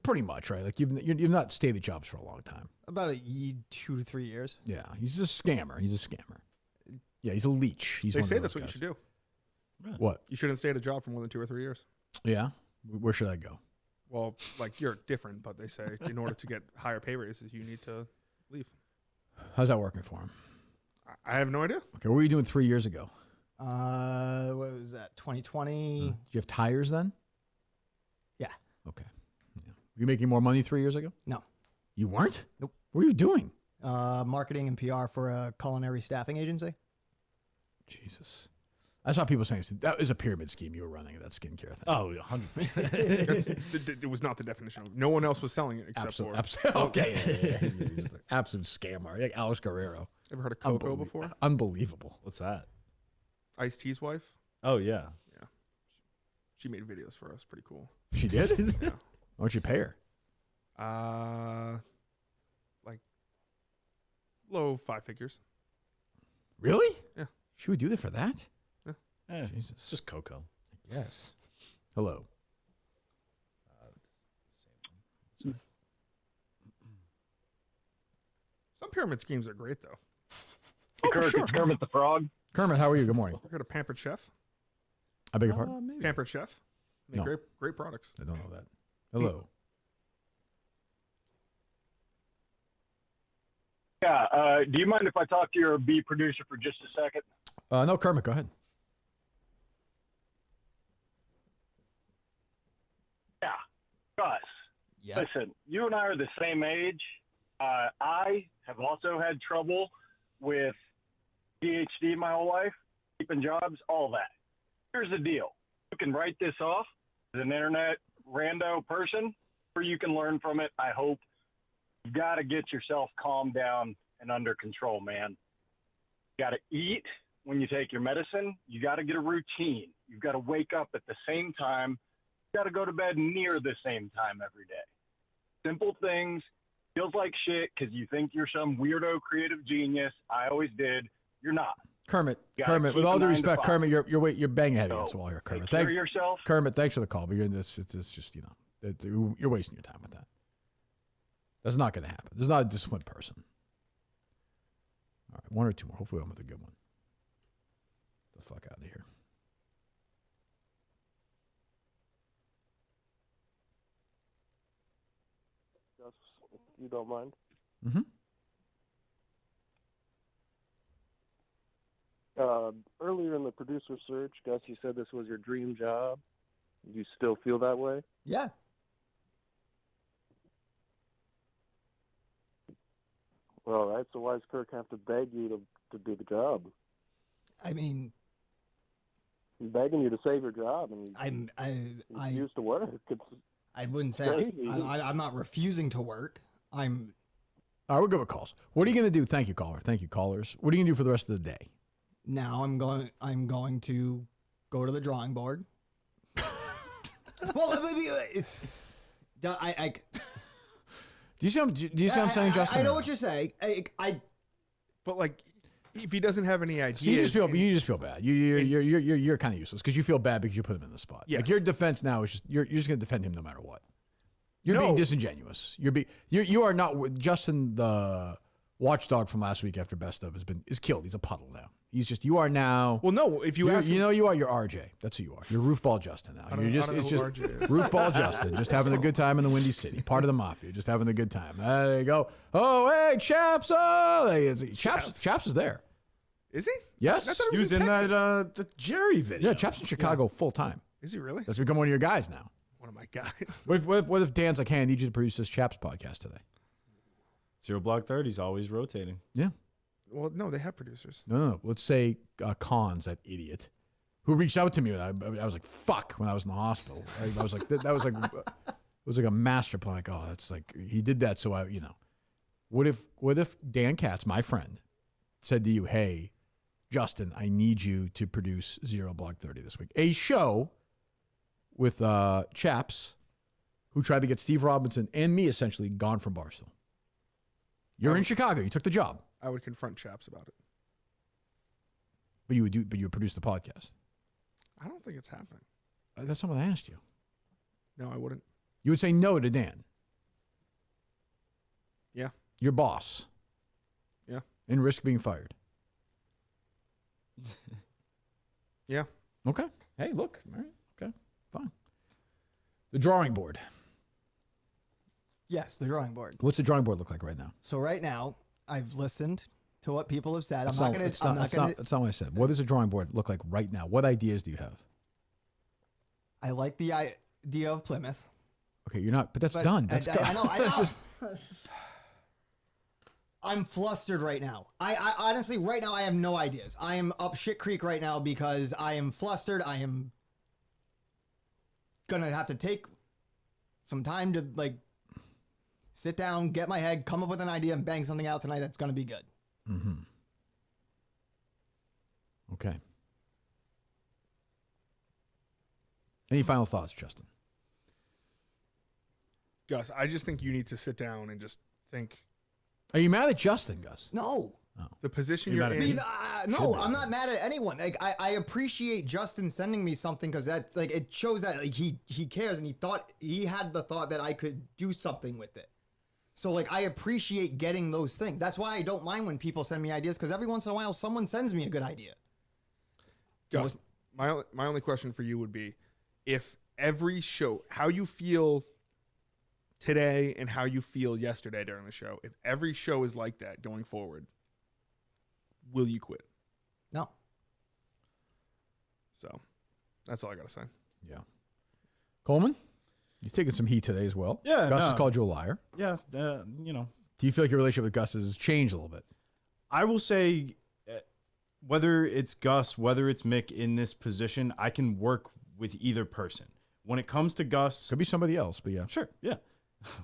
Pretty much, right? Like you've not stayed at jobs for a long time. About 2 to 3 years. Yeah, he's a scammer. He's a scammer. Yeah, he's a leech. He's They one of say those that's what guys. you should do. What? You shouldn't stay at a job for more than 2 or 3 years. Yeah. Where should I go? Well, like you're different, but they say in order to get higher pay raises, you need to leave. How's that working for him? I have no idea. Okay, what were you doing 3 years ago? What was that? 2020. Did you have tires then? Yeah. Okay. Yeah. Were you making more money 3 years ago? No. You weren't? Nope. What were you doing? Marketing and PR for a culinary staffing agency. Jesus. I saw people saying that was a pyramid scheme you were running, that skincare thing. Oh, 100%. It was not the definition of. No one else was selling it except for. Okay. He's the absolute scammer. Like Alex Guerrero. Ever heard of Coco before? Unbelievable. What's that? Ice-T's wife. Oh, yeah. Yeah. She made videos for us. Pretty cool. She did? Yeah. What'd you pay her? Like low 5 figures. Really? Yeah. She would do that for that? Yeah. Jesus. Just Coco. Yes. Hello. Some pyramid schemes are great though. Oh, for sure. It's Kermit the Frog. Kermit, how are you? Good morning. Ever heard of Pampered Chef? I beg your pardon? Pampered Chef. Make No. great products. I don't know that. Hello. Yeah, do you mind if I talk to your B producer for just a second? No, Kermit, go ahead. Yeah, Gus. Yeah. Listen, you and I are the same age. I have also had trouble with PhD my whole life, keeping jobs, all that. Here's the deal. You can write this off as an internet rando person, or you can learn from it, I hope. You've got to get yourself calmed down and under control, man. You got to eat when you take your medicine. You got to get a routine. You've got to wake up at the same time. You got to go to bed near the same time every day. Simple things feels like shit because you think you're some weirdo creative genius. I always did. You're not. Kermit, You gotta with keep all a due 9 to respect, 5. Kermit, you're banging your head against the wall here, Kermit. Take care of yourself. Kermit, thanks for the call, but it's just you're wasting your time with that. That's not going to happen. This is not a disciplined person. All right, one or two more. Hopefully, I'm with a good one. Get the fuck out of here. Gus, if you don't mind. Mm-hmm. Earlier in the producer search, Gus, you said this was your dream job. Do you still feel that way? Yeah. All right. So why does Kirk have to beg you to do the job? I mean, he's begging you to save your job, and I used to work. I wouldn't say crazy. I'm not refusing to work. All right, we'll go with calls. What are you going to do? Thank you, caller. Thank you, callers. What are you going to do for the rest of the day? Now I'm going to go to the drawing board. Well, it's I do you see what I'm saying, Justin? I know what you're saying. But like, if he doesn't have any ideas, So you just feel bad. You're kind of useless because you feel bad because you put him in the spot. Yes. Like your defense now is just you're just going to defend him no matter what. You're being disingenuous. You are not. Justin, the watchdog from last week after Best of is killed. He's a puddle now. You are now. Well, no. If you ask, you are. You're RJ. That's who you are. You're Roofball Justin now. You're just. It's just Roofball Justin, just having a good time in the Windy City. Part of the mafia, just having a good time. There you go. Oh, hey, Chaps. Oh, Chaps is there. Is he? Yes, I thought he was in Texas. that the Jerry video. Yeah, Chaps in Chicago full time. Is he really? That's become one of your guys now. One of my guys. What if Dan's like, hey, I need you to produce this Chaps podcast today? Zero Block 30's always rotating. Yeah. Well, no, they have producers. No. Let's say Cons, that idiot, who reached out to me. I was like, fuck, when I was in the hospital. I was like, that was like, it was like a master plan. Like, oh, that's like, he did that. So what if Dan Katz, my friend, said to you, hey, Justin, I need you to produce Zero Block 30 this week. A show with Chaps, who tried to get Steve Robinson and me essentially gone from Barstool. You're in Chicago. You took the job. I would confront Chaps about it. But you would produce the podcast. I don't think it's happening. That's not what I asked you. No, I wouldn't. You would say no to Dan. Yeah. Your boss. Yeah. And risk being fired. Yeah. Okay. Hey, look. All right. Okay. Fine. The drawing board. Yes, the drawing board. What's the drawing board look like right now? So right now, I've listened to what people have said. That's not what I said. What does a drawing board look like right now? What ideas do you have? I like the idea of Plymouth. Okay, you're not, but that's done. That's done. I know. I'm flustered right now. I honestly, right now, I have no ideas. I am up shit creek right now because I am flustered. I am gonna have to take some time to sit down, get my head, come up with an idea, and bang something out tonight that's gonna be good. Mm-hmm. Okay. Any final thoughts, Justin? Gus, I just think you need to sit down and just think. Are you mad at Justin, Gus? No. The position you're in. No, I'm not mad at anyone. I appreciate Justin sending me something because that's it shows that he cares and he had the thought that I could do something with it. So I appreciate getting those things. That's why I don't mind when people send me ideas because every once in a while someone sends me a good idea. Gus, my only question for you would be, if every show, how you feel today and how you feel yesterday during the show, if every show is like that going forward, will you quit? No. So that's all I got to say. Yeah. Coleman, you've taken some heat today as well. Yeah. Gus has called you a liar. Yeah. Do you feel like your relationship with Gus has changed a little bit? I will say, whether it's Gus, whether it's Mick in this position, I can work with either person. When it comes to Gus, could be somebody else, but yeah. Sure. Yeah.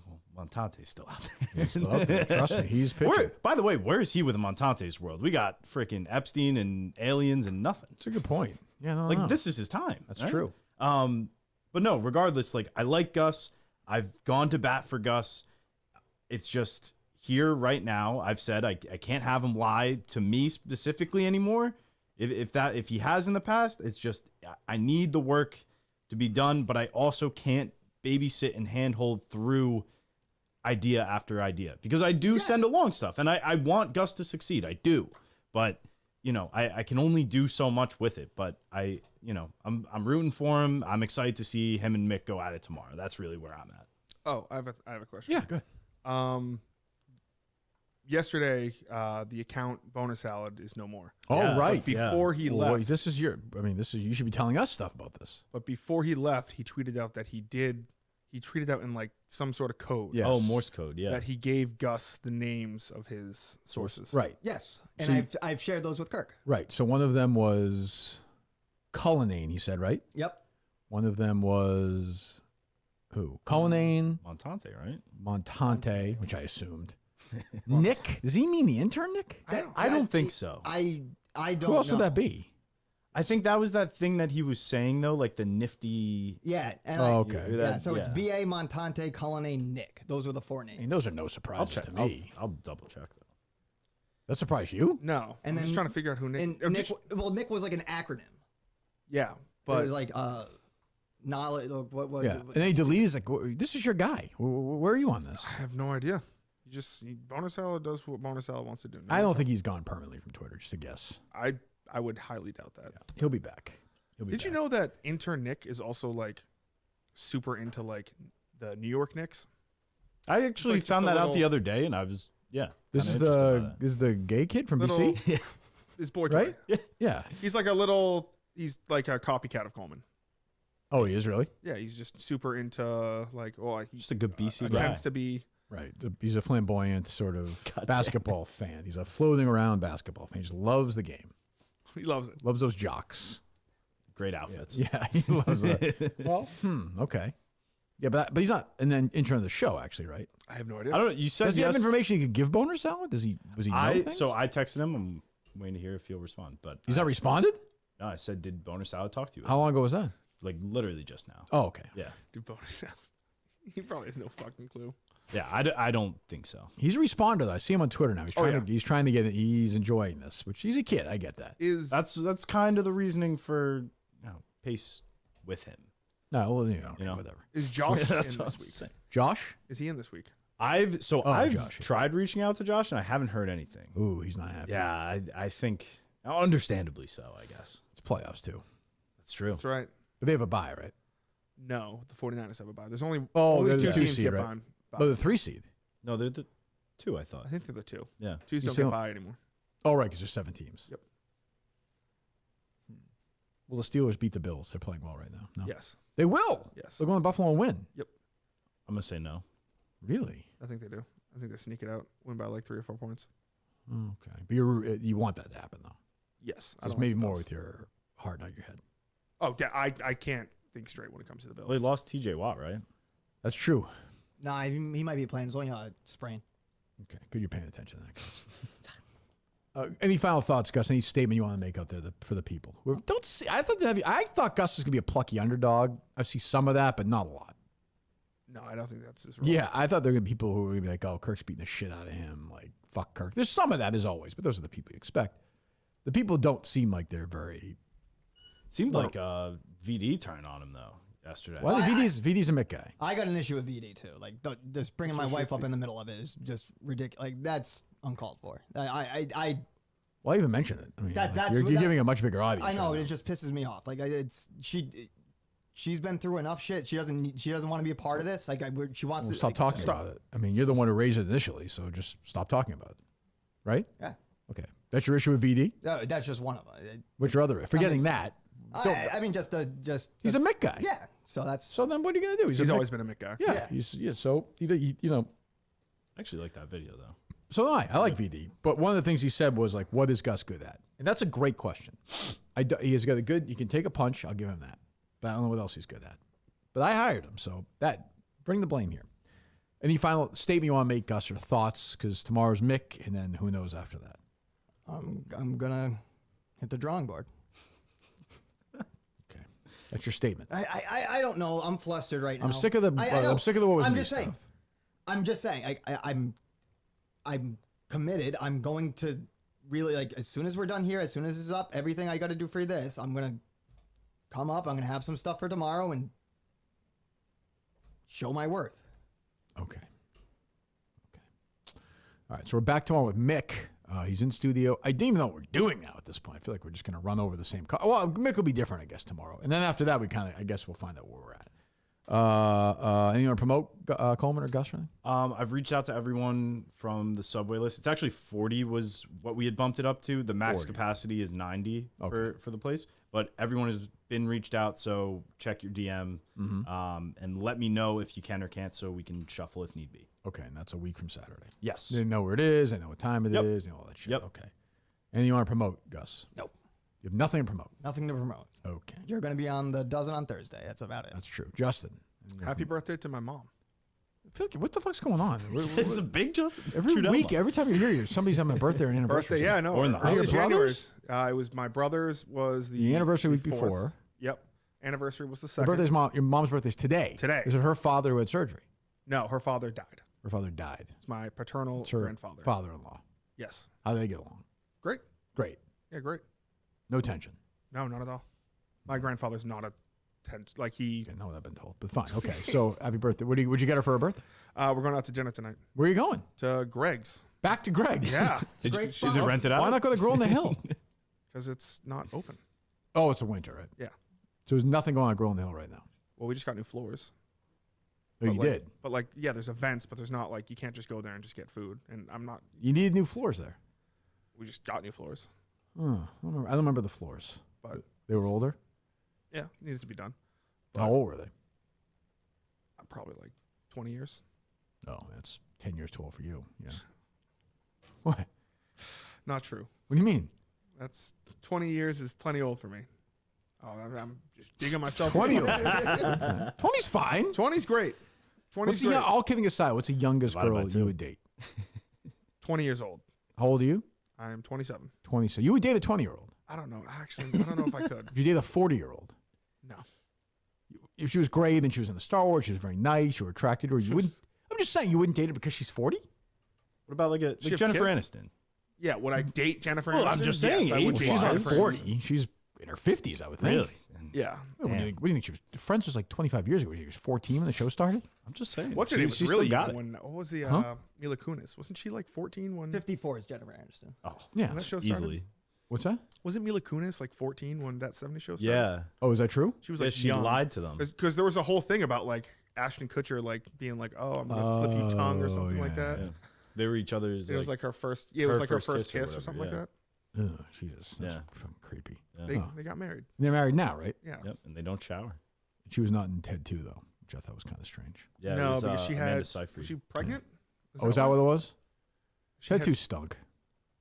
Well, Montante's still out there. He's still out there. Trust me, he's pitching. By the way, where is he with Montante's world? We got freaking Epstein and aliens and nothing. That's a good point. Yeah, no. This is his time. That's right? true. But no, regardless, I like Gus. I've gone to bat for Gus. It's just here right now. I've said I can't have him lie to me specifically anymore. If he has in the past, it's just I need the work to be done, but I also can't babysit and handhold through idea after idea, because I do send along stuff and I want Gus to succeed. I do, but I can only do so much with it. But I'm rooting for him. I'm excited to see him and Mick go at it tomorrow. That's really where I'm at. Oh, I have a question. Yeah, good. Yesterday, the account Bonus Salad is no more. Oh, But right. before he left, this is you should be telling us stuff about this. But before he left, he tweeted out that he tweeted out in like some sort of code. Yes. Oh, Morse code. Yeah. That he gave Gus the names of his sources. Right. Yes, So and I've shared those with Kirk. Right. So one of them was Cullinane, he said, right? Yep. One of them was who? Cullinane. Montante, right? Montante, which I assumed. Nick? Does he mean the intern Nick? I don't think so. I don't Who else know. would that be? I think that was that thing that he was saying though, like the nifty. Yeah. And okay. Yeah, so it's B.A., Montante, Cullinane, Nick. Those were the four names. I mean, those are no surprises to me. I'll double check though. That surprised you? No. And I'm just trying to figure out who Nick. And Nick was like an acronym. Yeah, It but was like knowledge. What was Yeah. it? And then he deleted. Like, this is your guy. Where are you on this? I have no idea. Bonus Salad does what Bonus Salad wants to do. I don't think he's gone permanently from Twitter. Just a guess. I would highly doubt that. He'll be back. Did you know that intern Nick is also like super into like the New York Knicks? I actually like found just a that out the little- other day, and I was This is the gay kid from BC. His boy Right? toy. Yeah. He's like he's like a copycat of Coleman. Oh, he is really? Yeah, he's just super into like just a good BC guy. Attempts to be Right. He's a flamboyant sort of basketball fan. He's a floating around basketball fan. He just loves the game. He loves it. Loves those jocks. Great outfits. Yeah, he loves that. Well, okay. Yeah, but he's not an intern of the show, actually, right? I have no idea. I don't know. You said Does he have information he could give Boner Salad? Was he know things? So I texted him. I'm waiting to hear if he'll respond. But He's not responded? No, I said, did Boner Salad talk to you? How long ago was that? Like literally just now. Oh, okay. Yeah. Dude, Bonus Salad. He probably has no fucking clue. Yeah, I don't think so. He's a responder, though. I see him on Twitter now. He's trying to get it. He's enjoying this, which he's a kid. I get that. That's kind of the reasoning for pace with him. No, well, whatever. Is Josh in That's this what I'm week? saying. Josh? Is he in this week? I've Josh. tried reaching out to Josh and I haven't heard anything. Ooh, he's not happy. Yeah, I think understandably so. I guess it's playoffs too. That's true. That's right. But they have a bye, right? No, the 49ers have a bye. There's only they're two the 2 teams seed, get right? by. Oh, the 3 seed. No, they're the 2. I thought. I think they're the 2. Yeah, Twos don't get by anymore. Oh, right, because there's 7 teams. Yep. Well, the Steelers beat the Bills. They're playing well right now. No? Yes. They will. Yes. They'll go to Buffalo and win. Yep. I'm gonna say no. Really? I think they do. I think they sneak it out, win by like 3 or 4 points. Okay, but you want that to happen though. Yes. Just maybe more with your heart, not your head. Oh, I can't think straight when it comes to the Bills. Well, they lost T.J. Watt, right? That's true. Nah, he might be playing. It's only a sprain. Okay, good. You're paying attention to that, Gus. Any final thoughts, Gus? Any statement you want to make out there for the people? Don't see. I thought Gus was gonna be a plucky underdog. I see some of that, but not a lot. No, I don't think that's his role. Yeah, I thought there were gonna be people who were gonna be like, "Oh, Kirk's beating the shit out of him." Like, fuck Kirk. There's some of that as always, but those are the people you expect. The people don't seem like they're very. Seemed like VD turned on him though yesterday. Well, VD's a Mick guy. I got an issue with VD too. Like just bringing my wife up in the middle of it is just ridiculous. Like that's uncalled for. Why even mention it? I mean, that's you're giving a much bigger audience. I know, right but now. it just pisses me off. Like she's been through enough shit. She doesn't want to be a part of this. Like she wants to stop talking about it. I mean, you're the one who raised it initially, so just stop talking about it. Right? Yeah. Okay. That's your issue with VD? No, that's just one of them. What's your other? Forgetting that. I mean, just he's a Mick guy. Yeah. So then what are you gonna do? He's always been a Mick guy. Yeah. So I actually like that video though. So do I. I like VD, but one of the things he said was like, "What is Gus good at?" And that's a great question. He's got a good. He can take a punch. I'll give him that. But I don't know what else he's good at. But I hired him, so bring the blame here. Any final statement you want to make, Gus, or thoughts? Because tomorrow's Mick, and then who knows after that. I'm gonna hit the drawing board. Okay, that's your statement. I don't know. I'm flustered right now. I'm sick of the. I'm sick of the what was I'm me just saying. stuff. I'm just saying, I'm committed. I'm going to really, like, as soon as we're done here, as soon as it's up, everything I got to do for this, I'm going to come up. I'm going to have some stuff for tomorrow and show my worth. Okay. All right, so we're back tomorrow with Mick. He's in studio. I didn't even know what we're doing now at this point. I feel like we're just going to run over the same. Well, Mick will be different, I guess, tomorrow. And then after that, I guess we'll find out where we're at. Anyone want to promote Coleman or Gus or anything? I've reached out to everyone from the subway list. It's actually 40 was what we had bumped it up to. The max 40. capacity is 90 for the place. But everyone has been reached out, so check your DM and let me know if you can or can't so we can shuffle if need be. Okay, and that's a week from Saturday. Yes. They know where it is. They know what time it is. They know all that shit. Yep. Okay. Anything you want to promote, Gus? Nope. You have nothing to promote. Nothing to promote. Okay. You're going to be on the dozen on Thursday. That's about it. That's true. Justin. Happy birthday to my mom. I feel like, what the fuck's going on? It's a big Justin. Every week, every time you hear you, somebody's having a birthday or an anniversary. Birthday, yeah, I know. Or in the Early house. January. Brothers? It was my brother's was The anniversary week 4th. before. Yep. Anniversary was the Your 2nd. your mom's birthday's today. Today. Is it her father who had surgery? No, her father died. Her father died. It's my paternal It's her grandfather. father-in-law. Yes. How do they get along? Great. Great. Yeah, great. No tension. No, not at all. My grandfather's not a like he. Yeah, no, I've been told, but fine. Okay, so happy birthday. What'd you get her for her birthday? We're going out to dinner tonight. Where are you going? To Greg's. Back to Greg's. Yeah. It's a great Is spot. it rented out? Why not go to Grill on the Hill? Because it's not open. Oh, it's a winter, right? Yeah. So there's nothing going on at Grill on the Hill right now. Well, we just got new floors. Oh, you like, did? But like, yeah, there's events, but there's not like you can't just go there and just get food. And I'm not. You needed new floors there. We just got new floors. Oh, I don't remember the floors. But they were older? Yeah, it needed to be done. How old were they? Probably like 20 years. Oh, that's 10 years too old for you. Yeah. What? Not true. What do you mean? That's 20 years is plenty old for me. Oh, I'm just digging myself. 20 old. 20's fine. 20's great. 20's great. All kidding aside, what's the youngest girl you would date? 20 years old. How old are you? I'm 27. 20. So you would date a 20-year-old? I don't know. Actually, I don't know if I could. Would you date a 40-year-old? No. If she was great and she was in the Star Wars, she was very nice, you were attracted to her, you wouldn't. I'm just saying you wouldn't date her because she's 40? What about like Jennifer kids? Aniston? Yeah, would I date Jennifer Aniston? Well, I'm just saying, Yes, I would She's date not Jennifer 40. Aniston. She's in her 50s, I would think. Really? Yeah. What do you think she was? Friends was like 25 years ago. She was 14 when the show started. I'm just saying. What's her name? Was She really still got young it. when what was the Huh? Mila Kunis? Wasn't she like 14 when 54 is Jennifer Aniston. Oh, Yeah. when that show started? easily. What's that? Wasn't Mila Kunis like 14 when that 70 show started? Yeah. Oh, is that true? She was Yeah, like she young. lied to them. Because there was a whole thing about like Ashton Kutcher like being like, oh, I'm gonna slip you tongue or something like that. Yeah. They were each other's. It was like her first. Yeah, it was like her first kiss or something like that. Oh, Jesus. That's Yeah. fucking creepy. Yeah. They got married. They're married now, right? Yeah. Yep, and they don't shower. She was not in Ted 2, though, which I thought was kind of strange. Yeah, no, it was, because she Amanda had. Seyfried. Was she pregnant? Oh, is that what it was? She Ted had- 2 stunk.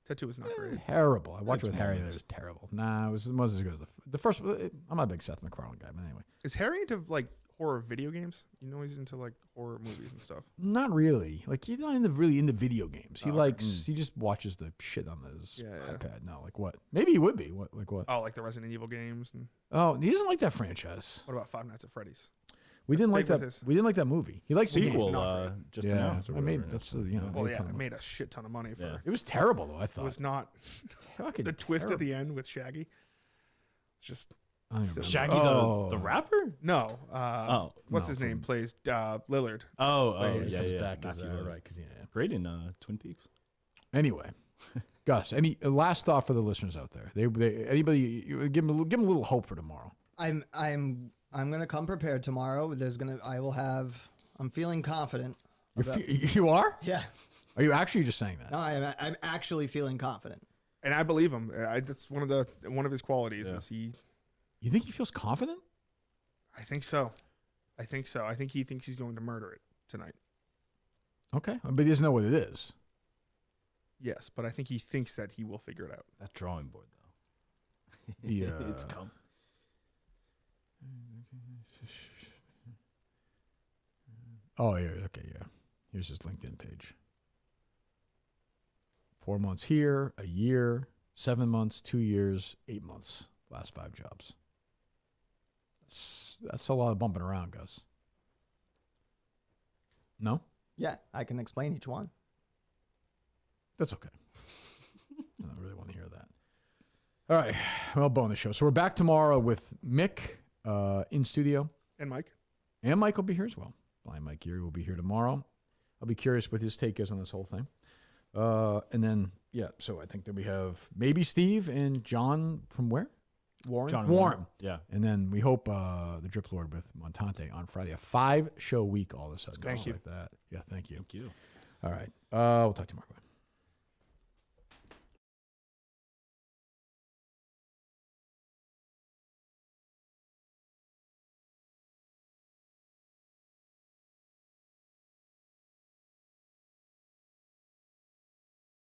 Ted 2 was not great. Terrible. I watched it It's with Harry. more It was terrible. Nah, it wasn't as good as the first. I'm not a big Seth MacFarlane guy, but anyway. Is Harry into like horror video games? You know, he's into like horror movies and stuff. Not really. Like he's not really into video games. He he just watches the shit on his Yeah. iPad. No, like what? Maybe he would be. What? Like what? Oh, like the Resident Evil games. And Oh, he doesn't like that franchise. what about Five Nights at Freddy's? We didn't like big with that. his- We didn't like that movie. He likes the games. Sequel just Yeah, announced. Or I made whatever. that's the you know. Well, made yeah, fun it of made a shit ton of money for. Yeah. It was terrible though. I It thought was not fucking the twist terrible. at the end with Shaggy. Just I don't silly. Shaggy Oh. the rapper? no. Oh, What's his name? Plays Lillard. Oh, Plays- yeah, yeah. back as Matthew Lillard. right because yeah. Great in Twin Peaks. Anyway, Gus, any last thought for the listeners out there? They anybody give them a little hope for tomorrow. I'm gonna come prepared tomorrow. I'm feeling confident. You are? Yeah. Are you actually just saying that? No, I'm actually feeling confident. And I believe him. That's one of his qualities. Yeah. Is he? You think he feels confident? I think so. I think he thinks he's going to murder it tonight. Okay, but he doesn't know what it is. Yes, but I think he thinks that he will figure it out. That drawing board, though. Yeah, It's come. Oh, here. Okay, yeah. Here's his LinkedIn page. 4 months here, a year, 7 months, 2 years, 8 months. Last 5 jobs. That's a lot of bumping around, Gus. No? Yeah, I can explain each one. That's okay. I don't really want to hear that. All right. Well, bonus show. So we're back tomorrow with Mick in studio. And Mike. And Mike will be here as well. Blind Mike Geary will be here tomorrow. I'll be curious what his take is on this whole thing. And then, so I think that we have maybe Steve and John from where? Warren. John Warren. Yeah. And then we hope the Drip Lord with Montante on Friday. A 5-show week all of a sudden. Thank you. Like that. Yeah, thank you. Thank you. All right. We'll talk to you tomorrow.